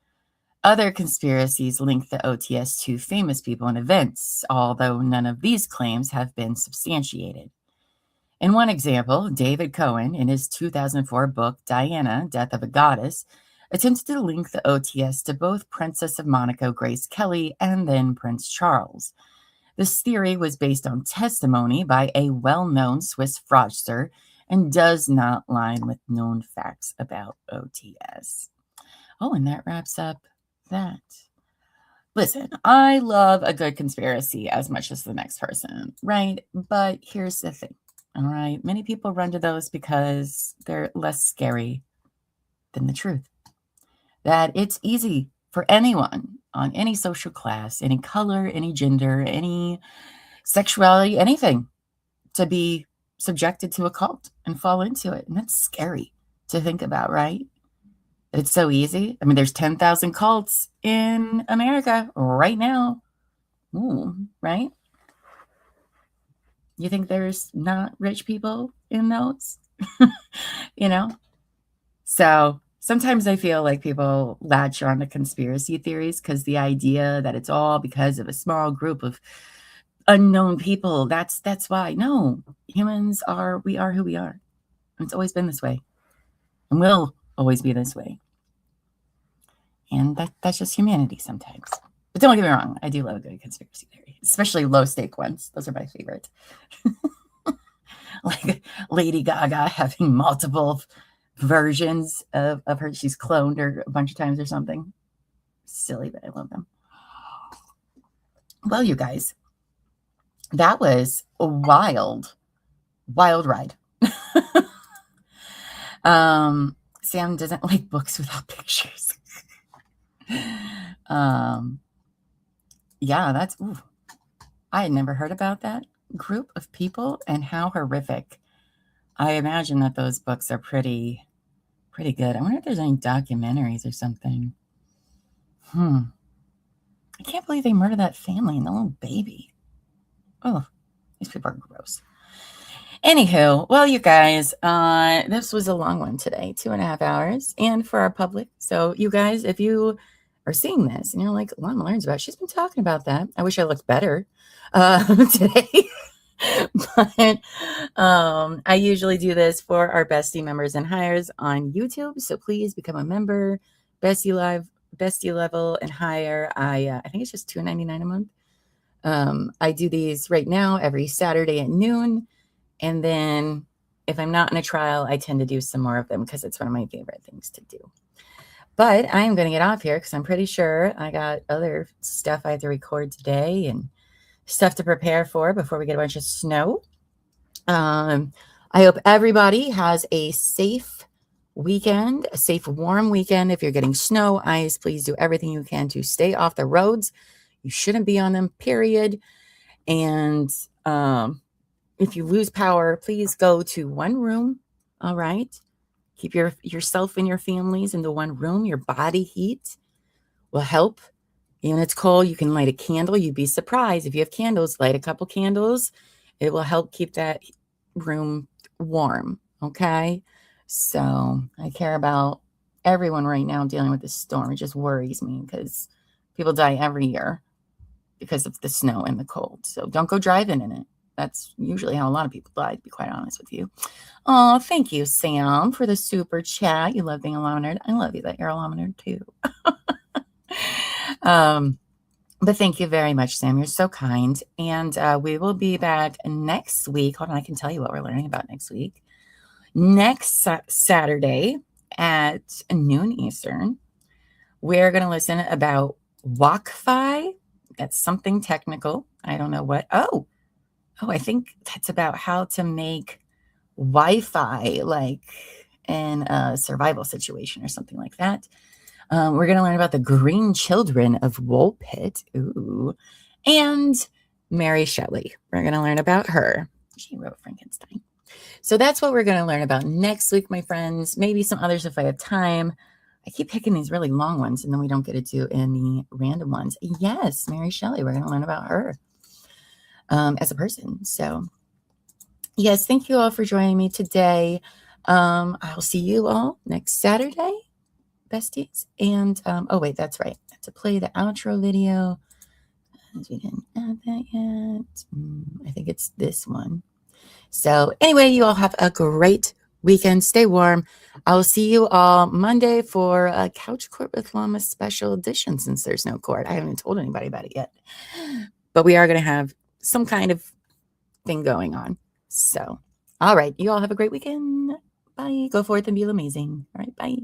Other conspiracies link the OTS to famous people and events, although none of these claims have been substantiated. In one example, David Cohen, in his 2004 book Diana, Death of a Goddess, attempted to link the OTS to both Princess of Monaco Grace Kelly and then Prince Charles. This theory was based on testimony by a well-known Swiss fraudster and does not line with known facts about OTS. Oh, and that wraps up that. Listen, I love a good conspiracy as much as the next person, right? But here's the thing, all right? Many people run to those because they're less scary than the truth. That it's easy for anyone on any social class, any color, any gender, any sexuality, anything, to be subjected to a cult and fall into it. And that's scary to think about, right? It's so easy. I mean, there's 10,000 cults in America right now. Ooh, right? You think there's not rich people in those? You know? So sometimes I feel like people latch on to conspiracy theories because the idea that it's all because of a small group of unknown people, that's why. No, humans we are who we are. It's always been this way and will always be this way. And that's just humanity sometimes. But don't get me wrong, I do love a good conspiracy theory, especially low-stake ones. Those are my favorite. Like Lady Gaga having multiple versions of her. She's cloned her a bunch of times or something. Silly, but I love them. Well, you guys, that was a wild ride. Sam doesn't like books without pictures. Yeah, that's, ooh, I had never heard about that group of people and how horrific. I imagine that those books are pretty good. I wonder if there's any documentaries or something. I can't believe they murdered that family and the little baby. Oh, these people are gross. Anywho, well, you guys, this was a long one today, 2.5 hours, and for our public. So you guys, if you are seeing this and you're like, Llama learns about, she's been talking about that. I wish I looked better today. But I usually do this for our Bestie members and hires on YouTube. So please become a member, Bestie level and higher. I think it's just $2.99 a month. I do these right now every Saturday at noon. And then if I'm not in a trial, I tend to do some more of them because it's one of my favorite things to do. But I am going to get off here because I'm pretty sure I got other stuff I have to record today and stuff to prepare for before we get a bunch of snow. I hope everybody has a safe weekend, a safe, warm weekend. If you're getting snow, ice, please do everything you can to stay off the roads. You shouldn't be on them, period. And if you lose power, please go to one room. All right. Keep yourself and your families in the one room. Your body heat will help. Even if it's cold, you can light a candle. You'd be surprised. If you have candles, light a couple candles. It will help keep that room warm. Okay. So I care about everyone right now dealing with this storm. It just worries me because people die every year because of the snow and the cold. So don't go driving in it. That's usually how a lot of people die, to be quite honest with you. Oh, thank you, Sam, for the super chat. You love being a Llama nerd. I love you that you're a Llama nerd too. But thank you very much, Sam. You're so kind. And we will be back next week. Hold on, I can tell you what we're learning about next week. Next Saturday at noon Eastern, we're going to listen about WalkFi. That's something technical. I don't know what. Oh, I think that's about how to make Wi-Fi like in a survival situation or something like that. We're going to learn about the green children of Woolpit. Ooh. And Mary Shelley. We're going to learn about her. She wrote Frankenstein. So that's what we're going to learn about next week, my friends. Maybe some others if I have time. I keep picking these really long ones, and then we don't get to do any random ones. Yes, Mary Shelley. We're going to learn about her as a person. So, yes, thank you all for joining me today. I'll see you all next Saturday, besties. And, oh, wait, that's right. I have to play the outro video. We didn't add that yet. I think it's this one. So, anyway, you all have a great weekend. Stay warm. I'll see you all Monday for a Couch Court with Llama special edition since there's no court. I haven't told anybody about it yet. But we are going to have some kind of thing going on. So, all right. You all have a great weekend. Bye. Go forth and be amazing. All right. Bye.